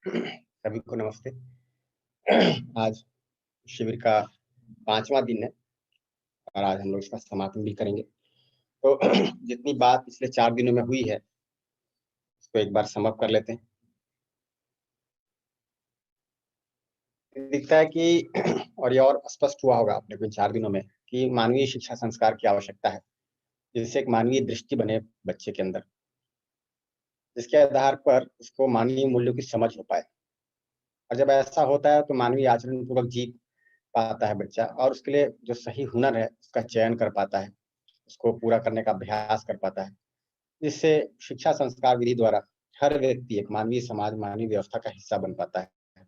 सभी को नमस्ते। आज शिविर का 5वां दिन है और आज हम लोग इसका समापन भी करेंगे। तो जितनी बात पिछले 4 दिनों में हुई है, उसको एक बार सम अप कर लेते हैं। दिखता है कि और ये और स्पष्ट हुआ होगा अपने को इन 4 दिनों में कि मानवीय शिक्षा संस्कार की आवश्यकता है, जिससे एक मानवीय दृष्टि बने बच्चे के अंदर, जिसके आधार पर उसको मानवीय मूल्यों की समझ हो पाए। और जब ऐसा होता है तो मानवीय आचरण पूर्वक जी पाता है बच्चा और उसके लिए जो सही हुनर है, उसका चयन कर पाता है, उसको पूरा करने का अभ्यास कर पाता है। इससे शिक्षा संस्कार विधि द्वारा हर व्यक्ति एक मानवीय समाज, मानवीय व्यवस्था का हिस्सा बन पाता है।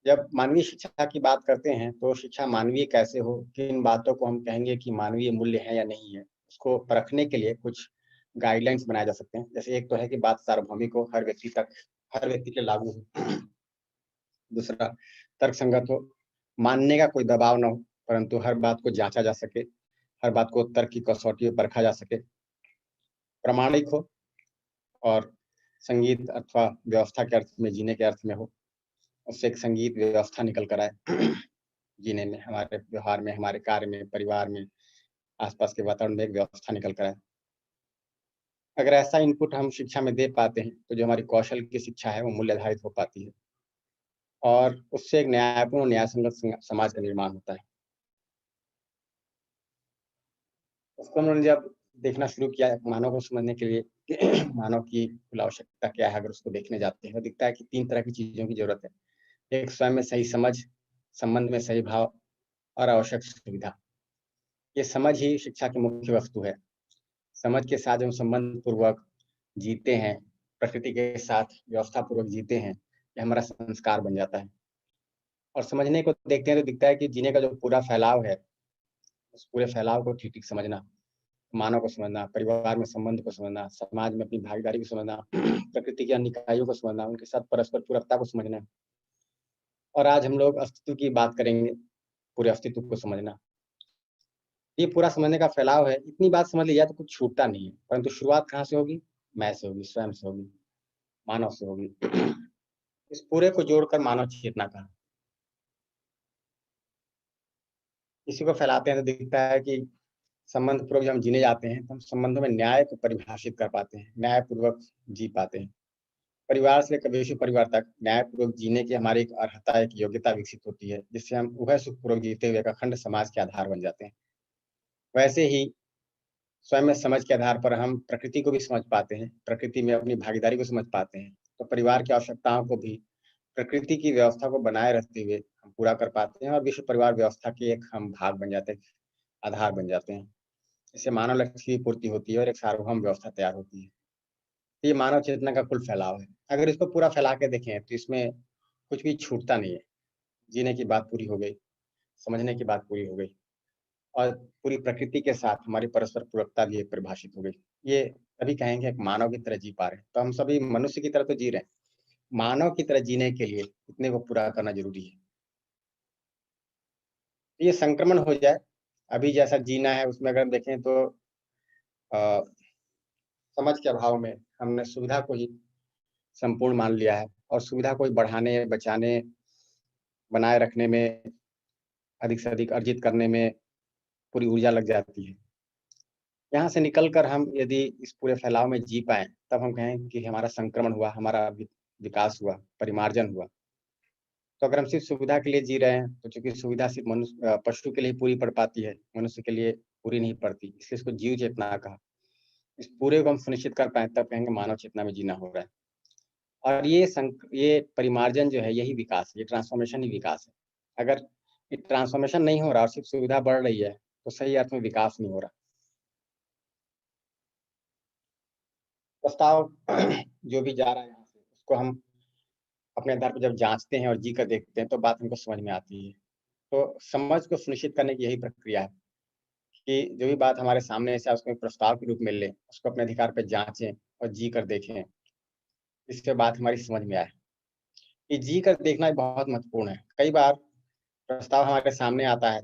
जब मानवीय शिक्षा की बात करते हैं, तो शिक्षा मानवीय कैसे हो, किन बातों को हम कहेंगे कि मानवीय मूल्य है या नहीं है, उसको परखने के लिए कुछ गाइडलाइंस बनाए जा सकते हैं। जैसे एक तो है कि बात सार्वभौमिक हो, हर व्यक्ति के लागू हो। दूसरा, तर्कसंगत हो, मानने का कोई दबाव ना हो, परंतु हर बात को जांचा जा सके, हर बात को तर्क की कसौटी पर परखा जा सके। प्रामाणिक हो और संगीत अथवा व्यवस्था के अर्थ में, जीने के अर्थ में हो। उससे एक संगीत व्यवस्था निकल कर आए जीने में, हमारे व्यवहार में, हमारे कार्य में, परिवार में, आसपास के वातावरण में एक व्यवस्था निकल कर आए। अगर ऐसा इनपुट हम शिक्षा में दे पाते हैं, तो जो हमारी कौशल की शिक्षा है, वो मूल्य आधारित हो पाती है और उससे एक न्यायपूर्ण और न्याय संगत समाज का निर्माण होता है। उसको उन्होंने जब देखना शुरू किया मानव को समझने के लिए कि मानव की कुल आवश्यकता क्या है, अगर उसको देखने जाते हैं तो दिखता है कि 3 तरह की चीज़ों की ज़रूरत है। एक स्वयं में सही समझ, संबंध में सही भाव और आवश्यक सुविधा। ये समझ ही शिक्षा की मुख्य वस्तु है। समझ के साथ हम संबंध पूर्वक जीते हैं, प्रकृति के साथ व्यवस्था पूर्वक जीते हैं, ये हमारा संस्कार बन जाता है। और समझने को देखते हैं तो दिखता है कि जीने का जो पूरा फैलाव है, उस पूरे फैलाव को ठीक-ठीक समझना, मानव को समझना, परिवार में संबंध को समझना, समाज में अपनी भागीदारी को समझना, प्रकृति की अन्य इकाइयों को समझना, उनके साथ परस्पर पूरकता को समझना। और आज हम लोग अस्तित्व की बात करेंगे, पूरे अस्तित्व को समझना। ये पूरा समझने का फैलाव है, इतनी बात समझ ली जाए तो कुछ छूटता नहीं है, परंतु शुरुआत कहाँ से होगी? मैं से होगी, स्वयं से होगी, मानव से होगी। इस पूरे को जोड़कर मानव चेतना कहा। इसी को फैलाते हैं तो दिखता है कि संबंध पूर्वक जब हम जीने जाते हैं, तो हम संबंधों में न्याय को परिभाषित कर पाते हैं, न्यायपूर्वक जी पाते हैं। परिवार से लेकर विश्व परिवार तक न्यायपूर्वक जीने की हमारी एक अर्हता, एक योग्यता विकसित होती है, जिससे हम उभय सुखपूर्वक जीते हुए एक अखंड समाज के आधार बन जाते हैं। वैसे ही स्वयं में समझ के आधार पर हम प्रकृति को भी समझ पाते हैं, प्रकृति में अपनी भागीदारी को समझ पाते हैं, तो परिवार की आवश्यकताओं को भी प्रकृति की व्यवस्था को बनाए रखते हुए हम पूरा कर पाते हैं और विश्व परिवार व्यवस्था के एक हम भाग बन जाते हैं, आधार बन जाते हैं। इससे मानव लक्ष्य की पूर्ति होती है और एक सार्वभौम व्यवस्था तैयार होती है। ये मानव चेतना का कुल फैलाव है। अगर इसको पूरा फैला के देखें तो इसमें कुछ भी छूटता नहीं है। जीने की बात पूरी हो गई, समझने की बात पूरी हो गई और पूरी प्रकृति के साथ हमारी परस्पर पूरकता भी एक परिभाषित हो गई। ये तभी कहेंगे एक मानव की तरह जी पा रहे हैं। तो हम सभी मनुष्य की तरह तो जी रहे हैं। मानव की तरह जीने के लिए इतने को पूरा करना ज़रूरी है। ये संक्रमण हो जाए, अभी जैसा जीना है उसमें अगर हम देखें तो अ, समझ के अभाव में हमने सुविधा को ही संपूर्ण मान लिया है और सुविधा को ही बढ़ाने, बचाने, बनाए रखने में, अधिक से अधिक अर्जित करने में पूरी ऊर्जा लग जाती है। यहाँ से निकल कर हम यदि इस पूरे फैलाव में जी पाएँ, तब हम कहें कि हमारा संक्रमण हुआ, हमारा विकास हुआ, परिमार्जन हुआ। तो अगर हम सिर्फ़ सुविधा के लिए जी रहे हैं, तो चूँकि सुविधा सिर्फ़ पशु के लिए पूरी पड़ पाती है, मनुष्य के लिए पूरी नहीं पड़ती, इसलिए इसको जीव चेतना कहा। इस पूरे को हम सुनिश्चित कर पाएँ, तब कहेंगे मानव चेतना में जीना हो रहा है। और ये परिमार्जन जो है, यही विकास है, ये ट्रांसफ़ॉर्मेशन ही विकास है। अगर ये ट्रांसफ़ॉर्मेशन नहीं हो रहा और सिर्फ़ सुविधा बढ़ रही है, तो सही अर्थ में विकास नहीं हो रहा। प्रस्ताव जो भी जा रहा है यहाँ से, उसको हम अपने आधार पर जब जाँचते हैं और जी कर देखते हैं, तो बात हमको समझ में आती है। तो समझ को सुनिश्चित करने की यही प्रक्रिया है कि जो भी बात हमारे सामने से उसको एक प्रस्ताव के रूप में लें, उसको अपने अधिकार पे जाँचें और जी कर देखें, जिससे बात हमारी समझ में आए। ये जी कर देखना बहुत महत्वपूर्ण है। कई बार प्रस्ताव हमारे सामने आता है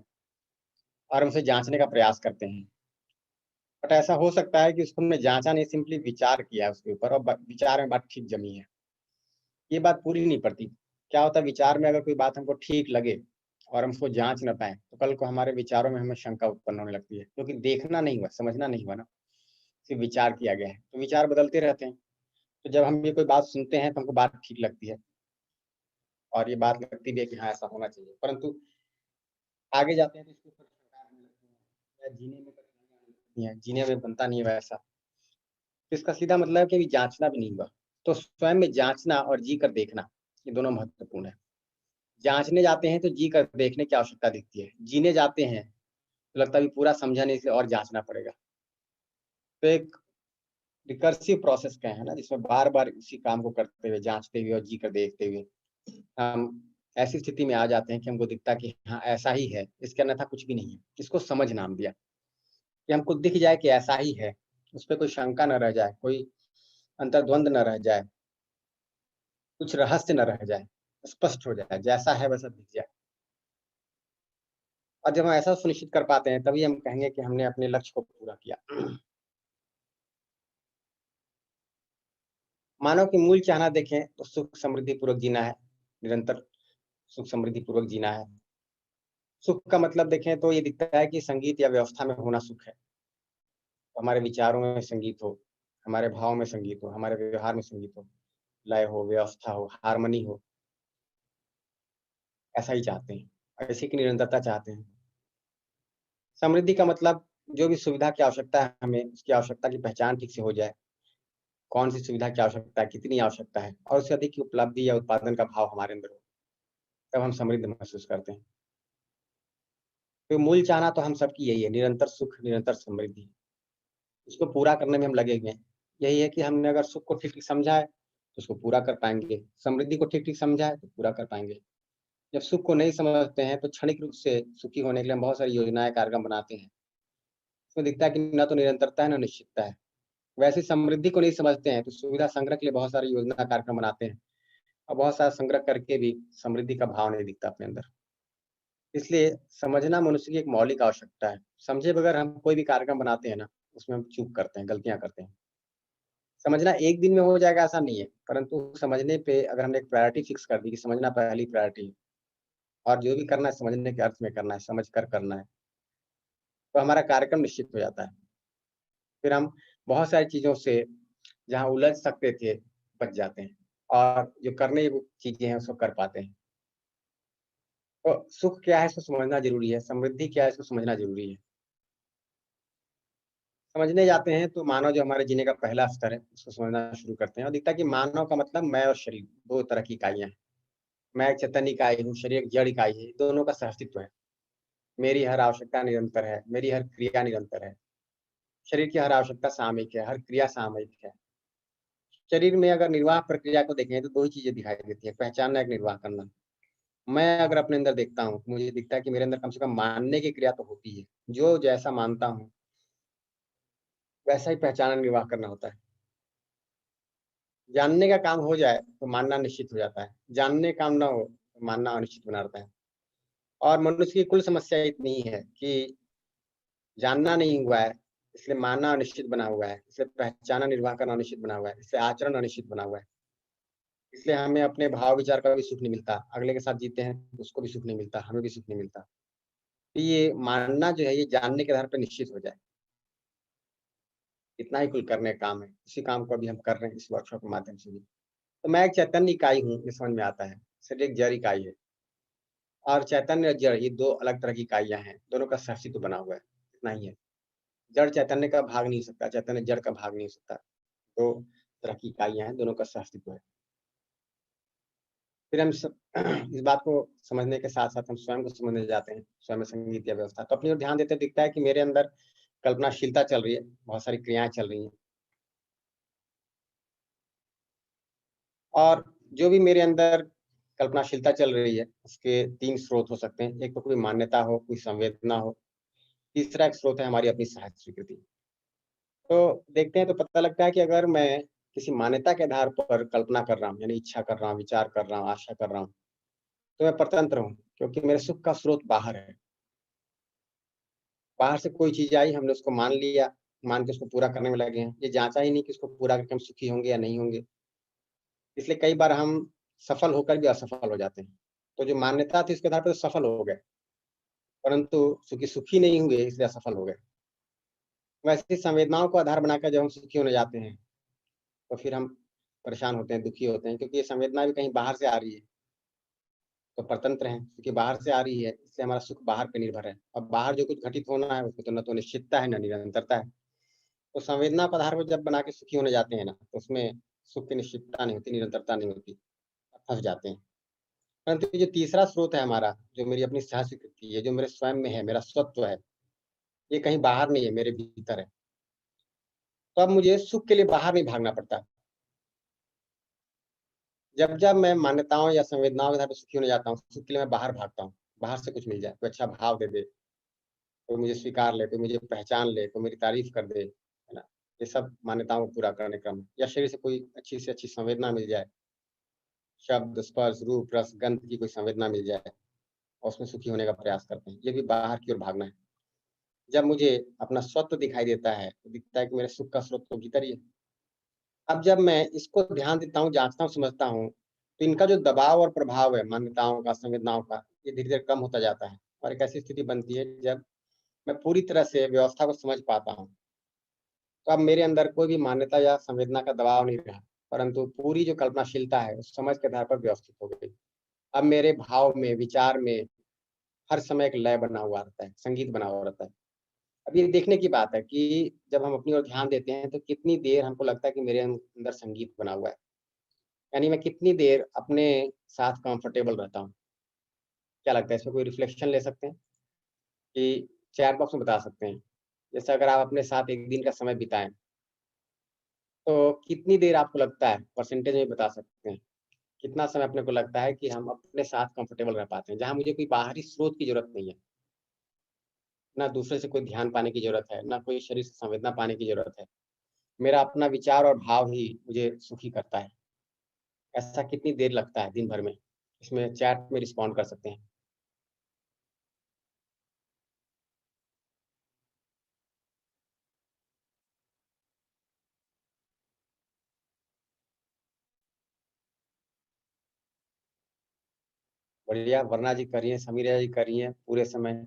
और हम उसे जाँचने का प्रयास करते हैं। बट ऐसा हो सकता है कि उसको हमने जाँचा नहीं, सिंपली विचार किया है उसके ऊपर और ब विचार में बात ठीक जमी है। ये बात पूरी नहीं पड़ती। क्या होता है, विचार में अगर कोई बात हमको ठीक लगे और हम उसको जाँच ना पाएँ, तो कल को हमारे विचारों में हमें शंका उत्पन्न होने लगती है, क्योंकि देखना नहीं हुआ, समझना नहीं हुआ ना, सिर्फ़ विचार किया गया है। तो विचार बदलते रहते हैं। तो जब हम ये कोई बात सुनते हैं तो हमको बात ठीक लगती है और ये बात लगती भी है कि हाँ, ऐसा होना चाहिए। परंतु आगे जाते हैं तो इसके ऊपर शंका आने लगती है या जीने में कठिनाइयाँ आने लगती हैं, जीने में बनता नहीं है वैसा। तो इसका सीधा मतलब है कि अभी जाँचना भी नहीं हुआ। तो स्वयं में जाँचना और जी कर देखना, ये दोनों महत्वपूर्ण है। जाँचने जाते हैं तो जी कर देखने की आवश्यकता दिखती है। जीने जाते हैं तो लगता है अभी पूरा समझा नहीं, इसलिए और जाँचना पड़ेगा। तो एक रिकर्सिव प्रोसेस का है ना, जिसमें बार-बार उसी काम को करते हुए, जाँचते हुए और जी कर देखते हुए, हम ऐसी स्थिति में आ जाते हैं कि हमको दिखता है कि हाँ, ऐसा ही है, इसके अन्यथा कुछ भी नहीं है। इसको समझ नाम दिया, कि हमको दिख जाए कि ऐसा ही है, उसपे कोई शंका ना रह जाए, कोई अंतर्द्वंद ना रह जाए, कुछ रहस्य ना रह जाए, स्पष्ट हो जाए, जैसा है वैसा दिख जाए। और जब हम ऐसा सुनिश्चित कर पाते हैं, तभी हम कहेंगे कि हमने अपने लक्ष्य को पूरा किया। मानव की मूल चाहना देखें तो सुख समृद्धि पूर्वक जीना है, निरंतर सुख समृद्धि पूर्वक जीना है। सुख का मतलब देखें तो ये दिखता है कि संगीत या व्यवस्था में होना सुख है। हमारे विचारों में संगीत हो, हमारे भाव में संगीत हो, हमारे व्यवहार में संगीत हो, लय हो, व्यवस्था हो, हार्मनी हो, ऐसा ही चाहते हैं। ऐसी की निरंतरता चाहते हैं। समृद्धि का मतलब जो भी सुविधा की आवश्यकता है हमें, उसकी आवश्यकता की पहचान ठीक से हो जाए। कौन-सी सुविधा की आवश्यकता है, कितनी आवश्यकता है और उससे अधिक की उपलब्धि या उत्पादन का भाव हमारे अंदर हो, तब हम समृद्ध महसूस करते हैं। तो मूल चाहना तो हम सबकी यही है, निरंतर सुख, निरंतर समृद्धि। इसको पूरा करने में हम लगे हुए हैं। यही है कि हमने अगर सुख को ठीक-ठीक समझा है, तो उसको पूरा कर पाएँगे। समृद्धि को ठीक-ठीक समझा है, तो पूरा कर पाएँगे। जब सुख को नहीं समझते हैं, तो क्षणिक रूप से सुखी होने के लिए हम बहुत सारी योजनाएँ, कार्यक्रम बनाते हैं। उसमें दिखता है कि ना तो निरंतरता है, ना निश्चितता है। वैसे ही समृद्धि को नहीं समझते हैं, तो सुविधा संग्रह के लिए बहुत सारी योजना, कार्यक्रम बनाते हैं और बहुत सारा संग्रह करके भी समृद्धि का भाव नहीं दिखता अपने अंदर। इसलिए समझना मनुष्य की एक मौलिक आवश्यकता है। समझे बगैर हम कोई भी कार्यक्रम बनाते हैं ना, उसमें हम चूक करते हैं, गलतियाँ करते हैं। समझना एक दिन में हो जाएगा ऐसा नहीं है, परंतु समझने पे अगर हमने एक प्रायोरिटी फिक्स कर दी कि समझना पहली प्रायोरिटी है और जो भी करना है समझने के अर्थ में करना है, समझ कर करना है, तो हमारा कार्यक्रम निश्चित हो जाता है। फिर हम बहुत सारी चीज़ों से जहाँ उलझ सकते थे, बच जाते हैं और जो करने योग्य चीज़ें हैं उसको कर पाते हैं। तो सुख क्या है इसको समझना ज़रूरी है, समृद्धि क्या है इसको समझना ज़रूरी है। समझने जाते हैं तो मानव जो हमारे जीने का पहला स्तर है, उसको समझना शुरू करते हैं और दिखता है कि मानव का मतलब मैं और शरीर 2 तरह की इकाइयाँ हैं। मैं एक चैतन्य इकाई हूँ, शरीर एक जड़ इकाई है, दोनों का सह-अस्तित्व है। मेरी हर आवश्यकता निरंतर है, मेरी हर क्रिया निरंतर है। शरीर की हर आवश्यकता सामयिक है, हर क्रिया सामयिक है। शरीर में अगर निर्वाह प्रक्रिया को देखें तो 2 ही चीज़ें दिखाई देती हैं, पहचानना, एक निर्वाह करना। मैं अगर अपने अंदर देखता हूँ, तो मुझे दिखता है कि मेरे अंदर कम से कम मानने की क्रिया तो होती है। जो जैसा मानता हूँ, वैसा ही पहचानना, निर्वाह करना होता है। जानने का काम हो जाए, तो मानना निश्चित हो जाता है। जानने काम ना हो, तो मानना अनिश्चित बना रहता है। और मनुष्य की कुल समस्या इतनी ही है कि जानना नहीं हुआ है, इसलिए मानना अनिश्चित बना हुआ है, इसलिए पहचानना, निर्वाह करना अनिश्चित बना हुआ है, इसलिए आचरण अनिश्चित बना हुआ है। इसलिए हमें अपने भाव विचार का भी सुख नहीं मिलता, अगले के साथ जीते हैं, तो उसको भी सुख नहीं मिलता, हमें भी सुख नहीं मिलता। तो ये मानना जो है, ये जानने के आधार पे निश्चित हो जाए, इतना ही कुल करने का काम है। इसी काम को अभी हम कर रहे हैं इस वर्कशॉप के माध्यम से भी। तो मैं एक चैतन्य इकाई हूँ, ये समझ में आता है। शरीर एक जड़ इकाई है और चैतन्य और जड़ ये 2 अलग तरह की इकाइयाँ हैं, दोनों का सह-अस्तित्व बना हुआ है, इतना ही है। जड़ चैतन्य का भाग नहीं हो सकता, चैतन्य जड़ का भाग नहीं हो सकता। 2 तरह की इकाइयाँ हैं, दोनों का सह-अस्तित्व है। फिर हम सब इस बात को समझने के साथ-साथ हम स्वयं को समझने जाते हैं, स्वयं में संगीत या व्यवस्था। तो अपनी ओर ध्यान देते दिखता है कि मेरे अंदर कल्पनाशीलता चल रही है, बहुत सारी क्रियाएँ चल रही हैं और जो भी मेरे अंदर कल्पनाशीलता चल रही है, उसके 3 स्रोत हो सकते हैं। एक तो कोई मान्यता हो, कोई संवेदना हो, तीसरा एक स्रोत है हमारी अपनी साहस स्वीकृति। तो देखते हैं तो पता लगता है कि अगर मैं किसी मान्यता के आधार पर कल्पना कर रहा हूँ, यानी इच्छा कर रहा हूँ, विचार कर रहा हूँ, आशा कर रहा हूँ, तो मैं परतंत्र हूँ, क्योंकि मेरे सुख का स्रोत बाहर है। बाहर से कोई चीज़ आई, हमने उसको मान लिया, मान के उसको पूरा करने में लगे हैं। ये जाँचा ही नहीं कि इसको पूरा करके हम सुखी होंगे या नहीं होंगे। इसलिए कई बार हम सफल होकर भी असफल हो जाते हैं। तो जो मान्यता थी उसके आधार पर तो सफल हो गए, परंतु चूँकि सुखी नहीं हुए इसलिए असफल हो गए। वैसे ही संवेदनाओं को आधार बनाकर जब हम सुखी होने जाते हैं, तो फिर हम परेशान होते हैं, दुखी होते हैं, क्योंकि ये संवेदना भी कहीं बाहर से आ रही है। तो परतंत्र हैं, क्योंकि बाहर से आ रही है, इसलिए हमारा सुख बाहर पे निर्भर है। अब बाहर जो कुछ घटित होना है, उसमें तो न तो निश्चितता है, न निरंतरता है। तो संवेदना को आधार पर जब बना के सुखी होने जाते हैं ना, तो उसमें सुख की निश्चितता नहीं होती, निरंतरता नहीं होती, फँस जाते हैं। परंतु ये जो तीसरा स्रोत है हमारा, जो मेरी अपनी सह स्वीकृति है, जो मेरे स्वयं में है, मेरा स्वत्व है, ये कहीं बाहर नहीं है, मेरे भीतर है। तो अब मुझे सुख के लिए बाहर नहीं भागना पड़ता। जब मैं मान्यताओं या संवेदनाओं के आधार पे सुखी होने जाता हूँ, सुख के लिए मैं बाहर भागता हूँ। बाहर से कुछ मिल जाए, कोई अच्छा भाव दे दे, कोई मुझे स्वीकार ले, कोई मुझे पहचान ले, कोई मेरी तारीफ़ कर दे, है ना? ये सब मान्यताओं को पूरा करने क्रम में, या शरीर से कोई अच्छी से अच्छी संवेदना मिल जाए, शब्द, स्पर्श, रूप, रस, गंध की कोई संवेदना मिल जाए और उसमें सुखी होने का प्रयास करते हैं। ये भी बाहर की ओर भागना है। जब मुझे अपना स्वत्व दिखाई देता है, तो दिखता है कि मेरे सुख का स्रोत तो भीतर ही है। अब जब मैं इसको ध्यान देता हूँ, जाँचता हूँ, समझता हूँ, तो इनका जो दबाव और प्रभाव है मान्यताओं का, संवेदनाओं का, ये धीरे-धीरे कम होता जाता है और एक ऐसी स्थिति बनती है जब मैं पूरी तरह से व्यवस्था को समझ पाता हूँ। तो अब मेरे अंदर कोई भी मान्यता या संवेदना का दबाव नहीं रहा, परंतु पूरी जो कल्पनाशीलता है, उस समझ के आधार पर व्यवस्थित हो गई। अब मेरे भाव में, विचार में हर समय एक लय बना हुआ रहता है, संगीत बना हुआ रहता है। अब ये देखने की बात है कि जब हम अपनी ओर ध्यान देते हैं, तो कितनी देर हमको लगता है कि मेरे अंदर संगीत बना हुआ है। यानी मैं कितनी देर अपने साथ कंफर्टेबल रहता हूँ। क्या लगता है, इसमें कोई रिफ्लेक्शन ले सकते हैं कि चैट बॉक्स में बता सकते हैं? जैसे अगर आप अपने साथ 1 दिन का समय बिताएँ, तो कितनी देर आपको लगता है, परसेंटेज में बता सकते हैं? कितना समय अपने को लगता है कि हम अपने साथ कंफर्टेबल रह पाते हैं, जहाँ मुझे कोई बाहरी स्रोत की ज़रूरत नहीं है, ना दूसरे से कोई ध्यान पाने की ज़रूरत है, ना कोई शरीर से संवेदना पाने की ज़रूरत है। मेरा अपना विचार और भाव ही मुझे सुखी करता है। ऐसा कितनी देर लगता है दिन भर में? इसमें चैट में रिस्पॉन्ड कर सकते हैं। बढ़िया, वरना जी कर रही हैं, समीरा जी कर रही हैं पूरे समय,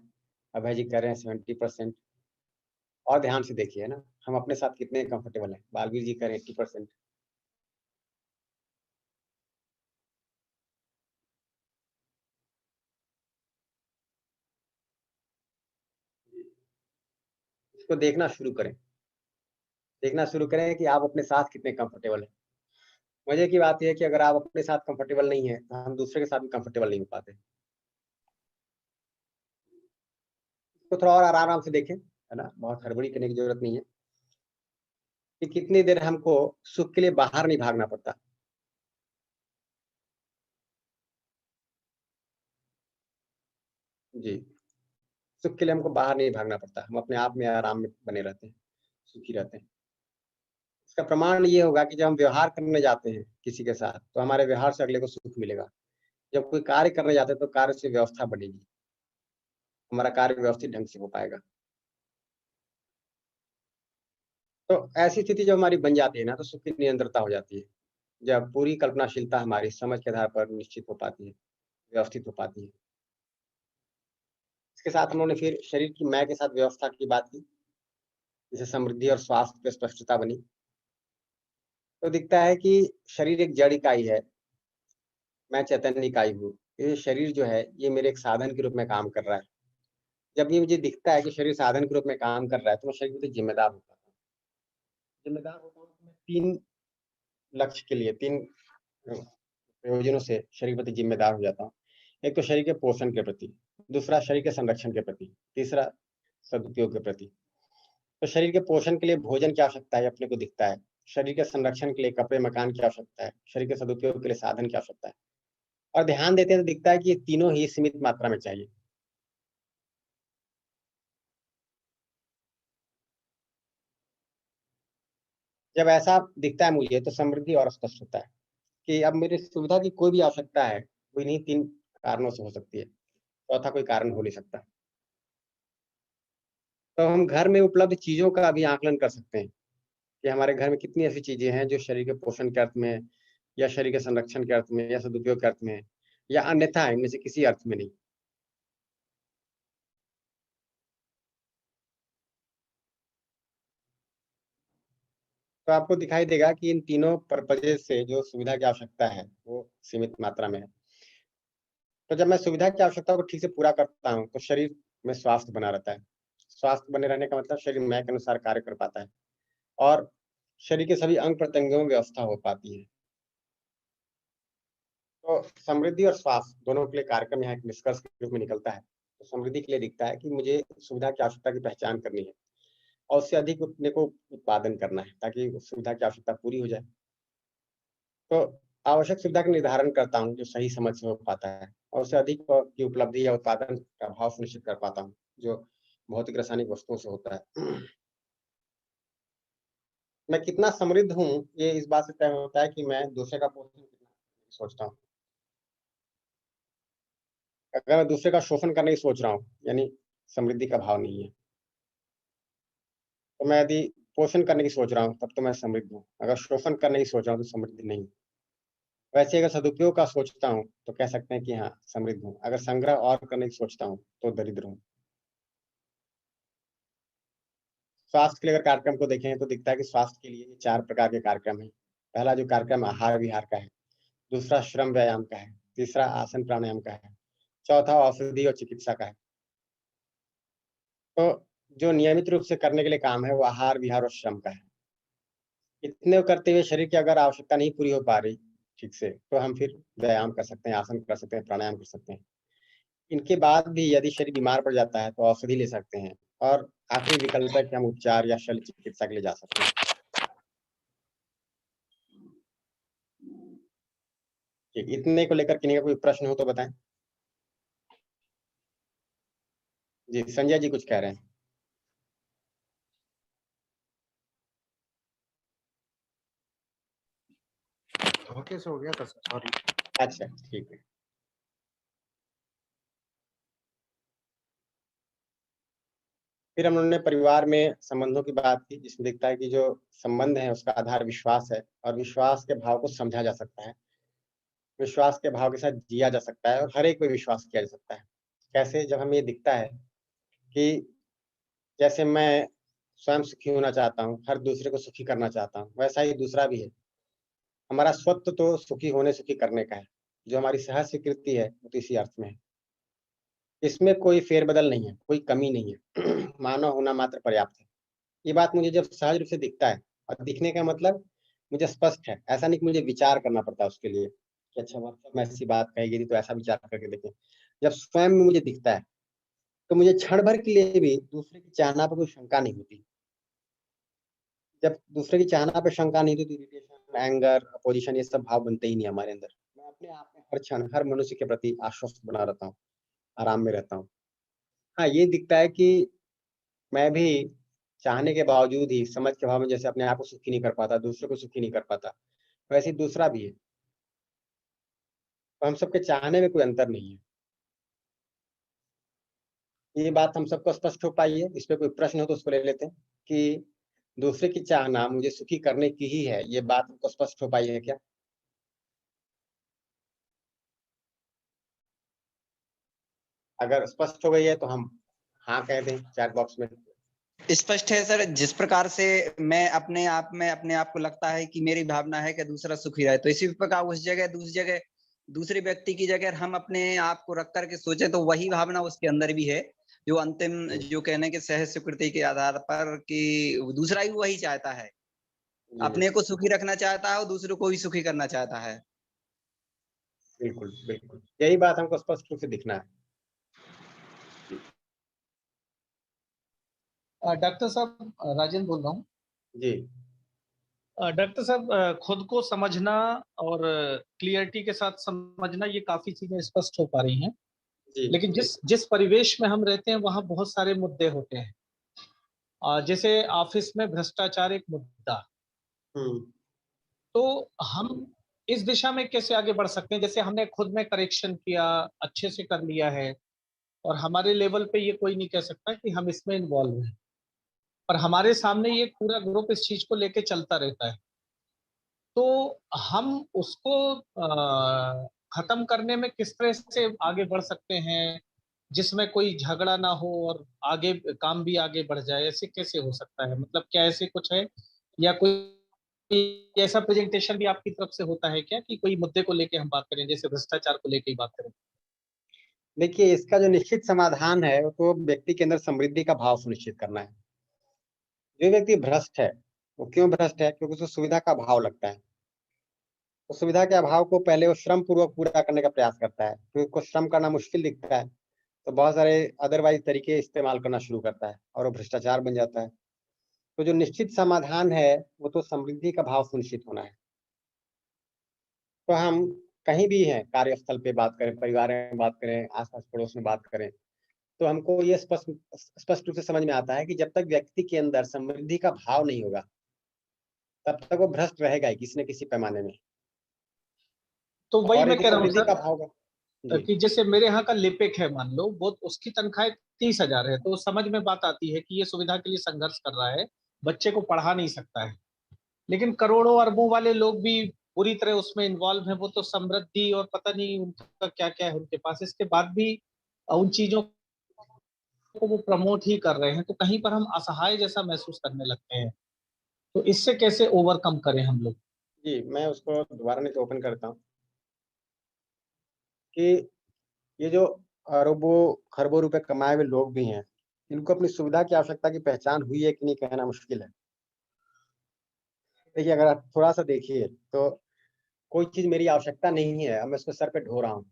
अभय जी कर रहे हैं 70%। और ध्यान से देखिए, है ना? हम अपने साथ कितने कंफर्टेबल हैं। बालवीर जी कर रहे हैं 80%। इसको देखना शुरू करें कि आप अपने साथ कितने कंफर्टेबल हैं। मज़े की बात ये है कि अगर आप अपने साथ कंफर्टेबल नहीं हैं, तो हम दूसरे के साथ भी कंफर्टेबल नहीं हो पाते। तो थोड़ा और आराम-आराम से देखें, है ना? बहुत हड़बड़ी करने की ज़रूरत नहीं है कि कितनी देर हमको सुख के लिए बाहर नहीं भागना पड़ता। जी, सुख के लिए हमको बाहर नहीं भागना पड़ता। हम अपने आप में आराम में बने रहते हैं, सुखी रहते हैं। इसका प्रमाण ये होगा कि जब हम व्यवहार करने जाते हैं किसी के साथ, तो हमारे व्यवहार से अगले को सुख मिलेगा। जब कोई कार्य करने जाते हैं, तो कार्य से व्यवस्था बनेगी। हमारा कार्य व्यवस्थित ढंग से हो पाएगा। तो ऐसी स्थिति जब हमारी बन जाती है ना, तो सुख की निरंतरता हो जाती है। जब पूरी कल्पनाशीलता हमारी समझ के आधार पर निश्चित हो पाती है, व्यवस्थित हो पाती है। इसके साथ हम लोगों ने फिर शरीर की मैं के साथ व्यवस्था की बात की, जैसे समृद्धि और स्वास्थ्य पे स्पष्टता बनी। तो दिखता है कि शरीर एक जड़ इकाई है, मैं चैतन्य इकाई हूँ। ये शरीर जो है, ये मेरे एक साधन के रूप में काम कर रहा है। जब ये मुझे दिखता है कि शरीर साधन के रूप में काम कर रहा है, तो मैं शरीर के प्रति ज़िम्मेदार होता हूँ। ज़िम्मेदार होता हूँ तो मैं 3 लक्ष्य के लिए, 3 प्रयोजनों से शरीर के प्रति ज़िम्मेदार हो जाता हूँ। एक तो शरीर के पोषण के प्रति, दूसरा शरीर के संरक्षण के प्रति, तीसरा सदुपयोग के प्रति। तो शरीर के पोषण के लिए भोजन की आवश्यकता है, अपने को दिखता है। शरीर के संरक्षण के लिए कपड़े, मकान की आवश्यकता है। शरीर के सदुपयोग के लिए साधन की आवश्यकता है। और ध्यान देते हैं तो दिखता है कि ये तीनों ही सीमित मात्रा में चाहिए। जब ऐसा दिखता है मुझे, तो समृद्धि और स्पष्ट होता है कि अब मेरी सुविधा की कोई भी आवश्यकता है, वो इन्हीं 3 कारणों से हो सकती है। चौथा कोई कारण हो नहीं सकता। तो हम घर में उपलब्ध चीज़ों का भी आकलन कर सकते हैं कि हमारे घर में कितनी ऐसी चीज़ें हैं जो शरीर के पोषण के अर्थ में या शरीर के संरक्षण के अर्थ में, या सदुपयोग के अर्थ में, या अन्यथा इनमें से किसी अर्थ में नहीं। तो आपको दिखाई देगा कि इन तीनों पर्पजेज़ से जो सुविधा की आवश्यकता है, वो सीमित मात्रा में है। तो जब मैं सुविधा की आवश्यकता को ठीक से पूरा करता हूँ, तो शरीर में स्वास्थ्य बना रहता है। स्वास्थ्य बने रहने का मतलब शरीर मय के अनुसार कार्य कर पाता है और शरीर के सभी अंग-प्रत्यंगों में व्यवस्था हो पाती है। तो समृद्धि और स्वास्थ्य दोनों के लिए कार्यक्रम यहाँ एक निष्कर्ष के रूप में निकलता है। तो समृद्धि के लिए दिखता है कि मुझे सुविधा की आवश्यकता की पहचान करनी है और उससे अधिक अपने को उत्पादन करना है, ताकि उस सुविधा की आवश्यकता पूरी हो जाए। तो आवश्यक सुविधा का निर्धारण करता हूँ, जो सही समय से हो पाता है, और उससे अधिक की उपलब्धि या उत्पादन का भाव सुनिश्चित कर पाता हूँ, जो भौतिक रासायनिक वस्तुओं से होता है। मैं कितना समृद्ध हूँ, ये इस बात से तय होता है कि मैं दूसरे का पोषण कितना सोचता हूँ। अगर मैं दूसरे का शोषण करने की सोच रहा हूँ, यानी समृद्धि का भाव नहीं है। तो मैं यदि पोषण करने की सोच रहा हूँ, तब तो मैं समृद्ध हूँ। अगर शोषण करने की सोच रहा हूँ, तो समृद्धि नहीं हूँ। वैसे अगर सदुपयोग का सोचता हूँ, तो कह सकते हैं कि हाँ, समृद्ध हूँ। अगर संग्रह और करने की सोचता हूँ, तो दरिद्र हूँ। स्वास्थ्य के लिए अगर कार्यक्रम को देखें, तो दिखता है कि स्वास्थ्य के लिए 4 प्रकार के कार्यक्रम हैं। पहला जो कार्यक्रम आहार-विहार का है, दूसरा श्रम व्यायाम का है, तीसरा आसन प्राणायाम का है, चौथा औषधि और चिकित्सा का है। तो जो नियमित रूप से करने के लिए काम है, वो आहार, विहार और श्रम का है। इतने करते हुए शरीर की अगर आवश्यकता नहीं पूरी हो पा रही ठीक से, तो हम फिर व्यायाम कर सकते हैं, आसन कर सकते हैं, प्राणायाम कर सकते हैं। इनके बाद भी यदि शरीर बीमार पड़ जाता है, तो औषधि ले सकते हैं और आखिरी विकल्प है कि हम उपचार या शल्य चिकित्सा के लिए जा सकते हैं। ठीक, इतने को लेकर किन्हीं का कोई प्रश्न हो तो बताएँ? जी, संजय जी कुछ कह रहे हैं। धोखे से हो गया था सर, सॉरी। अच्छा, ठीक है। फिर हम लोगों ने परिवार में संबंधों की बात की, जिसमें दिखता है कि जो संबंध है, उसका आधार विश्वास है और विश्वास के भाव को समझा जा सकता है। विश्वास के भाव के साथ जिया जा सकता है और हर एक पे विश्वास किया जा सकता है। कैसे? जब हमें ये दिखता है कि जैसे मैं स्वयं सुखी होना चाहता हूँ, हर दूसरे को सुखी करना चाहता हूँ, वैसा ही दूसरा भी है। हमारा स्वत्व तो सुखी होने, सुखी करने का है। जो हमारी सहज स्वीकृति है, वो तो इसी अर्थ में है। इसमें कोई फेर-बदल नहीं है, कोई कमी नहीं है। मानव होना मात्र पर्याप्त है। ये बात मुझे जब सहज रूप से दिखता है, और दिखने का मतलब मुझे स्पष्ट है। ऐसा नहीं कि मुझे विचार करना पड़ता है उसके लिए, कि अच्छा वास्तव में ऐसी बात कही गई थी, तो ऐसा विचार करके देखें। जब स्वयं में मुझे दिखता है, तो मुझे क्षण भर के लिए भी दूसरे की चाहना पे कोई शंका नहीं होती। जब दूसरे की चाहना पे शंका नहीं थी, तो इरिटेशन, एंगर, अपोज़िशन ये सब भाव बनते ही नहीं हमारे अंदर। मैं अपने आप में हर क्षण, हर मनुष्य के प्रति आश्वस्त बना रहता हूँ, आराम में रहता हूँ। हाँ, ये दिखता है कि मैं भी चाहने के बावजूद ही समझ के अभाव में जैसे अपने आप को सुखी नहीं कर पाता, दूसरे को सुखी नहीं कर पाता, वैसे ही दूसरा भी है। तो हम सबके चाहने में कोई अंतर नहीं है। ये बात हम सबको स्पष्ट हो पाई है? इस पे कोई प्रश्न हो तो उसको ले लेते हैं कि दूसरे की चाहना मुझे सुखी करने की ही है, ये बात हमको स्पष्ट हो पाई है क्या? अगर स्पष्ट हो गई है तो हम हाँ कह दें चैट बॉक्स में। स्पष्ट है सर। जिस प्रकार से मैं अपने आप को लगता है कि मेरी भावना है कि दूसरा सुखी रहे, तो इसी प्रकार उस जगह दूसरे व्यक्ति की जगह हम अपने आप को रख करके सोचे, तो वही भावना उसके अंदर भी है, जो अंतिम जो कहने के सहज स्वीकृति के आधार पर कि दूसरा ही वही चाहता है, अपने को सुखी रखना चाहता है और दूसरों को भी सुखी करना चाहता है। बिल्कुल, बिल्कुल। यही बात हमको स्पष्ट रूप से दिखना है। डॉक्टर साहब, राजेंद्र बोल रहा हूँ। जी। डॉक्टर साहब, खुद को समझना और क्लियरिटी के साथ समझना, ये काफ़ी चीज़ें स्पष्ट हो पा रही हैं। जी, लेकिन जी। जिस परिवेश में हम रहते हैं, वहाँ बहुत सारे मुद्दे होते हैं। जैसे ऑफ़िस में भ्रष्टाचार एक मुद्दा, हुँ। तो हम इस दिशा में कैसे आगे बढ़ सकते हैं? जैसे हमने खुद में करेक्शन किया, अच्छे से कर लिया है और हमारे लेवल पे ये कोई नहीं कह सकता कि हम इसमें इन्वॉल्व हैं। पर हमारे सामने ये पूरा ग्रुप इस चीज़ को लेके चलता रहता है। तो हम उसको खत्म करने में किस तरह से आगे बढ़ सकते हैं, जिसमें कोई झगड़ा ना हो और आगे काम भी आगे बढ़ जाए? ऐसे कैसे हो सकता है? मतलब क्या ऐसे कुछ है, या कोई ऐसा प्रेजेंटेशन भी आपकी तरफ से होता है क्या, कि कोई मुद्दे को लेके हम बात करें, जैसे भ्रष्टाचार को लेके ही बात करें? देखिए, इसका जो निश्चित समाधान है, वो तो व्यक्ति के अंदर समृद्धि का भाव सुनिश्चित करना है। जो व्यक्ति भ्रष्ट है, वो क्यों भ्रष्ट है? क्योंकि उसे सुविधा का अभाव लगता है। तो सुविधा के अभाव को पहले वो श्रम पूर्वक पूरा करने का प्रयास करता है, क्योंकि उसको श्रम करना मुश्किल दिखता है, तो बहुत सारे अदरवाइज़ तरीके इस्तेमाल करना शुरू करता है और वो भ्रष्टाचार बन जाता है। तो जो निश्चित समाधान है, वो तो समृद्धि का भाव सुनिश्चित होना है। तो हम कहीं भी हैं, कार्यस्थल पे बात करें, परिवार में बात करें, आस-पास पड़ोस में बात करें, तो हमको ये स्पष्ट रूप से समझ में आता है कि जब तक व्यक्ति के अंदर समृद्धि का भाव नहीं होगा, तब तक वो भ्रष्ट रहेगा ही किसी न किसी पैमाने में। तो वही और मैं यदि कह रहा हूँ समृद्धि का सर, भाव होगा जी, कि जैसे मेरे यहाँ का लिपिक है, मान लो, वो उसकी तनख्वाह 30,000 है, तो समझ में बात आती है कि ये सुविधा के लिए संघर्ष कर रहा है, बच्चे को पढ़ा नहीं सकता है। लेकिन करोड़ों अरबों वाले लोग भी पूरी तरह उसमें इन्वॉल्व हैं, वो तो समृद्धि और पता नहीं उनका क्या क्या है उनके पास, इसके बाद भी उन चीजों को वो प्रमोट ही कर रहे हैं, तो कहीं पर हम असहाय जैसा महसूस करने लगते हैं। तो इससे कैसे ओवरकम करें हम लोग? जी, मैं उसको दोबारा नहीं तो ओपन करता हूँ कि ये जो अरबों, खरबों रुपए कमाए हुए लोग भी हैं, इनको अपनी सुविधा की आवश्यकता की पहचान हुई है कि नहीं कहना मुश्किल है। देखिए, अगर आप थोड़ा-सा देखिए, तो कोई चीज़ मेरी आवश्यकता नहीं है, अब मैं उसको सर पे ढो रहा हूँ,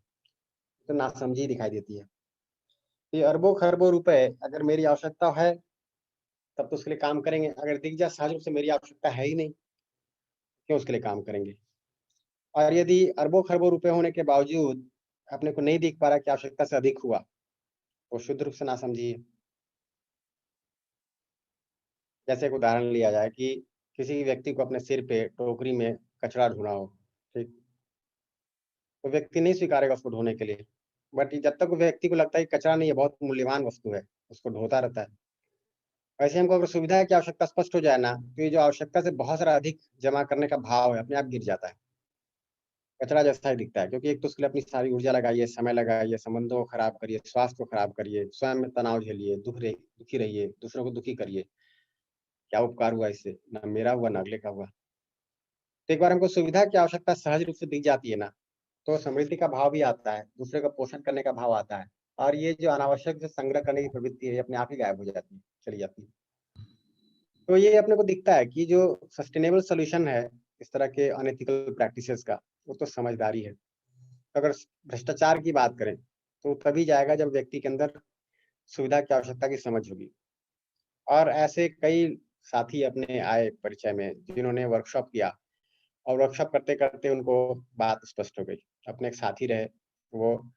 तो नासमझी दिखाई देती है। ये अरबों-खरबों रुपए अगर मेरी आवश्यकता है, तब तो उसके लिए काम करेंगे। अगर दिख जाए सहज रूप से मेरी आवश्यकता है ही नहीं, क्यों उसके लिए काम करेंगे? और यदि अरबों-खरबों रुपए होने के बावजूद अपने को नहीं दिख पा रहा कि आवश्यकता से अधिक हुआ, तो शुद्ध रूप से नासमझी है। जैसे एक उदाहरण लिया जाए कि किसी व्यक्ति को अपने सिर पे टोकरी में कचरा ढोना हो, ठीक? तो व्यक्ति नहीं स्वीकारेगा उसको ढोने के लिए। बट जब तक वो व्यक्ति को लगता है कि कचरा नहीं है, बहुत मूल्यवान वस्तु है, उसको ढोता रहता है। वैसे हमको अगर सुविधा की आवश्यकता स्पष्ट हो जाए ना, तो ये जो आवश्यकता से बहुत सारा अधिक जमा करने का भाव है, अपने आप गिर जाता है। कचरा जैसा ही दिखता है, क्योंकि एक तो उसके लिए अपनी सारी ऊर्जा लगाइए, समय लगाइए, संबंधों को खराब करिए, स्वास्थ्य को खराब करिए, स्वयं में तनाव झेलिए, दुखी रहिए, दूसरों को दुखी करिए। क्या उपकार हुआ इससे? ना मेरा हुआ, ना अगले का हुआ। तो एक बार हमको सुविधा की आवश्यकता सहज रूप से दिख जाती है ना, तो समृद्धि का भाव भी आता है, दूसरे का पोषण करने का भाव आता है और ये जो अनावश्यक जो संग्रह करने की प्रवृत्ति है, ये अपने आप ही गायब हो जाती है, चली जाती है। तो ये अपने को दिखता है कि जो सस्टेनेबल सॉल्यूशन है, इस तरह के अनएथिकल प्रैक्टिसेस का, वो तो समझदारी है। अगर भ्रष्टाचार की बात करें, तो तभी जाएगा जब व्यक्ति के अंदर सुविधा की आवश्यकता की समझ होगी। और ऐसे कई साथी अपने आए परिचय में, जिन्होंने वर्कशॉप किया और वर्कशॉप करते-करते उनको बात स्पष्ट हो गई। अपने एक साथी रहे, वो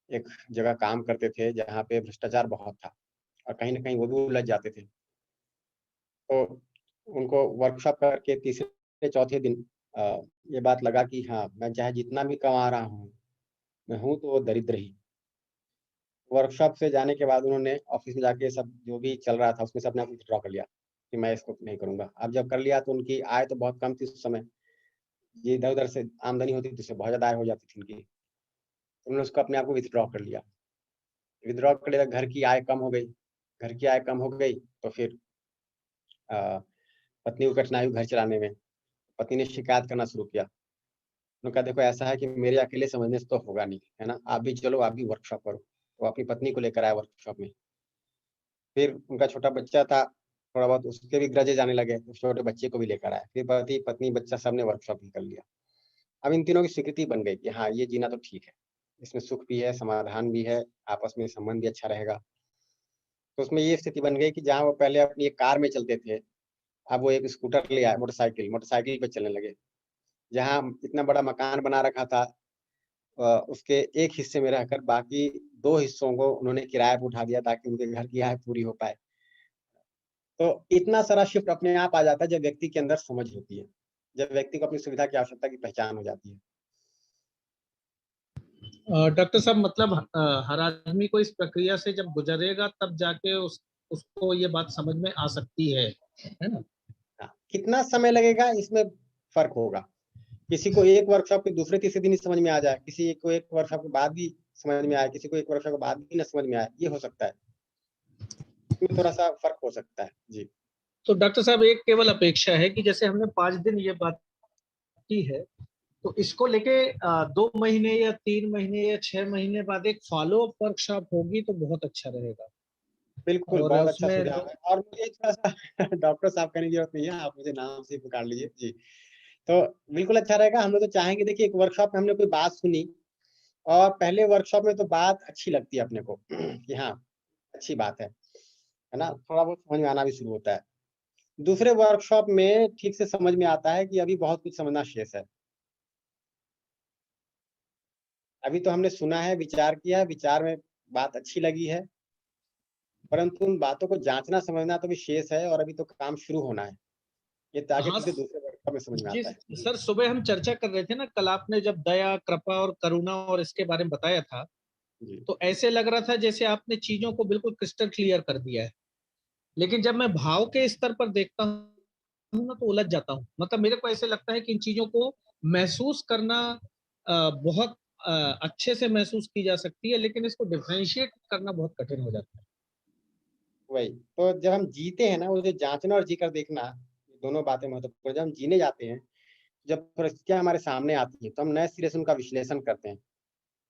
एक जगह काम करते थे जहाँ पे भ्रष्टाचार बहुत था और कहीं न कहीं वो भी उलझ जाते थे। तो उनको वर्कशॉप करके तीसरे चौथे दिन ये बात लगा कि हाँ, मैं चाहे जितना भी कमा रहा हूँ, मैं हूँ तो वो दरिद्र ही। वर्कशॉप से जाने के बाद उन्होंने ऑफ़िस में जाके सब जो भी चल रहा था उसमें से अपने आप विथड्रॉ कर लिया, कि मैं इसको नहीं करूँगा। अब जब कर लिया तो उनकी आय तो बहुत कम थी उस समय, ये इधर-उधर से आमदनी होती थी, उससे बहुत ज़्यादा आय हो जाती थी उनकी। उन्होंने उसको अपने आप को विथड्रॉ कर लिया। विथड्रॉ कर लिया, घर की आय कम हो गई। घर की आय कम हो गई तो फिर अ, पत्नी को कठिनाई हुई घर चलाने में। पति ने शिकायत करना शुरू किया। उन्होंने कहा देखो ऐसा है कि मेरे अकेले समझने से तो होगा नहीं, है ना? आप भी चलो, आप भी वर्कशॉप करो। वो अपनी पत्नी को लेकर आए वर्कशॉप में। फिर उनका छोटा बच्चा था, थोड़ा बहुत उसके भी ग्रजेज आने लगे, उस छोटे बच्चे को भी लेकर आए। फिर पति, पत्नी, बच्चा सबने वर्कशॉप ही कर लिया। अब इन तीनों की स्वीकृति बन गई कि हाँ, ये जीना तो ठीक है। इसमें सुख भी है, समाधान भी है, आपस में संबंध भी अच्छा रहेगा। तो उसमें ये स्थिति बन गई कि जहाँ वो पहले अपनी एक कार में चलते थे, अब वो एक स्कूटर ले आए, मोटरसाइकिल पे चलने लगे। जहाँ इतना बड़ा मकान बना रखा था उसके एक हिस्से में रहकर बाकी 2 हिस्सों को उन्होंने किराए पे उठा दिया ताकि उनके घर की आय पूरी हो पाए। तो इतना सारा शिफ्ट अपने आप आ जाता है जब व्यक्ति के अंदर समझ होती है। जब व्यक्ति को अपनी सुविधा की आवश्यकता की पहचान हो जाती है। डॉक्टर साहब, मतलब हर आदमी को इस प्रक्रिया से जब गुजरेगा, तब जाके उसको ये बात समझ में आ सकती है ना? हाँ, कितना समय लगेगा इसमें फ़र्क होगा। किसी को एक वर्कशॉप के दूसरे तीसरे दिन ही समझ में आ जाए, किसी को एक वर्कशॉप के बाद भी समझ में आए, किसी को एक वर्कशॉप के बाद भी ना समझ में आए, ये हो सकता है। इसमें थोड़ा सा फर्क हो सकता है जी। तो डॉक्टर साहब एक केवल अपेक्षा है कि जैसे हमने 5 दिन ये बात की है, तो इसको लेके 2 महीने या 3 महीने या 6 महीने बाद एक फॉलो अप वर्कशॉप होगी तो बहुत अच्छा रहेगा। बिल्कुल, और बहुत अच्छा उसमें सुझाव है। और मुझे थोड़ा-सा डॉक्टर साहब कहने की जरूरत नहीं है, आप मुझे नाम से ही पुकार लीजिए। जी, तो बिल्कुल अच्छा रहेगा। हम लोग तो चाहेंगे, देखिए एक वर्कशॉप में हमने कोई बात सुनी और पहले वर्कशॉप में तो बात अच्छी लगती है अपने को कि हाँ, अच्छी बात है ना? थोड़ा बहुत समझ में आना भी शुरू होता है। दूसरे वर्कशॉप में ठीक से समझ में आता है कि अभी बहुत कुछ समझना शेष है। अभी तो हमने सुना है, विचार किया है, विचार में बात अच्छी लगी है, परंतु उन बातों को जाँचना समझना तो अभी शेष है और अभी तो काम शुरू होना है। ये तो आगे हाँ चल के दूसरे वर्कशॉप में समझ में जी आता है। जी। सर, सुबह हम चर्चा कर रहे थे ना, कल आपने जब दया, कृपा और करुणा और इसके बारे में बताया था, जी। तो ऐसे लग रहा था जैसे आपने चीजों को बिल्कुल क्रिस्टल क्लियर कर दिया है। लेकिन जब मैं भाव के स्तर पर देखता हूँ ना, तो उलझ जाता हूँ। मतलब मेरे को ऐसे लगता है कि इन चीजों को महसूस करना बहुत अच्छे से महसूस की जा सकती है, लेकिन इसको डिफरेंशिएट करना बहुत कठिन हो जाता है। वही। तो जब हम जीते हैं ना, वो जो जाँचना और जी कर देखना, दोनों बातें महत्वपूर्ण हैं। जब हम जीने जाते हैं, जब परिस्थितियाँ हमारे सामने आती हैं, तो हम नए सिरे से उनका विश्लेषण करते हैं।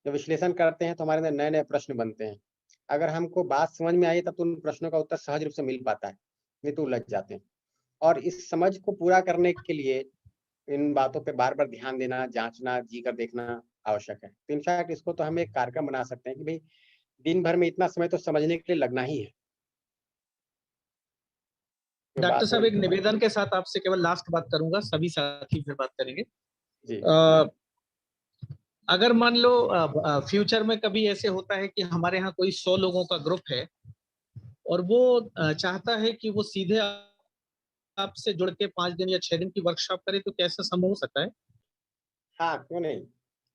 जब विश्लेषण करते हैं, तो हमारे अंदर नए-नए प्रश्न बनते हैं। अगर हमको बात समझ में आई, तब तो उन प्रश्नों का उत्तर सहज रूप से मिल पाता है, नहीं तो उलझ जाते हैं। और इस समझ को पूरा करने के लिए इन बातों पे बार-बार ध्यान देना, जाँचना, जी कर देखना आवश्यक है। तो इनफैक्ट इसको तो हम एक कार्यक्रम बना सकते हैं कि भई, दिन भर में इतना समय तो समझने के लिए लगना ही है। ये डॉक्टर बात साहब, एक समझ। निवेदन के साथ आपसे केवल लास्ट बात करूंगा, सभी साथी फिर बात करेंगे। जी। अ, अगर मान लो फ्यूचर में कभी ऐसे होता है कि हमारे यहाँ कोई 100 लोगों का ग्रुप है और वो चाहता है कि वो सीधे आपसे जुड़ के 5 दिन या 6 दिन की वर्कशॉप करे, तो कैसा संभव हो सकता है? हाँ, क्यों नहीं?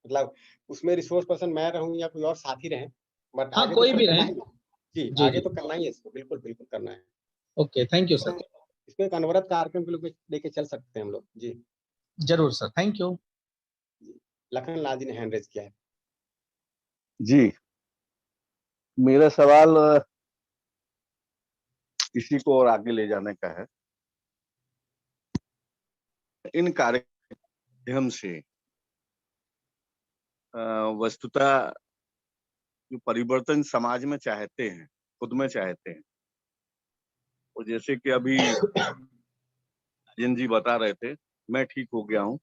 मतलब उसमें रिसोर्स पर्सन मैं रहूँ या कोई और साथी रहें, बट हाँ, आगे तो कोई इसको भी करना रहे। है ना। जी, जी आगे जी। तो करना ही है इसको, बिल्कुल, बिल्कुल करना है। Okay, thank you sir. तो इसको एक अनवरत कार्यक्रम के रूप में लेके चल सकते हैं हम लोग। जी, जरूर सर, थैंक यू। जी। लखन लाल जी ने हैंड रेज़ किया है। जी, मेरा सवाल इसी को और आगे ले जाने का है। इन कार्यक्रम से वस्तुतः जो परिवर्तन समाज में चाहते हैं, खुद में चाहते हैं, और जैसे कि अभी जिन जी बता रहे थे, मैं ठीक हो गया हूँ,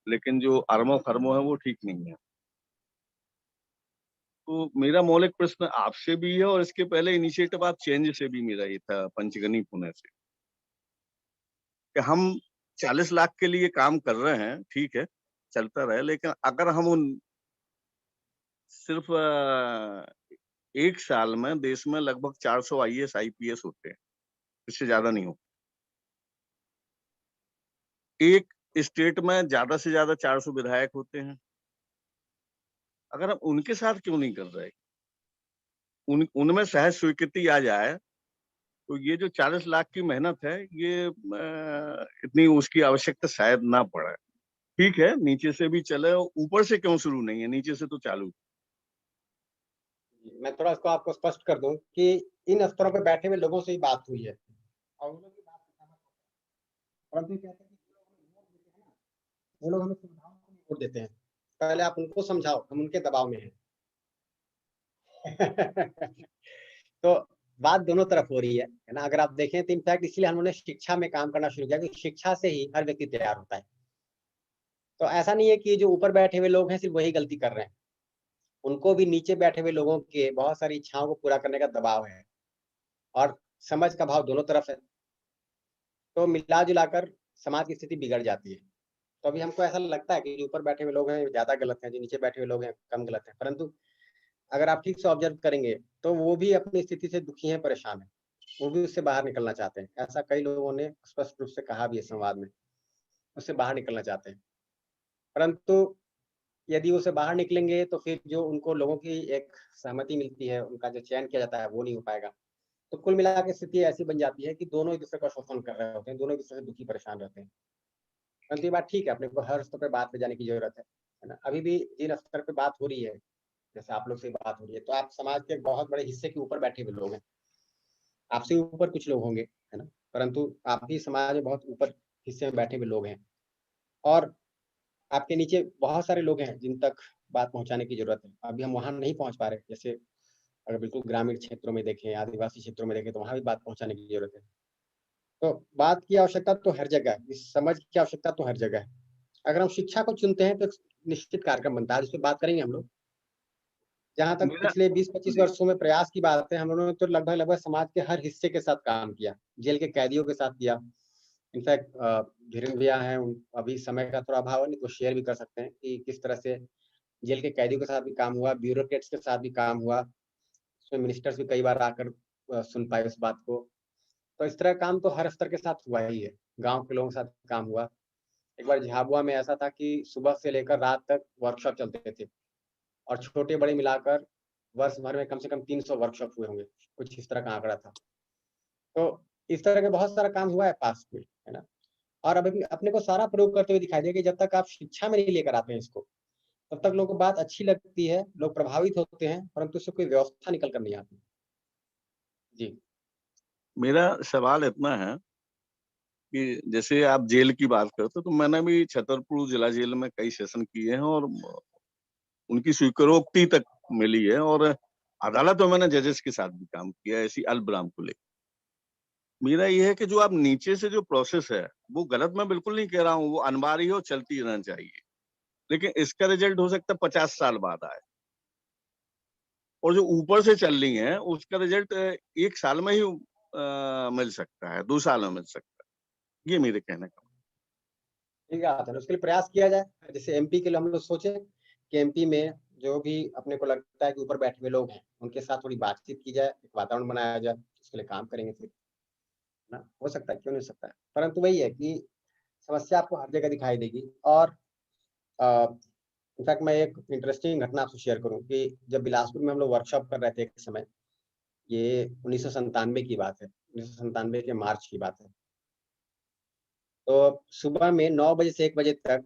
लेकिन जो अरमो खरमो है वो ठीक नहीं है। तो मेरा मौलिक प्रश्न आपसे भी है और इसके पहले इनिशिएटिव ऑफ चेंज से भी मेरा ये था, पंचगनी पुणे से, कि हम 40 लाख के लिए काम कर रहे हैं, ठीक है, चलता रहे, लेकिन अगर हम उन सिर्फ एक साल में देश में लगभग 400 आईएएस आईपीएस होते हैं, इससे ज्यादा नहीं होते। एक स्टेट में ज्यादा से ज्यादा 400 विधायक होते हैं। अगर हम उनके साथ क्यों नहीं कर रहे, उनमें सहज स्वीकृति आ जाए, तो ये जो 40 लाख की मेहनत है, ये इतनी उसकी आवश्यकता शायद ना पड़े। ठीक है, नीचे से भी चले, ऊपर से क्यों शुरू नहीं है, नीचे से तो चालू। मैं थोड़ा इसको आपको स्पष्ट कर दूँ कि इन स्तरों पे बैठे हुए लोगों से ही बात हुई है और उन लोगों की बात परंतु ये कहते हैं कि वो लोग हमें सुविधाओं को नहीं वोट देते हैं। पहले आप उनको समझाओ, हम उनके दबाव में हैं। तो बात दोनों तरफ हो रही है ना? अगर आप देखें तो इनफैक्ट इसलिए हमने शिक्षा में काम करना शुरू किया कि शिक्षा से ही हर व्यक्ति तैयार होता है। तो ऐसा नहीं है कि जो ऊपर बैठे हुए लोग हैं सिर्फ वही गलती कर रहे हैं। उनको भी नीचे बैठे हुए लोगों के बहुत सारी इच्छाओं को पूरा करने का दबाव है और समझ का भाव दोनों तरफ है। तो मिला-जुला कर समाज की स्थिति बिगड़ जाती है। तो अभी हमको ऐसा लगता है कि जो ऊपर बैठे हुए लोग हैं ज़्यादा गलत हैं, जो नीचे बैठे हुए लोग हैं कम गलत हैं। परंतु अगर आप ठीक से ऑब्जर्व करेंगे तो वो भी अपनी स्थिति से दुखी हैं, परेशान हैं। वो भी उससे बाहर निकलना चाहते हैं। ऐसा कई लोगों ने स्पष्ट रूप से कहा भी है संवाद में, उससे बाहर निकलना चाहते हैं। परंतु यदि उससे बाहर निकलेंगे तो फिर जो उनको लोगों की एक सहमति मिलती है, उनका जो चयन किया जाता है वो नहीं हो पाएगा। तो कुल मिला के स्थिति ऐसी बन जाती है कि दोनों एक-दूसरे का शोषण कर रहे होते हैं, दोनों एक-दूसरे से दुखी परेशान रहते हैं। परंतु ये बात ठीक है, अपने को हर स्तर पे बात पे जाने की जरूरत है ना? अभी भी जिन स्तर पे बात हो रही है, जैसे आप लोग से बात हो रही है, तो आप समाज के एक बहुत बड़े हिस्से के ऊपर बैठे हुए लोग हैं। आपसे ऊपर कुछ लोग होंगे, है ना? परंतु आप भी समाज में बहुत ऊपर हिस्से में बैठे हुए लोग हैं और आपके नीचे बहुत सारे लोग हैं जिन तक बात पहुँचाने की ज़रूरत है। अभी हम वहाँ नहीं पहुँच पा रहे। जैसे अगर बिल्कुल ग्रामीण क्षेत्रों में देखें, आदिवासी क्षेत्रों में देखें, तो वहाँ भी बात पहुँचाने की ज़रूरत है। तो बात की आवश्यकता तो हर जगह है, इस समझ की आवश्यकता तो हर जगह है। अगर हम शिक्षा को चुनते हैं तो एक निश्चित कार्यक्रम बनता है, जिस पे बात करेंगे हम लोग। जहाँ तक मेरा पिछले 20-25 जी, वर्षों में प्रयास की बात है, हम लोगों ने तो लगभग-लगभग समाज के हर हिस्से के साथ काम किया। जेल के कैदियों के साथ किया। इनफैक्ट धीरेन्द्र भैया हैं, अभी समय का थोड़ा अभाव है, नहीं तो शेयर भी कर सकते हैं कि किस तरह से जेल के कैदियों के साथ भी काम हुआ, ब्यूरोक्रेट्स के साथ भी काम हुआ। उसमें मिनिस्टर्स भी कई बार आकर सुन पाए उस बात को। तो इस तरह का काम तो हर स्तर के साथ हुआ ही है। गाँव के लोगों के साथ काम हुआ। एक बार झाबुआ में ऐसा था कि सुबह से लेकर रात तक वर्कशॉप चलते थे और छोटे-बड़े मिलाकर वर्ष भर में कम से कम 300 वर्कशॉप हुए होंगे। कुछ इस तरह का आंकड़ा था। तो इस तरह के बहुत सारा काम हुआ है पास्ट में, है ना? और अभी भी अपने को सारा प्रयोग करते हुए दिखाई देगा कि जब तक आप शिक्षा में नहीं लेकर आते हैं इसको, तब तक लोगों को बात अच्छी लगती है, लोग प्रभावित होते हैं, परंतु उससे कोई व्यवस्था निकल कर नहीं आती। जी। मेरा सवाल इतना है कि जैसे आप जेल की बात करते हो, तो मैंने भी छतरपुर जिला जेल में कई सेशन किए हैं और उनकी स्वीकारोक्ति तक मिली है और अदालतों में मैंने जजेस के साथ भी काम किया है, ऐसी अल्पविराम को लेकर। मेरा ये है कि जो आप नीचे से जो प्रोसेस है, वो गलत मैं बिल्कुल नहीं कह रहा हूँ, वो अनिवार्य है और चलती रहना चाहिए। लेकिन इसका रिजल्ट हो सकता है 50 साल बाद आए और जो ऊपर से चल रही है, उसका रिजल्ट 1 साल में ही मिल सकता है, 2 साल में मिल सकता है। ये मेरे कहने का ठीक बात है ना, उसके लिए प्रयास किया जाए। जैसे एमपी के लिए हम लोग सोचे कि एमपी में जो भी अपने को लगता है कि ऊपर बैठे हुए लोग हैं, उनके साथ थोड़ी बातचीत की जाए, एक वातावरण बनाया जाए, उसके लिए काम करेंगे फिर, है ना? हो सकता है, क्यों नहीं हो सकता है। परंतु वही है कि समस्या आपको हर जगह दिखाई देगी और अ, इनफैक्ट मैं एक इंटरेस्टिंग घटना आपसे शेयर करूँ कि जब बिलासपुर में हम लोग वर्कशॉप कर रहे थे एक समय, ये 1997 की बात है, 1997 के मार्च की बात है। तो सुबह में 9 बजे से 1 बजे तक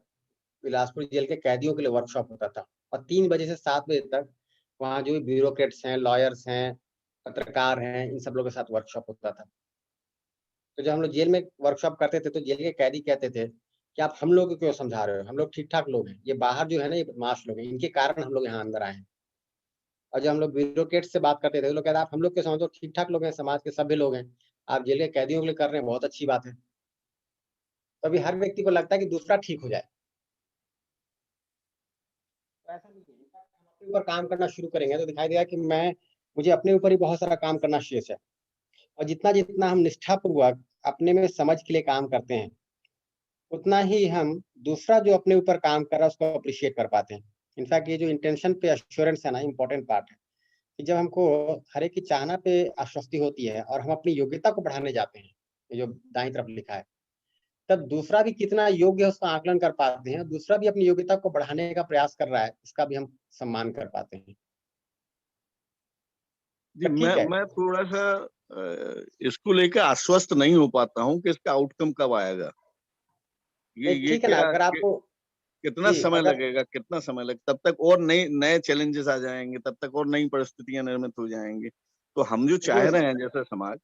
बिलासपुर जेल के कैदियों के लिए वर्कशॉप होता था और 3 बजे से 7 बजे तक वहाँ जो भी ब्यूरोक्रेट्स हैं, लॉयर्स हैं, पत्रकार हैं, इन सब लोगों के साथ वर्कशॉप होता था। तो जब हम लोग जेल में वर्कशॉप करते थे, तो जेल के कैदी कहते थे कि आप हम लोग को क्यों समझा रहे हो? हम लोग ठीक-ठाक लोग हैं। ये बाहर जो है ना, ये बदमाश लोग हैं, इनके कारण हम लोग यहाँ अंदर आए हैं। और जब हम लोग ब्यूरोक्रेट्स से बात करते थे, तो लोग कहते आप हम लोग क्यों समझो, ठीक-ठाक लोग हैं, समाज के सभ्य लोग हैं। आप जेल के कैदियों के लिए कर रहे हैं, बहुत अच्छी बात है। तो अभी हर व्यक्ति को लगता है कि दूसरा ठीक हो जाए। तो ऐसा नहीं है। इनफैक्ट हम अपने ऊपर काम करना शुरू करेंगे तो दिखाई देगा कि मुझे अपने ऊपर ही बहुत सारा काम करना शेष है। और जितना-जितना हम निष्ठापूर्वक अपने में समझ के लिए काम करते हैं, उतना ही हम दूसरा जो अपने ऊपर काम कर रहा है उसको अप्रिशिएट कर पाते हैं। इनफैक्ट ये जो इंटेंशन पे एश्योरेंस है ना, इम्पोर्टेंट पार्ट है कि जब हमको हर एक की चाहना पे आश्वस्ति होती है और हम अपनी योग्यता को बढ़ाने जाते हैं, ये जो दाईं तरफ लिखा है, तब दूसरा भी कितना योग्य है उसका आकलन कर पाते हैं, दूसरा भी अपनी योग्यता को बढ़ाने का प्रयास कर रहा है, इसका भी हम सम्मान कर पाते हैं। जी, पर ठीक है, मैं थोड़ा-सा इसको लेके आश्वस्त नहीं हो पाता हूँ कि इसका आउटकम कब आएगा। नहीं ये ठीक है ना, क्या अगर कि आपको कितना जी, समय अगर लगेगा, कितना समय लग तब तक और नए नए चैलेंजेस आ जाएँगे, तब तक और नई परिस्थितियाँ निर्मित हो जाएँगी। तो हम जो देखिए चाह उस रहे हैं जैसा समाज,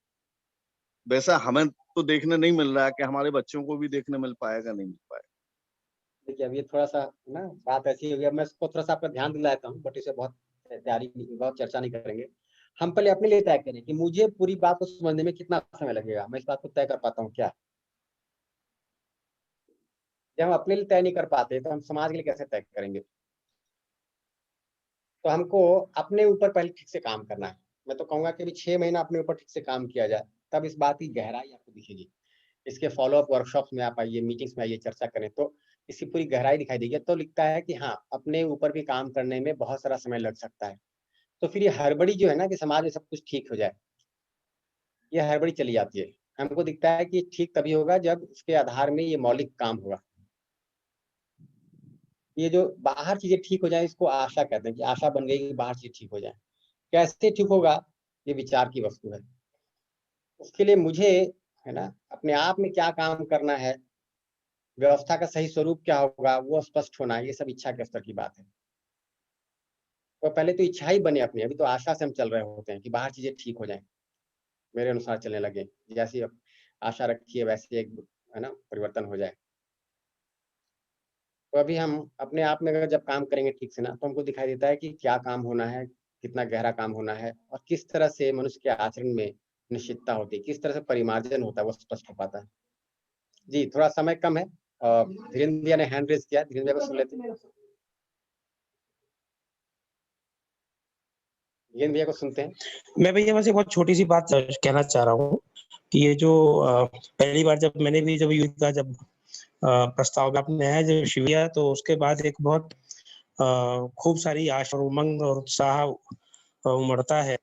वैसा हमें तो देखने नहीं मिल रहा है कि हमारे बच्चों को भी देखने मिल पाएगा, नहीं मिल पाएगा। देखिए, अब ये थोड़ा-सा ना बात ऐसी हो गई, अब मैं इसको थोड़ा-सा आपका ध्यान दिलाता हूँ, बट इसे बहुत चर्चा नहीं करेंगे। हम पहले अपने लिए तय करें कि मुझे पूरी बात को समझने में कितना समय लगेगा, मैं इस बात को तय कर पाता हूँ क्या? जब हम अपने लिए तय नहीं कर पाते, तो हम समाज के लिए कैसे तय करेंगे? तो हमको अपने ऊपर पहले ठीक से काम करना है। मैं तो कहूँगा कि अभी 6 महीना अपने ऊपर ठीक से काम किया जाए, तब इस बात की गहराई आपको दिखेगी। इसके फ़ॉलो अप वर्कशॉप्स में आप आइए, मीटिंग्स में आइए, चर्चा करें, तो इसकी पूरी गहराई दिखाई देगी। तो लिखता है कि हाँ, अपने ऊपर भी काम करने में बहुत सारा समय लग सकता है। तो फिर ये हड़बड़ी जो है ना कि समाज में सब कुछ ठीक हो जाए, ये हड़बड़ी चली जाती है। हमको दिखता है कि ठीक तभी होगा जब इसके आधार में ये मौलिक काम होगा। ये जो बाहर चीज़ें ठीक हो जाएँ, इसको आशा कहते हैं कि आशा बन गई कि बाहर चीज़ ठीक हो जाए। कैसे ठीक होगा, ये विचार की वस्तु है। उसके लिए मुझे, है ना, अपने आप में क्या काम करना है, व्यवस्था का सही स्वरूप क्या होगा वो स्पष्ट होना, ये सब इच्छा के स्तर की बात है। तो पहले तो इच्छा ही बने अपनी, अभी तो आशा से हम चल रहे होते हैं कि बाहर चीजें ठीक हो जाएं, मेरे अनुसार चलने लगे, जैसी अब आशा रखी है वैसे एक है ना परिवर्तन हो जाए। तो अभी हम अपने आप में अगर जब काम करेंगे ठीक से ना, तो हमको दिखाई देता है कि क्या काम होना है, कितना गहरा काम होना है, और किस तरह से मनुष्य के आचरण में निश्चितता होती है, किस तरह से परिमार्जन होता है, वो स्पष्ट हो पाता है। जी, थोड़ा समय कम है। धीरेन्द्र भैया ने हैंड रेज किया, धीरेन्द्र भैया को सुन लेते हैं। धीरेन्द्र भैया को सुनते हैं। मैं भैया बस एक बहुत छोटी सी बात कहना चाह रहा हूँ कि ये जो पहली बार जब मैंने भी जब युद्ध का जब प्रस्ताव आपने आया जब शिविया, तो उसके बाद एक बहुत खूब सारी आशा और उमंग और उत्साह उमड़ता है,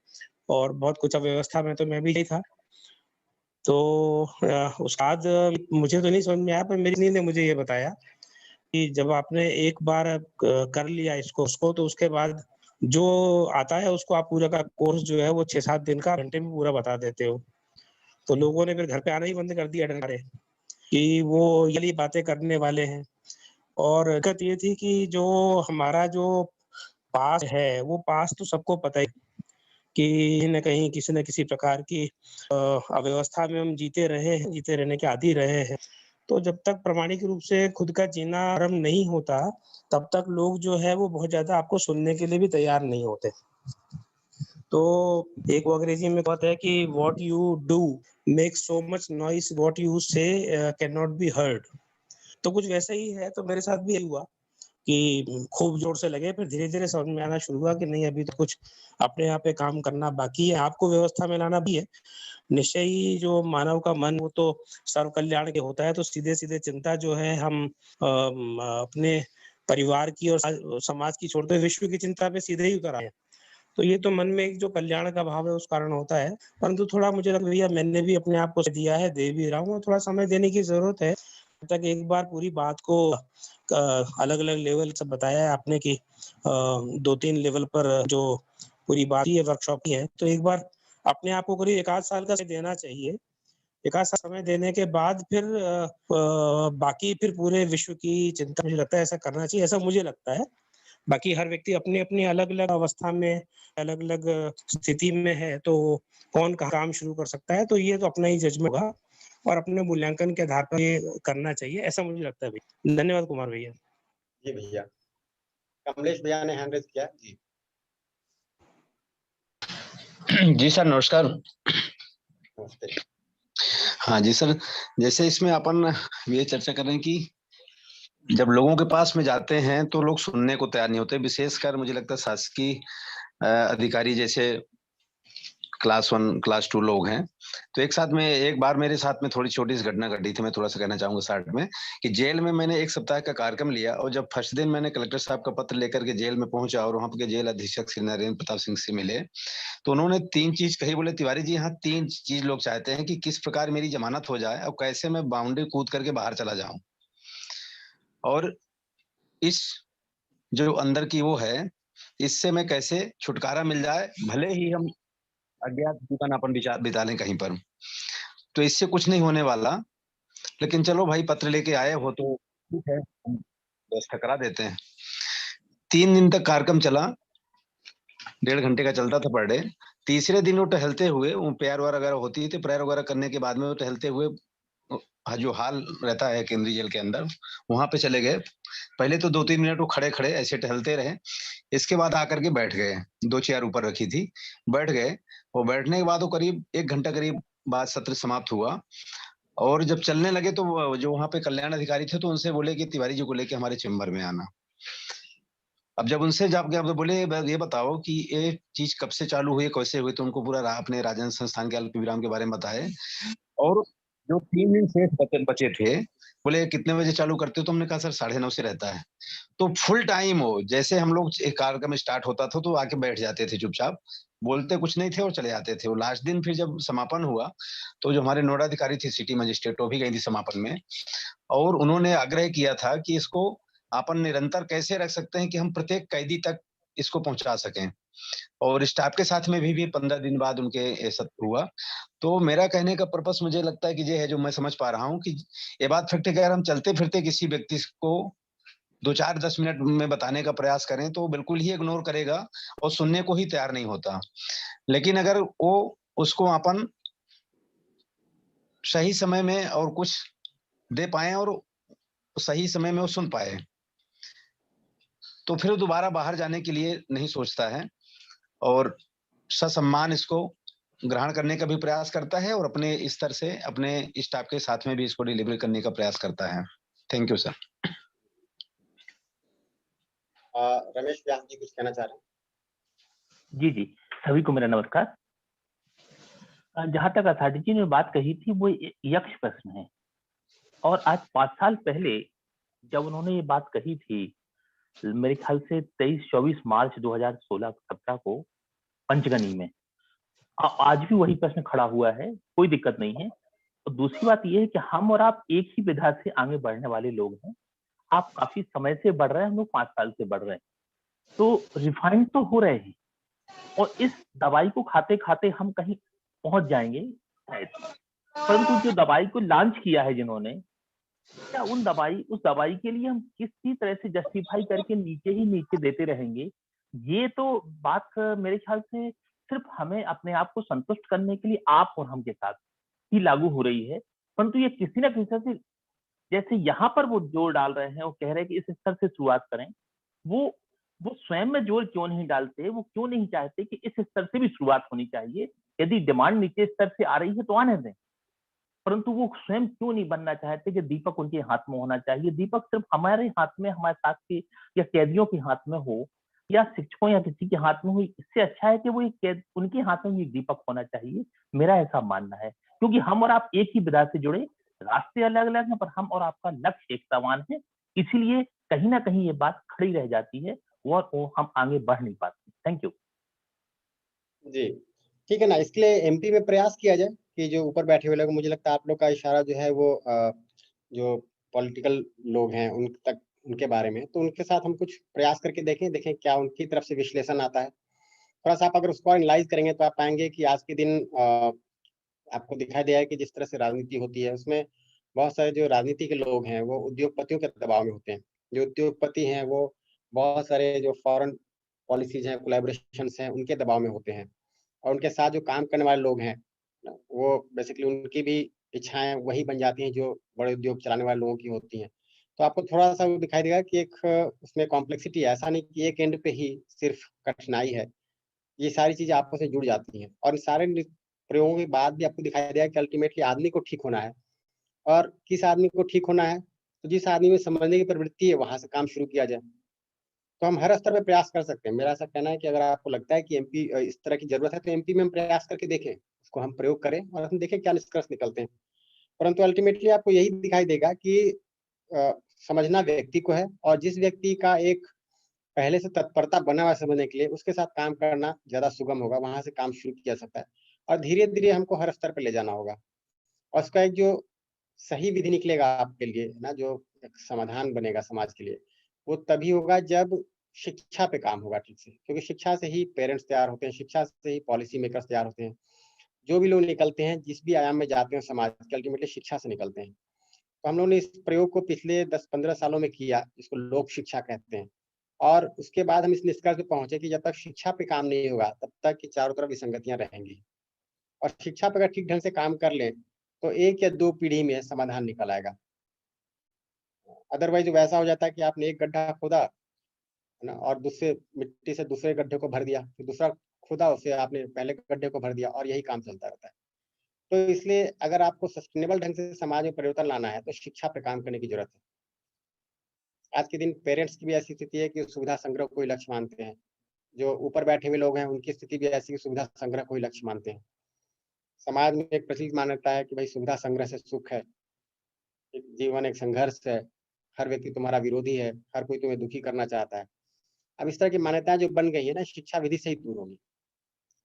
और बहुत कुछ अव्यवस्था में तो मैं भी नहीं था। तो उस बाद मुझे तो नहीं समझ में आया, पर मेरी नींद ने मुझे ये बताया कि जब आपने एक बार कर लिया इसको उसको, तो उसके बाद जो आता है उसको आप पूरा का कोर्स जो है वो 6-7 दिन का घंटे में पूरा बता देते हो। तो लोगों ने फिर घर पे आना ही बंद कर दिया डर मारे कि वो ये बातें करने वाले हैं। और दिक्कत ये थी कि जो हमारा जो पास है, वो पास तो सबको पता ही कि न कहीं किसी न किसी प्रकार की अव्यवस्था में हम जीते रहे हैं, जीते रहने के आदी रहे हैं। तो जब तक प्रामाणिक रूप से खुद का जीना आरंभ नहीं होता, तब तक लोग जो है वो बहुत ज़्यादा आपको सुनने के लिए भी तैयार नहीं होते। तो एक वो अंग्रेजी में बात है कि what you do makes so much noise, what you से कैन नॉट बी हर्ड। तो कुछ वैसा ही है, तो मेरे साथ भी यही हुआ कि खूब जोर से लगे, फिर धीरे-धीरे समझ में आना शुरू हुआ कि नहीं, अभी तो कुछ अपने आप पे काम करना बाकी है, आपको व्यवस्था में लाना भी है। निश्चय ही जो मानव का मन वो तो सर्व कल्याण के होता है, तो सीधे-सीधे चिंता जो है हम अपने परिवार की और समाज की छोड़ते हुए विश्व की चिंता पे सीधे ही उतर आए हैं। तो ये तो मन में एक जो कल्याण का भाव है उस कारण होता है, परंतु थोड़ा मुझे लग भैया मैंने भी अपने आप को दिया है, दे भी रहा हूँ, और थोड़ा समय देने की ज़रूरत है। जब तक एक बार पूरी बात को अलग-अलग लेवल सब बताया है आपने कि 2-3 लेवल पर जो पूरी बात ही है वर्कशॉप की है, तो एक बार अपने आप को करीब 1 आध साल का समय देना चाहिए। 1 आध साल समय देने के बाद फिर बाकी फिर पूरे विश्व की चिंता मुझे लगता है ऐसा करना चाहिए, ऐसा मुझे लगता है। बाकी हर व्यक्ति अपनी-अपनी अलग-अलग अवस्था में, अलग-अलग स्थिति में है, तो कौन कहाँ काम शुरू कर सकता है, तो ये तो अपना ही जजमेंट होगा और अपने मूल्यांकन के आधार पर ये करना चाहिए, ऐसा मुझे लगता है भैया। धन्यवाद कुमार भैया। जी भैया। कमलेश भैया ने हैंड रेज किया। जी। जी सर, नमस्कार। नमस्ते। हाँ जी सर, जैसे इसमें अपन ये चर्चा कर रहे हैं कि जब लोगों के पास में जाते हैं तो लोग सुनने को तैयार नहीं होते, विशेषकर मुझे लगता है शासकीय अधिकारी जैसे क्लास 1, क्लास 2 लोग हैं। तो एक बार मेरे साथ में थोड़ी छोटी-सी घटना घटी थी, मैं थोड़ा-सा कहना चाहूँगा शॉर्ट में कि जेल में मैंने 1 सप्ताह का कार्यक्रम लिया, और जब फर्स्ट दिन मैंने कलेक्टर साहब का पत्र लेकर के जेल में पहुँचा और वहाँ के जेल अधीक्षक श्री नरेंद्र प्रताप सिंह से मिले, तो उन्होंने 3 चीज़ कही। बोले, तिवारी जी, यहाँ 3 चीज़ लोग चाहते हैं कि किस प्रकार मेरी ज़मानत हो जाए और कैसे मैं बाउंड्री कूद करके बाहर चला जाऊँ। और इस जो अंदर की वो है, इससे मैं कैसे छुटकारा मिल जाए, भले ही हम अज्ञात जीवन अपन बिता लें कहीं पर। तो इससे कुछ नहीं होने वाला, लेकिन चलो भाई पत्र लेके आए हो तो ठीक है, हम व्यवस्था करा देते हैं। 3 दिन तक कार्यक्रम चला, 1.5 घंटे का चलता था पर डे। तीसरे दिन वो टहलते हुए, वो प्रेयर वगैरह होती थी, प्रेयर वगैरह करने के बाद में वो टहलते हुए जो हॉल रहता है केंद्रीय जेल के अंदर, वहाँ पे चले गए। पहले तो 2-3 मिनट वो खड़े-खड़े ऐसे टहलते रहे, इसके बाद आकर के बैठ गए। 2 चेयर ऊपर रखी थी, बैठ गए। वो बैठने के बाद वो करीब 1 घंटा करीब बाद सत्र समाप्त हुआ, और जब चलने लगे तो जो वहाँ पे कल्याण अधिकारी थे, तो उनसे बोले कि तिवारी जी को लेके हमारे चेंबर में आना। अब जब उनसे जाके अब बोले, ये बताओ कि ये चीज़ कब से चालू हुई, कैसे हुई? तो उनको पूरा अपने राजन संस्थान के अल्पविराम के बारे में बताए, और जो 3 दिन शेष बचे थे, बोले कितने बजे चालू करते हो? तो हमने कहा सर 9:30 से रहता है। तो फुल टाइम हो, जैसे हम लोग एक कार्यक्रम स्टार्ट होता था तो आके बैठ जाते थे चुपचाप, बोलते कुछ नहीं थे और चले जाते थे। वो लास्ट दिन फिर जब समापन हुआ, तो जो हमारे नोडाधिकारी थी सिटी मजिस्ट्रेट, वो भी गई थी समापन में, और उन्होंने आग्रह किया था कि इसको अपन निरंतर कैसे रख सकते हैं कि हम प्रत्येक कैदी तक इसको पहुंचा सकें। और स्टाफ के साथ में भी 15 दिन बाद उनके ऐसा हुआ। तो मेरा कहने का पर्पस मुझे लगता है कि ये है, जो मैं समझ पा रहा हूँ कि ये बात फैक्ट है कि अगर हम चलते फिरते किसी व्यक्ति को 2-4-10 मिनट में बताने का प्रयास करें तो बिल्कुल ही इग्नोर करेगा और सुनने को ही तैयार नहीं होता। लेकिन अगर वो उसको अपन सही समय में और कुछ दे पाए और सही समय में वो सुन पाए, तो फिर वो दोबारा बाहर जाने के लिए नहीं सोचता है और ससम्मान इसको ग्रहण करने का भी प्रयास करता है और अपने स्तर से अपने स्टाफ के साथ में भी इसको डिलीवर करने का प्रयास करता है। Thank you sir. Ramesh Vyas ji कुछ कहना चाह रहे हैं? जी जी, सभी को मेरा नमस्कार। जहां तक अथॉरिटी जी ने बात कही थी वो यक्ष प्रश्न है, और आज 5 साल पहले जब उन्होंने ये बात कही थी, मेरे ख्याल से 23-24 मार्च 2016-17 को पंचगनी में, आज भी वही प्रश्न खड़ा हुआ है, कोई दिक्कत नहीं है। और दूसरी बात ये है कि हम और आप एक ही विधा से आगे बढ़ने वाले लोग हैं। आप काफी समय से बढ़ रहे हैं, हम लोग 5 साल से बढ़ रहे हैं, तो रिफाइंड तो हो रहे हैं और इस दवाई को खाते खाते हम कहीं पहुंच जाएंगे शायद। परंतु जो दवाई को लॉन्च किया है जिन्होंने, क्या उस दवाई के लिए हम किसी तरह से जस्टिफाई करके नीचे ही नीचे देते रहेंगे? ये तो बात मेरे ख्याल से सिर्फ हमें अपने आप को संतुष्ट करने के लिए आप और हम के साथ ही लागू हो रही है। परंतु ये किसी ना किसी तरह से, जैसे यहाँ पर वो जोर डाल रहे हैं, वो कह रहे हैं कि इस स्तर से शुरुआत करें, वो स्वयं में जोर क्यों नहीं डालते? वो क्यों नहीं चाहते कि इस स्तर से भी शुरुआत होनी चाहिए? यदि डिमांड नीचे स्तर से आ रही है तो आने दें, परंतु वो स्वयं क्यों नहीं बनना चाहते कि दीपक उनके हाथ में होना चाहिए? दीपक सिर्फ हमारे हाथ में, हमारे साथ के या कैदियों के हाथ में हो या शिक्षकों या किसी के हाथ में हो, इससे अच्छा है कि वो उनके हाथ में ये दीपक होना चाहिए, मेरा ऐसा मानना है। क्योंकि हम और आप एक ही विधा से जुड़े, रास्ते अलग अलग हैं, पर हम और आपका लक्ष्य एक समान है, इसीलिए कहीं ना कहीं ये बात खड़ी रह जाती है और वो हम आगे बढ़ नहीं पाते। Thank you. जी, ठीक है ना, इसके लिए एमपी में प्रयास किया जाए कि जो ऊपर बैठे हुए लोग, मुझे लगता है आप लोग का इशारा जो है वो जो पॉलिटिकल लोग हैं उन तक, उनके बारे में, तो उनके साथ हम कुछ प्रयास करके देखें क्या उनकी तरफ से विश्लेषण आता है। थोड़ा-सा आप अगर उसको एनालाइज़ करेंगे तो आप पाएँगे कि आज के दिन आपको दिखाई देगा कि जिस तरह से राजनीति होती है, उसमें बहुत सारे जो राजनीति के लोग हैं, वो उद्योगपतियों के दबाव में होते हैं। जो उद्योगपति हैं, वो बहुत सारे जो फॉरेन पॉलिसीज़ हैं, कोलैबोरेशंस हैं, उनके दबाव में होते हैं। और उनके साथ जो काम करने वाले लोग हैं, वो बेसिकली उनकी भी इच्छाएँ वही बन जाती हैं जो बड़े उद्योग चलाने वाले लोगों की होती हैं। तो आपको थोड़ा-सा वो दिखाई देगा कि एक उसमें कॉम्प्लेक्सिटी है, ऐसा नहीं कि एक एंड पे ही सिर्फ़ कठिनाई है। ये सारी चीज़ें आपस में जुड़ जाती हैं और इन सारे प्रयोगों के बाद भी आपको दिखाई देगा कि अल्टीमेटली आदमी को ठीक होना है। और किस आदमी को ठीक होना है? तो जिस आदमी में समझने की प्रवृत्ति है, वहाँ से काम शुरू किया जाए। तो हम हर स्तर पे प्रयास कर सकते हैं। मेरा ऐसा कहना है कि अगर आपको लगता है कि एमपी इस तरह की ज़रूरत है, तो एमपी में हम प्रयास करके देखें। उसको हम प्रयोग करें और हम देखें क्या निष्कर्ष निकलते हैं। परंतु अल्टीमेटली आपको यही दिखाई देगा कि अ, समझना व्यक्ति को है और जिस व्यक्ति का एक पहले से तत्परता बना हुआ है समझने के लिए, उसके साथ काम करना ज़्यादा सुगम होगा, वहाँ से काम शुरू किया जा सकता है। और धीरे-धीरे हमको हर स्तर पे ले जाना होगा और उसका एक जो सही विधि निकलेगा आपके लिए ना, जो एक समाधान बनेगा समाज के लिए, वो तभी होगा जब शिक्षा पे काम होगा ठीक से। क्योंकि शिक्षा से ही पेरेंट्स तैयार होते हैं, शिक्षा से ही पॉलिसी मेकर्स तैयार होते हैं। जो भी लोग निकलते हैं, जिस भी आयाम में जाते हैं समाज के, अल्टीमेटली शिक्षा से निकलते हैं। तो हम लोगों ने इस प्रयोग को पिछले 10-15 सालों में किया, जिसको लोक शिक्षा कहते हैं। और उसके बाद हम इस निष्कर्ष पे पहुँचे कि जब तक शिक्षा पे काम नहीं होगा, तब तक कि चारों तरफ विसंगतियाँ रहेंगी। और शिक्षा पे अगर ठीक ढंग से काम कर लें, तो 1 या 2 पीढ़ी में समाधान निकल आएगा। अदरवाइज़ वैसा हो जाता है कि आपने एक गड्ढा खोदा, है ना? और दूसरे मिट्टी से दूसरे गड्ढे को भर दिया, फिर दूसरा खोदा, उससे आपने पहले गड्ढे को भर दिया और यही काम चलता रहता है। तो इसलिए अगर आपको सस्टेनेबल ढंग से समाज में परिवर्तन लाना है, तो शिक्षा पे काम करने की ज़रूरत है। आज के दिन पेरेंट्स की भी ऐसी स्थिति है कि सुविधा संग्रह को ही लक्ष्य मानते हैं। जो ऊपर बैठे हुए लोग हैं, उनकी स्थिति भी ऐसी है कि सुविधा संग्रह को ही लक्ष्य मानते हैं। समाज में एक प्रचलित मान्यता है कि भाई सुविधा संग्रह से सुख है, एक जीवन एक संघर्ष है, हर व्यक्ति तुम्हारा विरोधी है, हर कोई तुम्हें दुखी करना चाहता है। अब इस तरह की मान्यताएँ जो बन गई है ना, शिक्षा विधि से ही दूर होगी।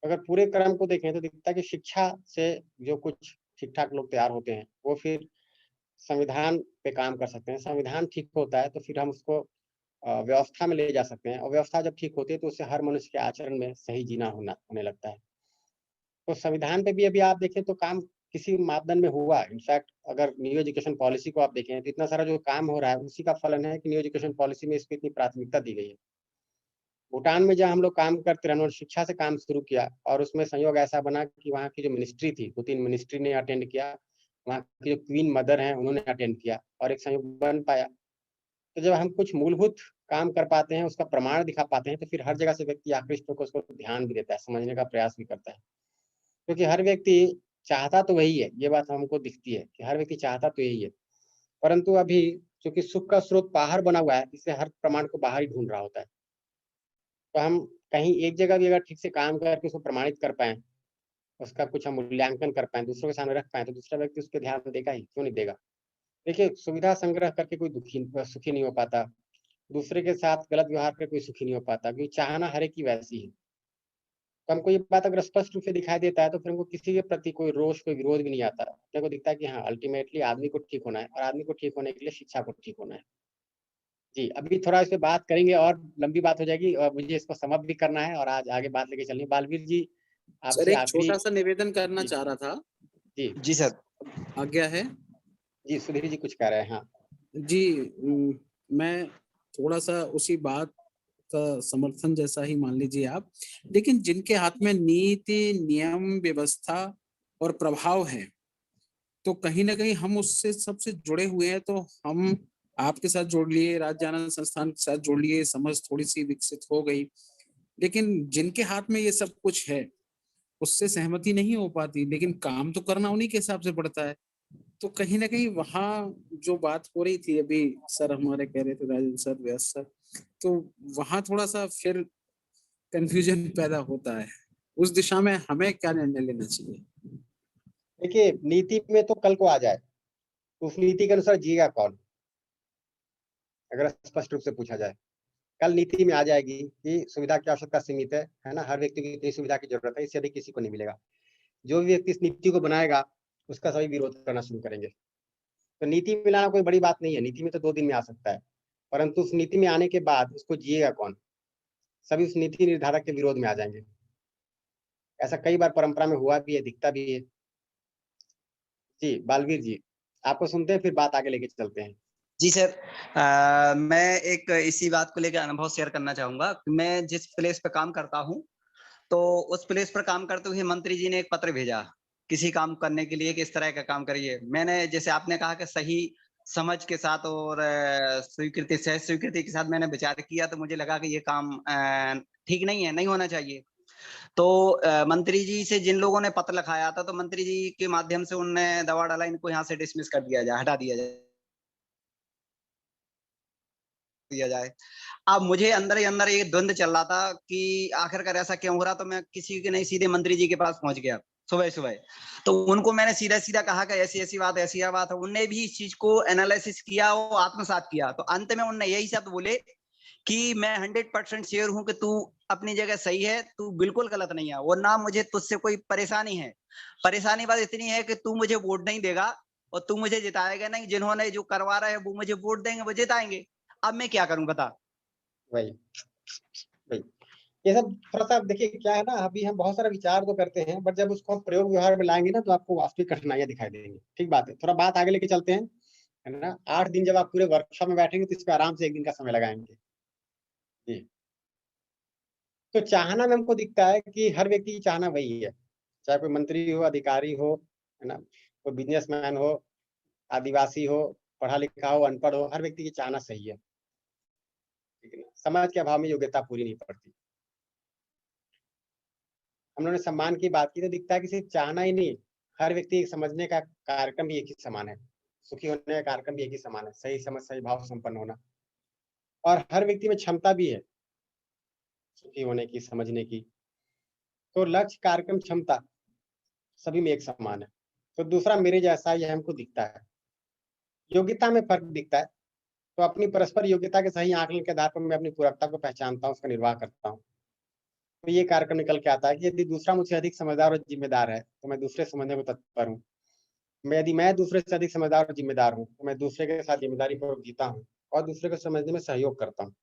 अगर पूरे क्रम को देखें तो दिखता है कि शिक्षा से जो कुछ ठीक-ठाक लोग तैयार होते हैं, वो फिर संविधान पे काम कर सकते हैं। संविधान ठीक होता है तो फिर हम उसको व्यवस्था में ले जा सकते हैं, और व्यवस्था जब ठीक होती है तो उससे हर मनुष्य के आचरण में सही जीना होने लगता है। तो संविधान पे भी अभी आप देखें तो काम किसी मापदंड में हुआ। इनफैक्ट अगर न्यू एजुकेशन पॉलिसी को आप देखें तो इतना सारा जो काम हो रहा है उसी का फलन है कि न्यू एजुकेशन पॉलिसी में इसको इतनी प्राथमिकता दी गई है। भूटान में जब हम लोग काम करते रहे, उन्होंने शिक्षा से काम शुरू किया और उसमें संयोग ऐसा बना कि वहाँ की जो मिनिस्ट्री थी, 2-3 मिनिस्ट्री ने अटेंड किया, वहाँ की जो क्वीन मदर हैं उन्होंने अटेंड किया और एक संयोग बन पाया। तो जब हम कुछ मूलभूत काम कर पाते हैं, उसका प्रमाण दिखा पाते हैं, तो फिर हर जगह से व्यक्ति आकृष्ट होकर उसको ध्यान भी देता है, समझने का प्रयास भी करता है। क्योंकि हर व्यक्ति चाहता तो वही है, ये बात हमको दिखती है कि हर व्यक्ति चाहता तो यही है। परंतु अभी चूँकि सुख का स्रोत बाहर बना हुआ है, इसलिए हर प्रमाण को बाहर ही ढूँढ रहा होता है। तो हम कहीं एक जगह भी अगर ठीक से काम करके उसको प्रमाणित कर पाएँ, उसका कुछ हम मूल्यांकन कर पाएँ, दूसरों के सामने रख पाएँ, तो दूसरा व्यक्ति उस पे ध्यान देगा ही, क्यों नहीं देगा? देखिए, सुविधा संग्रह करके कोई सुखी नहीं हो पाता, दूसरे के साथ गलत व्यवहार करके कोई सुखी नहीं हो पाता, क्योंकि चाहना हर एक की वैसी है। तो हमको ये बात अगर स्पष्ट रूप से दिखाई देता है, तो फिर हमको किसी के प्रति कोई रोष, कोई विरोध भी नहीं आता। अपने को दिखता है कि हाँ, अल्टीमेटली आदमी को ठीक होना है और आदमी को ठीक होने के लिए शिक्षा को ठीक होना है। जी, अभी थोड़ा इस पे बात करेंगे और लंबी बात हो जाएगी और मुझे इसको समाप्त भी करना है और आज आगे बात लेके चलनी है। बालवीर जी, सर आपसे एक आखिरी छोटा-सा निवेदन करना जी, चाह रहा था। जी, जी सर। आज्ञा है? जी, सुधीर जी कुछ कह रहे हैं। हाँ, जी मैं थोड़ा-सा उसी बात का समर्थन जैसा ही मान लीजिए आप। लेकिन जिनके हाथ में नीति, नियम, व्यवस्था और प्रभाव है, तो कहीं न कहीं हम उससे सबसे जुड़े हुए हैं, तो हम आपके साथ जोड़ लिए, राज्य आनंद संस्थान के साथ जोड़ लिए, समझ थोड़ी-सी विकसित हो गई। लेकिन जिनके हाथ में ये सब कुछ है, उससे सहमति नहीं हो पाती, लेकिन काम तो करना उन्हीं के हिसाब से पड़ता है। तो कहीं न कहीं वहाँ जो बात हो रही थी अभी सर हमारे कह रहे थे राजेंद्र सर, व्यास सर, तो वहाँ थोड़ा-सा फिर कन्फ्यूजन पैदा होता है। उस दिशा में हमें क्या निर्णय लेना चाहिए? देखिए नीति में तो कल को आ जाए, तो उस नीति के अनुसार जिएगा कौन? अगर स्पष्ट रूप से पूछा जाए। कल नीति में आ जाएगी कि सुविधा की आवश्यकता सीमित है ना? हर व्यक्ति को इतनी सुविधा की ज़रूरत है, इससे अधिक किसी को नहीं मिलेगा। जो भी व्यक्ति इस नीति को बनाएगा, उसका सभी विरोध करना शुरू करेंगे। तो नीति में लाना कोई बड़ी बात नहीं है, नीति में तो 2 दिन में आ सकता है। परंतु उस नीति में आने के बाद उसको जिएगा कौन? सभी उस नीति निर्धारक के विरोध में आ जाएँगे। ऐसा कई बार परंपरा में हुआ भी है, दिखता भी है। जी, बालवीर जी, आपको सुनते हैं फिर बात आगे लेके चलते हैं। जी सर। मैं एक इसी बात को लेकर अनुभव शेयर करना चाहूँगा। मैं जिस प्लेस पे काम करता हूँ, तो उस प्लेस पर काम करते हुए मंत्री जी ने एक पत्र भेजा, किसी काम करने के लिए कि इस तरह का काम करिए। मैंने जैसे आपने कहा कि सही समझ के साथ और स्वीकृति सहज स्वीकृति के साथ मैंने विचार किया, तो मुझे लगा कि ये काम ठीक नहीं है, नहीं होना चाहिए। तो मंत्री जी से जिन लोगों ने पत्र लिखाया था, तो मंत्री जी के माध्यम से उनने दबाव डाला, इनको यहाँ से डिसमिस कर दिया जाए, हटा दिया जाए। अब मुझे अंदर ही अंदर ये द्वंद चल रहा था कि आखिरकार ऐसा क्यों हो रहा, तो मैं किसी के नहीं सीधे मंत्री जी के पास पहुंच गया सुबह-सुबह। तो उनको मैंने सीधा-सीधा कहा कि ऐसी-ऐसी बात, ऐसी बात है। उनने भी इस चीज को एनालिसिस किया और आत्मसात किया। तो अंत में उन्होंने यही शब्द बोले कि मैं 100% श्योर हूं कि तू अपनी जगह सही है, तू बिल्कुल गलत नहीं है और ना मुझे तुझसे कोई परेशानी है। परेशानी बस इतनी है कि तू मुझे वोट नहीं देगा और तू मुझे जिताएगा नहीं। जिन्होंने जो करवा रहे हैं वो मुझे वोट देंगे, वो जिताएंगे। अब मैं क्या करूं बता? वही, वही। ये सब थोड़ा-सा देखिए क्या है ना, अभी हम बहुत सारा विचार तो करते हैं, बट जब उसको हम प्रयोग व्यवहार में लाएँगे ना, तो आपको वास्तविक कठिनाइयाँ दिखाई देंगी। ठीक बात है, थोड़ा बात आगे लेके चलते हैं, है ना? 8 दिन जब आप पूरे वर्कशॉप में बैठेंगे, तो इस पे आराम से 1 दिन का समय लगाएँगे। जी, तो चाहना में हमको दिखता है कि हर व्यक्ति की चाहना वही है, चाहे कोई मंत्री हो, अधिकारी हो, है ना? कोई बिज़नेसमैन हो, आदिवासी हो, पढ़ा-लिखा हो, अनपढ़ हो, हर व्यक्ति की चाहना सही है, ठीक है ना? समाज के अभाव में योग्यता पूरी नहीं पड़ती। हम लोगों ने सम्मान की बात की, तो दिखता है कि सिर्फ चाहना ही नहीं, हर व्यक्ति समझने का कार्यक्रम भी एक ही समान है। सुखी होने का कार्यक्रम भी एक ही समान है, सही समझ, सही भाव संपन्न होना। और हर व्यक्ति में क्षमता भी है, सुखी होने की, समझने की। तो लक्ष्य, कार्यक्रम, क्षमता सभी में एक समान है। तो दूसरा मेरे जैसा ही हमको दिखता है। योग्यता में फ़र्क दिखता है, तो अपनी परस्पर योग्यता के सही आकलन के आधार पर मैं अपनी पूरकता को पहचानता हूँ, उसका निर्वाह करता हूँ। तो ये कार्यक्रम निकल के आता है कि यदि दूसरा मुझसे अधिक समझदार और ज़िम्मेदार है, तो मैं दूसरे समझने को तत्पर हूँ। यदि मैं दूसरे से अधिक समझदार और ज़िम्मेदार हूँ, तो मैं दूसरे के साथ ज़िम्मेदारी पूर्वक जीता हूँ और दूसरे को समझने में सहयोग करता हूँ।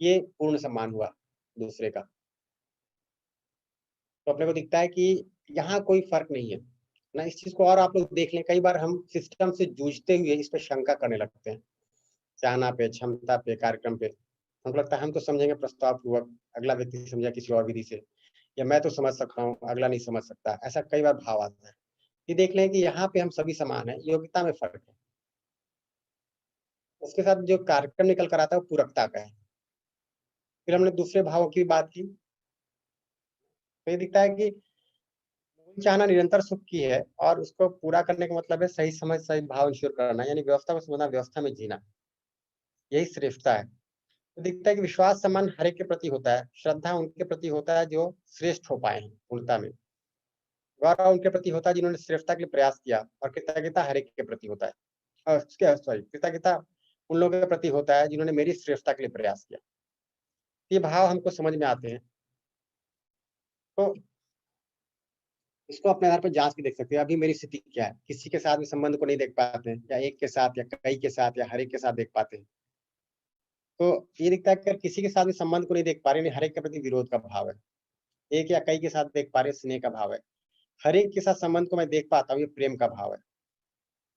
ये पूर्ण सम्मान हुआ दूसरे का। तो अपने को दिखता है कि यहाँ कोई फर्क नहीं है ना। इस चीज को और आप लोग देख लें, कई बार हम सिस्टम से जूझते हुए इस पे शंका करने लगते हैं, चाहना पे, क्षमता पे, कार्यक्रम पे। हमको लगता है हम तो समझेंगे प्रस्ताव पूर्वक, अगला व्यक्ति समझा किसी और विधि से, या मैं तो समझ सकता हूँ अगला नहीं समझ सकता, ऐसा कई बार भाव आता है। ये देख लें कि यहाँ पे हम सभी समान हैं, योग्यता में फर्क है। उसके साथ जो कार्यक्रम निकल कर आता है वो पूरकता का है। फिर हमने दूसरे भावों की बात की, तो ये दिखता है कि मूल चाहना निरंतर सुख की है, और उसको पूरा करने का मतलब है सही समझ सही भाव इंश्योर करना, यानी व्यवस्था को समझना, व्यवस्था में जीना, यही श्रेष्ठता है। तो दिखता है कि विश्वास सम्मान हर एक के प्रति होता है, श्रद्धा उनके प्रति होता है जो श्रेष्ठ हो पाए हैं पूर्णता में, गौरव उनके प्रति होता है जिन्होंने श्रेष्ठता के लिए प्रयास किया, और कृतज्ञता हर एक के प्रति होता है। सॉरी, कृतज्ञता उन लोगों के प्रति होता है जिन्होंने मेरी श्रेष्ठता के लिए प्रयास किया। ये भाव हमको समझ में आते हैं, तो इसको अपने आधार पर जांच के देख सकते हैं अभी मेरी स्थिति क्या है। किसी के साथ भी संबंध को नहीं देख पाते हैं, या एक के साथ, या कई के साथ, या हर एक के साथ देख पाते हैं। तो ये दिखता है कि अगर किसी के साथ भी संबंध को नहीं देख पा रहे, हर एक के प्रति विरोध का भाव है। एक या कई के साथ देख पा रहे, स्नेह का भाव है। हर एक के साथ संबंध को मैं देख पाता हूँ, ये प्रेम का भाव है।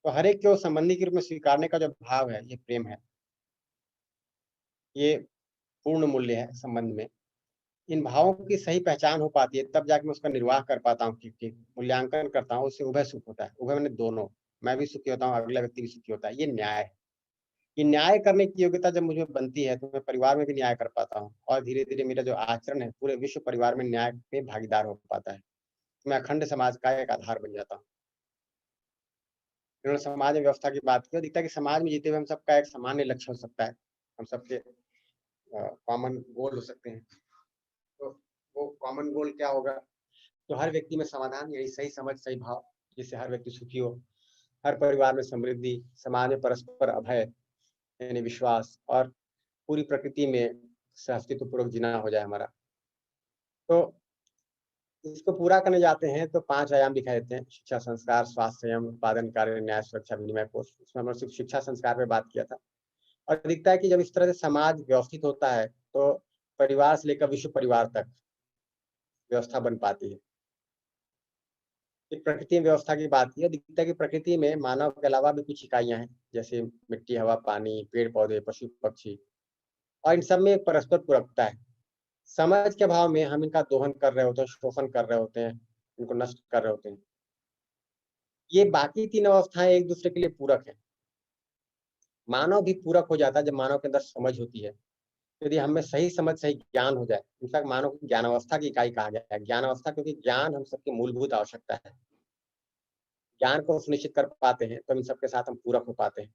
तो हर एक को संबंधी के रूप में स्वीकारने का जो भाव है, ये प्रेम है, ये पूर्ण मूल्य है संबंध में। इन भावों की सही पहचान हो पाती है, तब जाके मैं उसका निर्वाह कर पाता हूँ, ठीक ठीक मूल्यांकन करता हूँ, उससे उभय सुख होता है। उभय मैंने दोनों, मैं भी सुखी होता हूँ, अगला व्यक्ति भी सुखी होता है। ये न्याय है। ये न्याय करने की योग्यता जब मुझे बनती है, तो मैं परिवार में भी न्याय कर पाता हूँ, और धीरे धीरे मेरा जो आचरण है पूरे विश्व परिवार में न्याय में भागीदार हो पाता है। मैं अखंड समाज का एक आधार बन जाता हूँ। इन्होंने समाज में व्यवस्था की बात की, और दिखता है कि समाज में जीते हुए हम सबका एक सामान्य लक्ष्य हो सकता है, हम सबके कॉमन गोल हो सकते हैं। तो वो कॉमन गोल क्या होगा? तो हर व्यक्ति में समाधान, यही सही समझ सही भाव, जिससे हर व्यक्ति सुखी हो, हर परिवार में समृद्धि, समाज में परस्पर अभय यानी विश्वास, और पूरी प्रकृति में सहअस्तित्व पूर्वक जीना हो जाए हमारा। तो इसको पूरा करने जाते हैं तो 5 आयाम दिखाई देते हैं: शिक्षा, संस्कार, स्वास्थ्य, संयम, उत्पादन, कार्य, न्याय, सुरक्षा, विनिमय, कोष। इसमें हमने सिर्फ शिक्षा संस्कार पे बात किया था। और दिखता है कि जब इस तरह से समाज व्यवस्थित होता है, तो परिवार से लेकर विश्व परिवार तक व्यवस्था बन पाती है। फिर प्रकृति में व्यवस्था की बात की, दिखता है कि प्रकृति में मानव के अलावा भी कुछ इकाइयां हैं, जैसे मिट्टी, हवा, पानी, पेड़ पौधे, पशु पक्षी, और इन सब में एक परस्पर पूरकता है। समझ के भाव में हम इनका दोहन कर रहे होते हैं, शोषण कर रहे होते हैं, इनको नष्ट कर रहे होते हैं। ये बाकी 3 अवस्थाएं एक दूसरे के लिए पूरक है। मानव भी पूरक हो जाता है जब मानव के अंदर समझ होती है। यदि हमें सही समझ सही ज्ञान हो जाए, इनफैक्ट मानव को ज्ञान अवस्था की इकाई कहा गया है। ज्ञान अवस्था क्योंकि ज्ञान हम सबकी मूलभूत आवश्यकता है। ज्ञान को सुनिश्चित कर पाते हैं तो इन सबके साथ हम पूरक हो पाते हैं।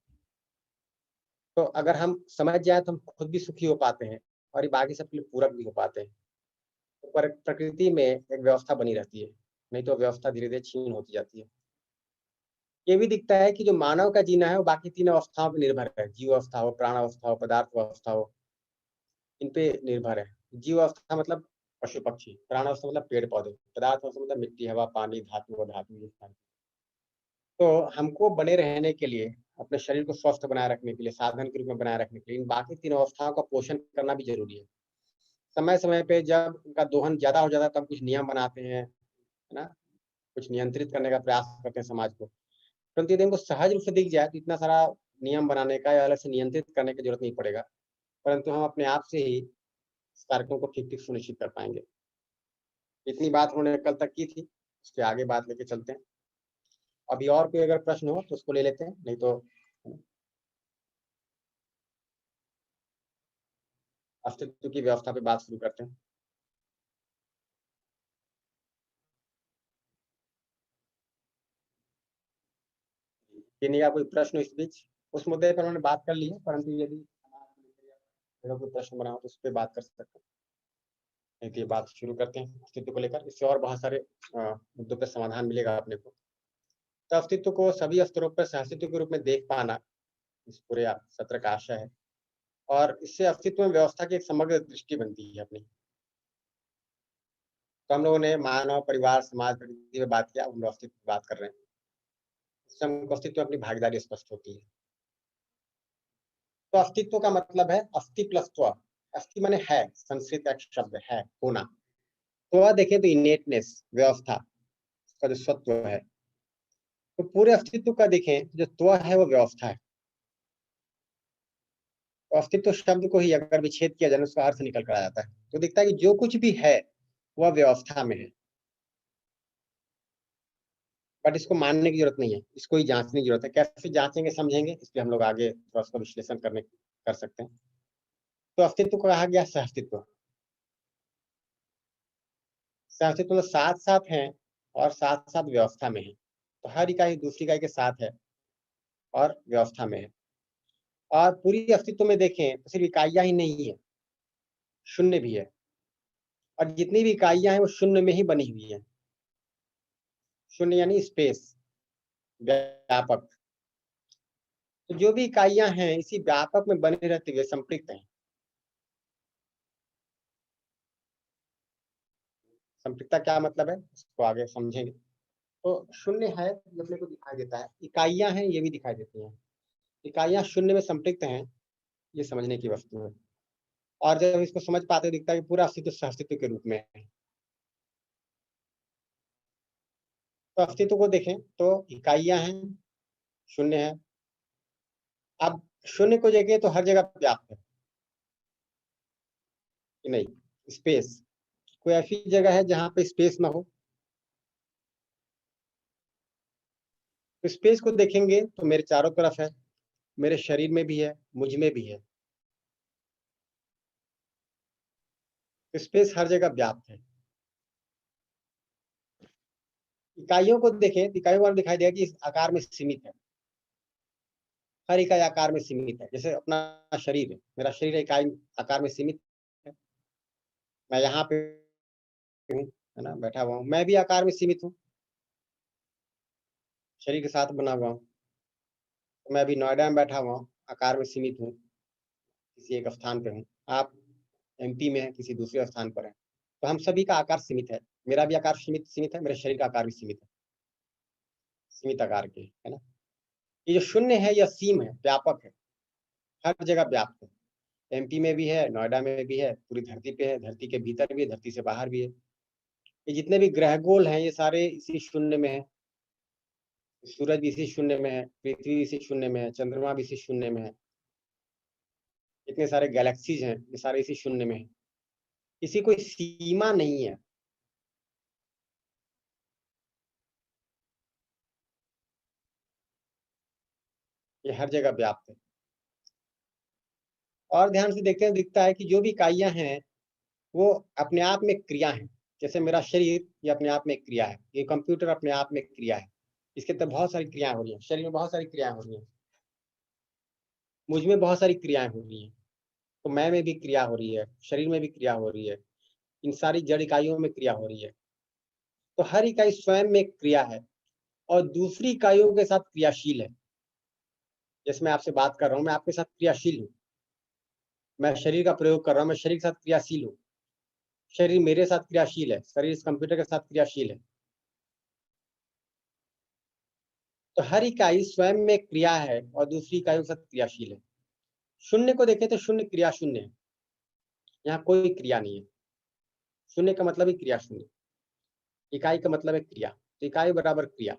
तो अगर हम समझ जाए तो हम खुद भी सुखी हो पाते हैं, और ये बाकी सबके लिए पूरक भी हो पाते हैं। तो प्रकृति में एक व्यवस्था बनी रहती है, नहीं तो व्यवस्था धीरे धीरे छीन होती जाती है। ये भी दिखता है कि जो मानव का जीना है वो बाकी 3 अवस्थाओं पर निर्भर है। जीव अवस्था हो, प्राण अवस्था हो, पदार्थ अवस्था हो, इन पे निर्भर है। जीव अवस्था मतलब पशु पक्षी, प्राण अवस्था मतलब पेड़ पौधे, पदार्थ अवस्था मतलब मिट्टी, हवा, पानी, धातु, अधातु, ये सारे। तो हमको बने रहने के लिए, अपने शरीर को स्वस्थ बनाए रखने के लिए, साधन के रूप में बनाए रखने के लिए, इन बाकी 3 अवस्थाओं का पोषण करना भी जरूरी है। समय समय पे जब उनका दोहन ज्यादा हो जाता है, तब कुछ नियम बनाते हैं, है ना, कुछ नियंत्रित करने का प्रयास करते हैं समाज को। परंतु यदि हमको सहज रूप से दिख जाए तो इतना सारा नियम बनाने का या अलग से नियंत्रित करने की जरूरत नहीं पड़ेगा, परंतु हम अपने आप से ही इस कार्यक्रम को ठीक ठीक सुनिश्चित कर पाएंगे। इतनी बात उन्होंने कल तक की थी, उसके आगे बात लेके चलते हैं। अभी और कोई अगर प्रश्न हो तो उसको ले लेते हैं, नहीं तो अस्तित्व की व्यवस्था पे बात शुरू करते हैं। किन्हीं का कोई प्रश्न इस बीच? उस मुद्दे पर उन्होंने बात कर ली है, परंतु यदि अगर कोई प्रश्न बना हो तो उस पर बात कर सकते हैं। नहीं तो ये बात शुरू करते हैं अस्तित्व को लेकर। इससे और बहुत सारे मुद्दों पर समाधान मिलेगा अपने को। तो अस्तित्व को सभी स्तरों पर सहअस्तित्व के रूप में देख पाना इस पूरे सत्र का आशय है, और इससे अस्तित्व में व्यवस्था की एक समग्र दृष्टि बनती है अपनी। तो हम लोगों ने मानव, परिवार, समाज, प्रकृति में बात किया, हम लोग अस्तित्व की बात कर रहे हैं। इससे हमको अस्तित्व में अपनी भागीदारी स्पष्ट होती है। तो अस्तित्व का मतलब है अस्थि प्लस त्व, अस्थि माने है, संस्कृत का एक शब्द है होना। त्व देखें तो इनेटनेस, व्यवस्था का जो सत्व है, तो पूरे अस्तित्व का देखें जो त्व है वो व्यवस्था है। तो अस्तित्व शब्द को ही अगर विच्छेद किया जाए उसका अर्थ निकल कर आ जाता है, तो दिखता है कि जो कुछ भी है वह व्यवस्था में है। बट इसको मानने की जरूरत नहीं है, इसको ही जांचने की जरूरत है। कैसे जांचेंगे समझेंगे, इसलिए हम लोग आगे थोड़ा उसका विश्लेषण कर सकते हैं। तो अस्तित्व को कहा गया सहअस्तित्व। सहअस्तित्व साथ साथ है और साथ साथ व्यवस्था में है। तो हर इकाई दूसरी इकाई के साथ है और व्यवस्था में है। और पूरी अस्तित्व में देखें तो सिर्फ इकाइयां ही नहीं है, शून्य भी है। और जितनी भी इकाइयां हैं वो शून्य में ही बनी हुई है। शून्य यानी स्पेस, व्यापक। तो जो भी इकाइयां हैं इसी व्यापक में बने रहते हुए संपृक्त हैं। संपृक्तता क्या मतलब है इसको आगे समझेंगे। तो शून्य है ये अपने को दिखाई देता है, इकाइयां हैं ये भी दिखाई देती हैं। इकाइयां शून्य में संपृक्त हैं, ये समझने की वस्तु है। और जब इसको समझ पाते दिखता है कि पूरा अस्तित्व सहअस्तित्व के रूप में है। तो अस्तित्व को देखें तो इकाइयां हैं, शून्य है। अब शून्य को देखें तो हर जगह व्याप्त है कि नहीं, स्पेस। कोई ऐसी जगह है जहां पे स्पेस ना हो? तो स्पेस को देखेंगे तो मेरे चारों तरफ है, मेरे शरीर में भी है, मुझ में भी है। स्पेस हर जगह व्याप्त है। इकाइयों को देखें, इकाइयों को दिखाई देगा कि इस आकार में सीमित है। हर इकाई आकार में सीमित है। जैसे अपना शरीर है, मेरा शरीर इकाई आकार में सीमित है। मैं यहाँ पे हूँ, है ना, बैठा हुआ हूँ, मैं भी आकार में सीमित हूँ, शरीर के साथ बना हुआ हूँ। तो मैं अभी नोएडा में बैठा हुआ हूँ, आकार में सीमित हूँ, किसी एक स्थान पे हूँ। आप एमपी में हैं, किसी दूसरे स्थान पर हैं। तो हम सभी का आकार सीमित है। मेरा भी आकार सीमित है, मेरे शरीर का आकार भी सीमित है, सीमित आकार के, है ना। ये जो शून्य है यह सीम है, व्यापक है, हर जगह व्याप्त है। एमपी में भी है, नोएडा में भी है, पूरी धरती पे है, धरती के भीतर भी है, धरती से बाहर भी है। ये जितने भी ग्रहगोल हैं ये सारे इसी शून्य में है। सूरज भी इसी शून्य में है, पृथ्वी इसी शून्य में है, चंद्रमा भी इसी शून्य में है। इतने सारे गैलेक्सीज हैं, ये सारे इसी शून्य में है। इसी कोई सीमा नहीं है। ये हर जगह व्याप्त है। और ध्यान से देखते हैं दिखता है कि जो भी इकाइयां हैं वो अपने आप में क्रिया है। जैसे मेरा शरीर ये अपने आप में एक क्रिया है, ये कंप्यूटर अपने आप में एक क्रिया है। इसके अंदर बहुत सारी क्रियाएं हो रही हैं, शरीर में बहुत सारी क्रियाएं हो रही हैं, मुझ में बहुत सारी क्रियाएं हो रही हैं। तो मैं में भी क्रिया हो रही है, शरीर में भी क्रिया हो रही है, इन सारी जड़ इकाइयों में क्रिया हो रही है। तो हर इकाई स्वयं में क्रिया है और दूसरी इकाइयों के साथ क्रियाशील है। जैसे मैं आपसे बात कर रहा हूँ, मैं आपके साथ क्रियाशील हूँ। मैं शरीर का प्रयोग कर रहा हूँ, मैं शरीर के साथ क्रियाशील हूँ। शरीर मेरे साथ क्रियाशील है, शरीर इस कंप्यूटर के साथ क्रियाशील है। तो हर इकाई स्वयं में क्रिया है और दूसरी इकाइयों के साथ क्रियाशील है। शून्य को देखें तो शून्य क्रिया शून्य है, यहाँ कोई क्रिया नहीं है। शून्य का मतलब ही क्रिया शून्य, इकाई का मतलब है क्रिया। तो इकाई बराबर क्रिया,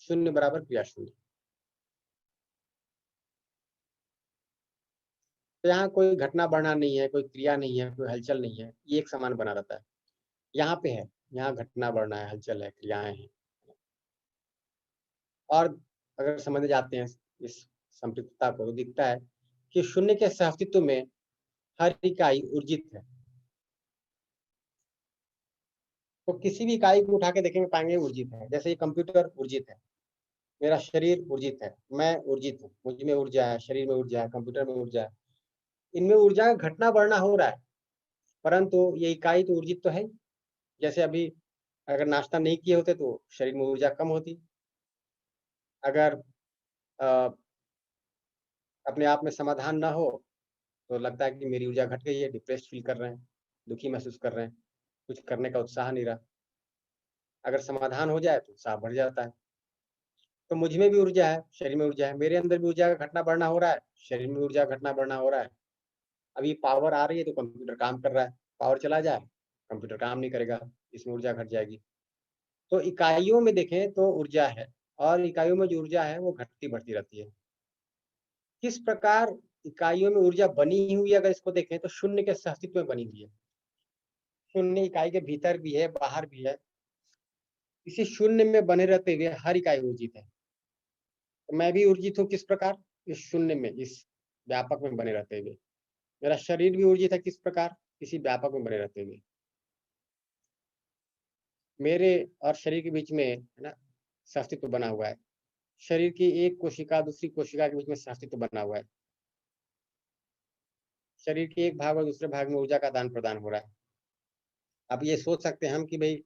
शून्य बराबर क्रिया शून्य। तो यहाँ कोई घटना बढ़ना नहीं है, कोई क्रिया नहीं है, कोई हलचल नहीं है, ये एक समान बना रहता है। यहाँ पे है, यहाँ घटना बढ़ना है, हलचल है, क्रियाएं हैं। और अगर समझ जाते हैं इस संपृक्तता को तो दिखता है कि शून्य के सहअस्तित्व में हर इकाई ऊर्जित है। तो किसी भी इकाई को उठा के देखेंगे पाएंगे ऊर्जित है। जैसे ये कंप्यूटर ऊर्जित है, मेरा शरीर ऊर्जित है, मैं ऊर्जित हूँ, मुझ में ऊर्जा है, शरीर में ऊर्जा है, कंप्यूटर में ऊर्जा है। इनमें ऊर्जा का घटना बढ़ना हो रहा है, परंतु ये इकाई तो ऊर्जित तो है। जैसे अभी अगर नाश्ता नहीं किए होते तो शरीर में ऊर्जा कम होती। अगर अपने आप में समाधान ना हो तो लगता है कि मेरी ऊर्जा घट गई है, डिप्रेस्ड फील कर रहे हैं, दुखी महसूस कर रहे हैं, कुछ करने का उत्साह नहीं रहा। अगर समाधान हो जाए तो उत्साह बढ़ जाता है। तो मुझ में भी ऊर्जा है, शरीर में ऊर्जा है, मेरे अंदर भी ऊर्जा का घटना बढ़ना हो रहा है, शरीर में ऊर्जा घटना बढ़ना हो रहा है। अभी पावर आ रही है तो कंप्यूटर काम कर रहा है, पावर चला जाए कंप्यूटर काम नहीं करेगा, इसमें ऊर्जा घट जाएगी। तो इकाइयों में देखें तो ऊर्जा है, और इकाइयों में जो ऊर्जा है वो घटती बढ़ती रहती है। किस प्रकार इकाइयों में ऊर्जा बनी हुई है, अगर इसको देखें तो शून्य के सहअस्तित्व में बनी हुई है। शून्य इकाई के भीतर भी है, बाहर भी है। इसी शून्य में बने रहते हुए हर इकाई ऊर्जित है। तो मैं भी ऊर्जित हूँ किस प्रकार, इस शून्य में, इस व्यापक में बने रहते हुए। मेरा शरीर भी ऊर्जित है किस प्रकार, इसी व्यापक में बने रहते हुए। मेरे और शरीर के बीच में है ना सहअस्तित्व बना हुआ है। शरीर की एक कोशिका दूसरी कोशिका के बीच में सहअस्तित्व बना हुआ है। शरीर के एक भाग और दूसरे भाग में ऊर्जा का आदान प्रदान हो रहा है। अब ये सोच सकते हैं हम कि भाई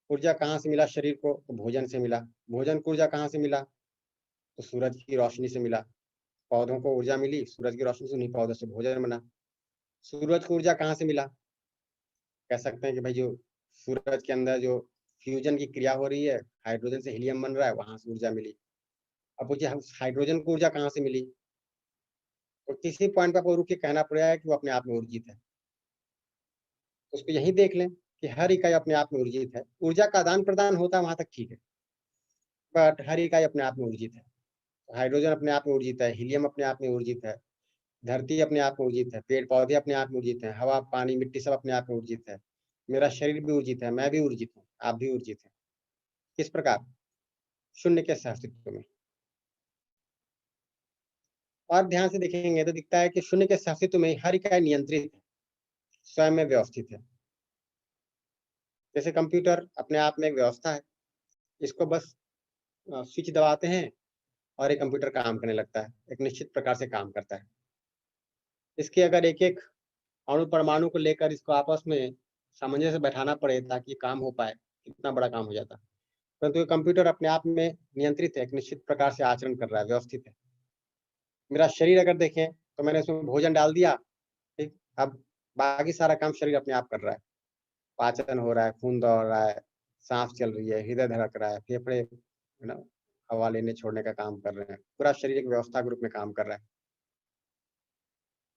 ऊर्जा कहाँ से मिला शरीर को, तो भोजन से मिला। भोजन को ऊर्जा कहाँ से मिला, तो सूरज की रोशनी से मिला। पौधों को ऊर्जा मिली सूरज की रोशनी से, उन्हीं पौधों से भोजन बना। सूरज को ऊर्जा कहाँ से मिला, कह सकते हैं कि भाई जो सूरज के अंदर जो फ्यूजन की क्रिया हो रही है, हाइड्रोजन से हीलियम बन रहा है, वहां से ऊर्जा मिली। अब पूछिए हाइड्रोजन को ऊर्जा कहाँ से मिली, तो किसी पॉइंट पर आपको रुक के कहना पड़ेगा कि वो अपने आप में ऊर्जित है। उसको यही देख लें कि हर इकाई अपने आप में ऊर्जित है। ऊर्जा का आदान प्रदान होता है वहां तक ठीक है, बट हर इकाई अपने आप में ऊर्जित है। हाइड्रोजन अपने आप में ऊर्जित है, हीलियम अपने आप में ऊर्जित है, धरती अपने आप में ऊर्जित है, पेड़ पौधे अपने आप में ऊर्जित है, हवा पानी मिट्टी सब अपने आप में ऊर्जित है। मेरा शरीर भी ऊर्जित है, मैं भी ऊर्जित हूँ, आप भी ऊर्जित है। किस प्रकार, शून्य के सहअस्तित्व में। और ध्यान से देखेंगे तो दिखता है कि शून्य के सहअस्तित्व में हर इकाई नियंत्रित है, स्वयं में व्यवस्थित है। जैसे कंप्यूटर अपने आप में एक व्यवस्था है, इसको बस स्विच दबाते हैं और एक कंप्यूटर काम करने लगता है, एक निश्चित प्रकार से काम करता है। इसके अगर एक एक अणु परमाणु को लेकर इसको आपस में सामंजस्य बैठाना पड़े ताकि काम हो पाए, कितना बड़ा काम हो जाता। परंतु ये कंप्यूटर अपने आप में नियंत्रित है, एक निश्चित प्रकार से आचरण कर रहा है, व्यवस्थित है। मेरा शरीर अगर देखें तो मैंने उसमें भोजन डाल दिया, ठीक, अब बाकी सारा काम शरीर अपने आप कर रहा है। पाचन हो रहा है, खून दौड़ रहा है, सांस चल रही है, हृदय धड़क रहा है, फेफड़े है ना हवा लेने छोड़ने का काम कर रहे हैं। पूरा शरीर एक व्यवस्था के रूप में काम कर रहा है।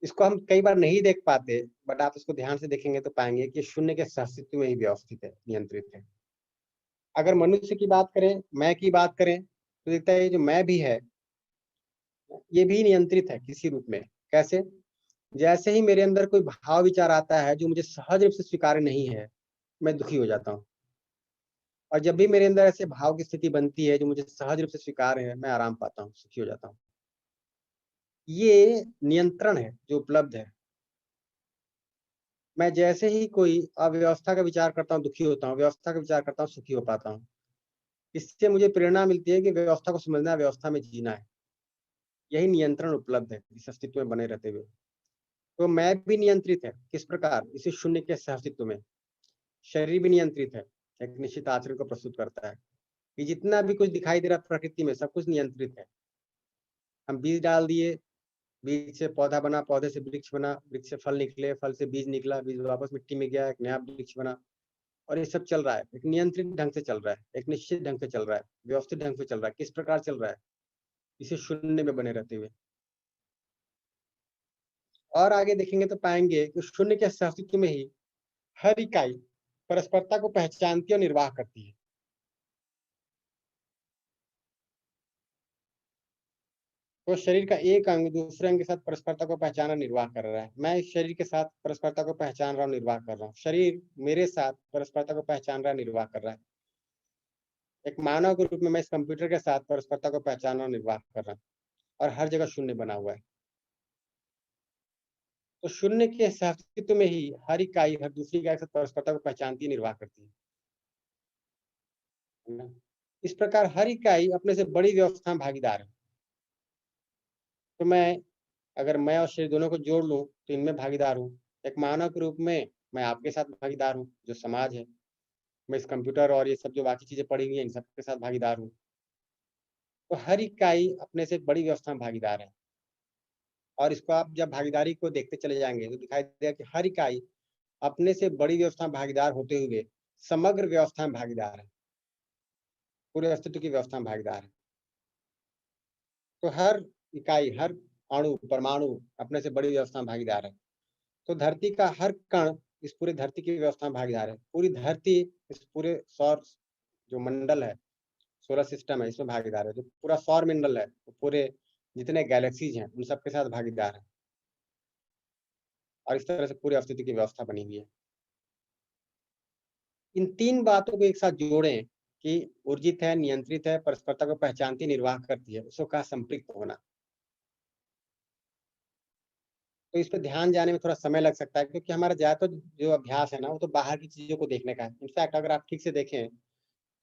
इसको हम कई बार नहीं देख पाते, बट आप इसको ध्यान से देखेंगे तो पाएंगे कि शून्य के सहअस्तित्व में ही व्यवस्थित है, नियंत्रित है। अगर मनुष्य की बात करें, मैं की बात करें, तो दिखता है ये जो मैं भी है, ये भी नियंत्रित है किसी रूप में। कैसे, जैसे ही मेरे अंदर कोई भाव विचार आता है जो मुझे सहज रूप से स्वीकार्य नहीं है, मैं दुखी हो जाता हूँ। और जब भी मेरे अंदर ऐसे भाव की स्थिति बनती है जो मुझे सहज रूप से स्वीकार्य है, मैं आराम पाता हूँ, सुखी हो जाता हूँ। ये नियंत्रण है जो उपलब्ध है। मैं जैसे ही कोई अव्यवस्था का विचार करता हूँ, दुखी होता हूँ, व्यवस्था का विचार करता हूँ, सुखी हो पाता हूँ। इससे मुझे प्रेरणा मिलती है कि व्यवस्था को समझना, व्यवस्था में जीना है। यही नियंत्रण उपलब्ध है इस अस्तित्व में बने रहते हुए। तो मैं भी नियंत्रित है, किस प्रकार, इसी शून्य के सहअस्तित्व में। शरीर भी नियंत्रित है, एक निश्चित आचरण को प्रस्तुत करता है। कि जितना भी कुछ दिखाई दे रहा है प्रकृति में, सब कुछ नियंत्रित है। हम बीज डाल दिए, बीज से पौधा बना, पौधे से वृक्ष बना, वृक्ष से फल निकले, फल से बीज निकला, बीज वापस मिट्टी में गया, एक नया वृक्ष बना। और ये सब चल रहा है, एक नियंत्रित ढंग से चल रहा है, एक निश्चित ढंग से चल रहा है, व्यवस्थित ढंग से चल रहा है। किस प्रकार चल रहा है, इसे शून्य में बने रहते हुए। और आगे देखेंगे तो पाएंगे कि शून्य के अस्तित्व में ही हर इकाई परस्परता को पहचानती और निर्वाह करती है। तो शरीर का एक अंग दूसरे अंग के साथ परस्परता को पहचाना, निर्वाह कर रहा है। मैं इस शरीर के साथ परस्परता को पहचान रहा हूँ, निर्वाह कर रहा हूँ। शरीर मेरे साथ परस्परता को पहचान रहा है, निर्वाह कर रहा है। एक मानव के रूप में मैं इस कंप्यूटर के साथ परस्परता को पहचान रहा हूँ, निर्वाह कर रहा हूँ। और हर जगह शून्य बना हुआ है। तो शून्य के अस्तित्व में ही हर इकाई हर दूसरी इकाई के साथ परस्परता को पहचानती, निर्वाह करती है। इस प्रकार हर इकाई अपने से बड़ी व्यवस्था में भागीदार है। तो अगर मैं और शरीर दोनों को जोड़ लूं तो इनमें भागीदार हूँ। एक मानव के रूप में मैं आपके साथ भागीदार हूँ, जो समाज है। मैं इस कंप्यूटर और ये सब जो बाकी चीजें पड़ी हुई हैं, इन सबके साथ भागीदार हूँ। तो हर इकाई अपने से एक बड़ी व्यवस्था में भागीदार है। और इसको आप जब भागीदारी को देखते चले जाएंगे तो दिखाई देगा कि हर इकाई अपने से बड़ी व्यवस्था में भागीदार होते हुए समग्र व्यवस्था में भागीदार है, पूरे अस्तित्व की व्यवस्था में भागीदार है। तो हर इकाई, हर अणु परमाणु अपने से बड़ी व्यवस्था में भागीदार है। तो धरती का हर कण इस पूरे धरती की व्यवस्था में भागीदार है। पूरी धरती इस पूरे सौर जो मंडल है, सोलर सिस्टम है, इसमें भागीदार है। जो पूरा सौर मंडल है, तो पूरे जितने गैलेक्सीज हैं उन सबके साथ भागीदार है। और इस तरह से पूरे अस्तित्व की व्यवस्था बनी हुई है। इन 3 बातों को एक साथ जोड़ें कि ऊर्जित है, नियंत्रित है, परस्परता को पहचानती, निर्वाह करती है, उसको कहा संपृक्त होना। तो इस पे ध्यान जाने में थोड़ा समय लग सकता है, क्योंकि हमारा ज़्यादातर जो अभ्यास है ना, वो तो बाहर की चीज़ों को देखने का है। इनफैक्ट अगर आप ठीक से देखें,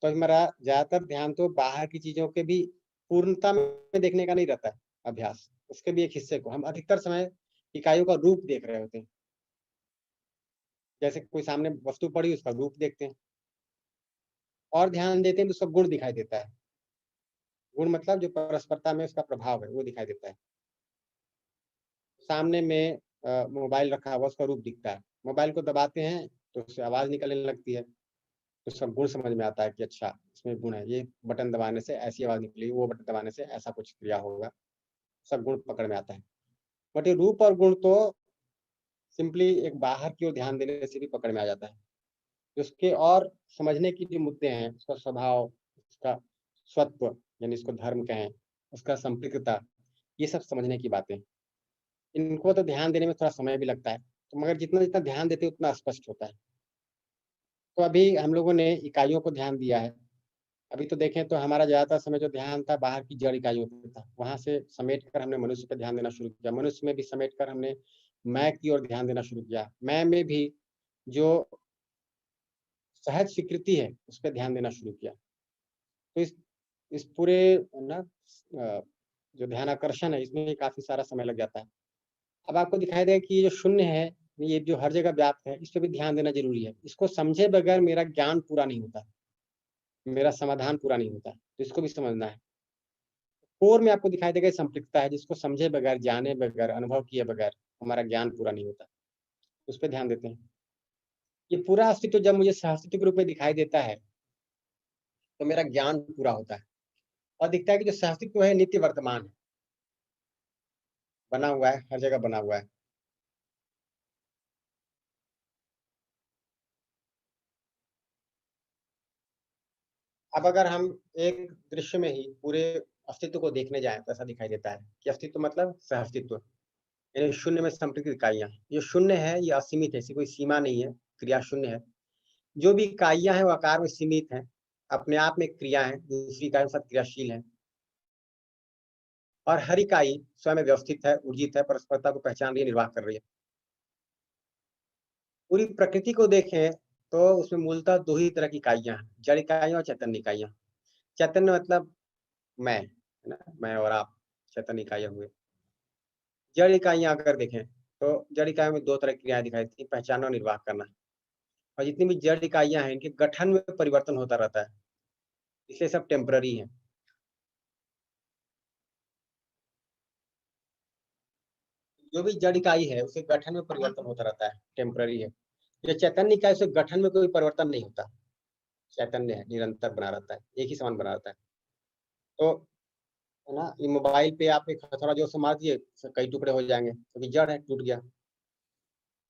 तो हमारा ज़्यादातर ध्यान तो बाहर की चीज़ों के भी पूर्णता में देखने का नहीं रहता है अभ्यास। उसके भी एक हिस्से को हम अधिकतर समय इकाइयों का रूप देख रहे होते हैं। जैसे कोई सामने वस्तु पड़ी, उसका रूप देखते हैं और ध्यान देते हैं तो उसका गुण दिखाई देता है। गुण मतलब जो परस्परता में उसका प्रभाव है, वो दिखाई देता है। सामने में मोबाइल रखा हुआ, उसका रूप दिखता है। मोबाइल को दबाते हैं तो उससे आवाज़ निकलने लगती है, तो उसका गुण समझ में आता है कि अच्छा इसमें गुण है, ये बटन दबाने से ऐसी आवाज़ निकली, वो बटन दबाने से ऐसा कुछ क्रिया होगा, सब गुण पकड़ में आता है। बट ये रूप और गुण तो सिंपली एक बाहर की ओर ध्यान देने से भी पकड़ में आ जाता है। उसके और समझने की जो मुद्दे हैं, उसका स्वभाव, उसका स्वत्व यानी इसको धर्म कहें, उसका संपृक्तता, ये सब समझने की बातें। इनको तो ध्यान देने में थोड़ा समय भी लगता है, तो मगर जितना-जितना ध्यान देते हैं उतना स्पष्ट होता है। तो अभी हम लोगों ने इकाइयों को ध्यान दिया है। अभी तो देखें तो हमारा ज़्यादातर समय जो ध्यान था बाहर की जड़ इकाइयों पे था। वहाँ से समेट कर हमने मनुष्य पे ध्यान देना शुरू किया। मनुष्य में भी समेट कर हमने मैं की ओर ध्यान देना शुरू किया। मैं में भी जो सहज स्वीकृति है, उस पे ध्यान देना शुरू किया। तो इस पूरे ना जो ध्यानाकर्षण है, इसमें काफ़ी सारा समय लग जाता है। अब आपको दिखाई देगा कि ये जो शून्य है, ये जो हर जगह व्याप्त है, इस पे भी ध्यान देना ज़रूरी है। इसको समझे बगैर मेरा ज्ञान पूरा नहीं होता, मेरा समाधान पूरा नहीं होता, तो इसको भी समझना है। कोर में आपको दिखाई देगा संपृक्तता है, जिसको समझे बगैर, जाने बगैर, अनुभव किए बगैर हमारा ज्ञान पूरा नहीं होता। उस पे ध्यान देते हैं। ये पूरा अस्तित्व जब मुझे सहअस्तित्व के रूप में दिखाई देता है, तो मेरा ज्ञान पूरा होता है और दिखता है कि जो सहअस्तित्व है नित्य वर्तमान है, बना हुआ है, हर जगह बना हुआ है। अब अगर हम एक दृश्य में ही पूरे अस्तित्व को देखने जाएँ, तो ऐसा दिखाई देता है कि अस्तित्व मतलब सहअस्तित्व, यानी शून्य में संपृक्त इकाइयाँ। जो शून्य है, ये असीमित है, इसकी कोई सीमा नहीं है, क्रिया शून्य है। जो भी इकाइयाँ हैं, वो आकार में सीमित हैं, अपने आप में क्रिया हैं, दूसरी इकाइयों के साथ क्रियाशील हैं। और हर इकाई स्वयं में व्यवस्थित है, ऊर्जित है, परस्परता को पहचान रही है, निर्वाह कर रही है। पूरी प्रकृति को देखें, तो उसमें मूलतः 2 ही तरह की इकाइयाँ हैं, जड़ इकाइयाँ और चैतन्य इकाइयाँ। चैतन्य मतलब मैं, है ना? मैं और आप चैतन्य इकाइयाँ हुए। जड़ इकाइयाँ अगर देखें, तो जड़ इकाइयों में 2 तरह की क्रियाएँ दिखाई देती हैं, पहचानना और निर्वाह करना। और जितनी भी जड़ इकाइयाँ हैं, इनके गठन में परिवर्तन होता रहता है, इसलिए सब टेम्पररी हैं। जो भी जड़ इकाई है, उसके गठन में परिवर्तन होता रहता है, टेम्पररी है। जो चैतन्य इकाई, उसके गठन में कोई परिवर्तन नहीं होता, चैतन्य है, निरंतर बना रहता है, एक ही समान बना रहता है। तो है ना, ये मोबाइल पे आप एक हथौड़ा जोर से मार दिए, कई टुकड़े हो जाएँगे, क्योंकि जड़ है, टूट गया।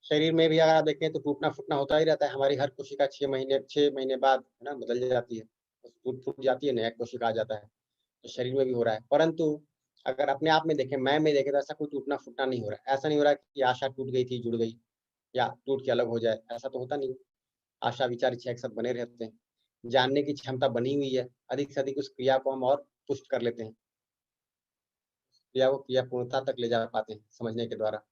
शरीर में भी अगर आप देखें तो टूटना-फूटना होता ही रहता है। हमारी हर कोशिका 6 महीने बाद है ना बदल जाती है। टूट जाती है, नया कोशिका आ जाता है। तो शरीर में भी हो रहा है। परंतु अगर अपने आप में देखें, मैं में देखें, तो ऐसा कोई टूटना-फूटना नहीं हो रहा है। ऐसा नहीं हो रहा है कि आशा टूट गई थी, जुड़ गई या टूट के अलग हो जाए, ऐसा तो होता नहीं है। आशा, विचार, इच्छा एक साथ बने रहते हैं। जानने की क्षमता बनी हुई है। अधिक से अधिक उस क्रिया को हम और पुष्ट कर लेते हैं। क्रिया को क्रिया पूर्णता तक ले जा पाते हैं समझने के द्वारा।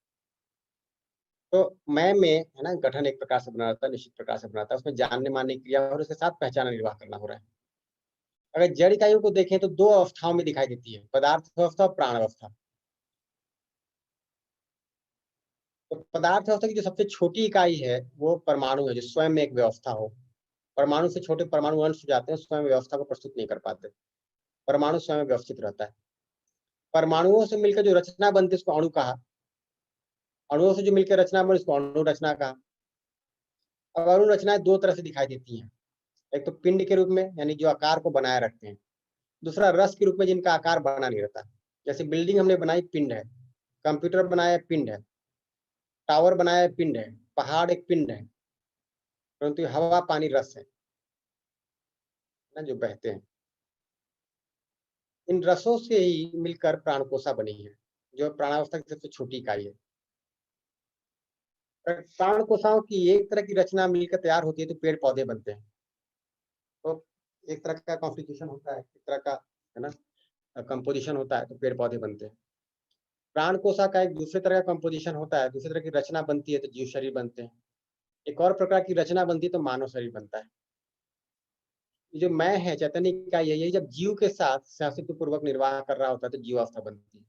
तो मैं में है ना गठन एक प्रकार से बना रहता है, निश्चित प्रकार से बना रहता है। उसमें जानने-मानने की क्रिया और उसके साथ पहचान निर्वाह करना हो रहा है। अगर जड़ इकाइयों को देखें तो 2 अवस्थाओं में दिखाई देती है, पदार्थ अवस्था और प्राण अवस्था। तो पदार्थ अवस्था की जो सबसे छोटी इकाई है, वो परमाणु है, जो स्वयं में एक व्यवस्था हो। परमाणु से छोटे परमाणु अंश हो जाते हैं, स्वयं व्यवस्था को प्रस्तुत नहीं कर पाते। परमाणु स्वयं व्यवस्थित रहता है। परमाणुओं से मिलकर जो रचना बनती है, उसको अणु कहा। अणुओं से जो मिलकर रचना बनी, उसको अणु रचना कहा। अब अणु रचनाएं 2 तरह से दिखाई देती हैं। एक तो पिंड के रूप में, यानी जो आकार को बनाए रखते हैं। दूसरा रस के रूप में, जिनका आकार बना नहीं रहता। जैसे बिल्डिंग हमने बनाई, पिंड है। कंप्यूटर बनाया, पिंड है। टावर बनाया है पिंड है, पहाड़ एक पिंड है, परंतु हवा पानी रस है ना, जो बहते हैं। इन रसों से ही मिलकर प्राणकोशा बनी है, जो प्राणावस्था की सबसे छोटी इकाई है। प्राणकोशाओं की एक तरह की रचना मिलकर तैयार होती है तो पेड़ पौधे बनते हैं। तो एक तरह का कॉन्स्टिट्यूशन होता है, एक तरह का है ना कंपोजिशन होता है तो पेड़ पौधे बनते हैं। प्राणकोशा का एक दूसरे तरह का कंपोजिशन होता है, दूसरे तरह की रचना बनती है तो जीव शरीर बनते हैं। एक और प्रकार की रचना बनती है तो मानव शरीर बनता है। जो मैं है चैतन्य का यही जब जीव के साथ सहअस्तित्व पूर्वक निर्वाह कर रहा होता है तो जीवावस्था बनती है।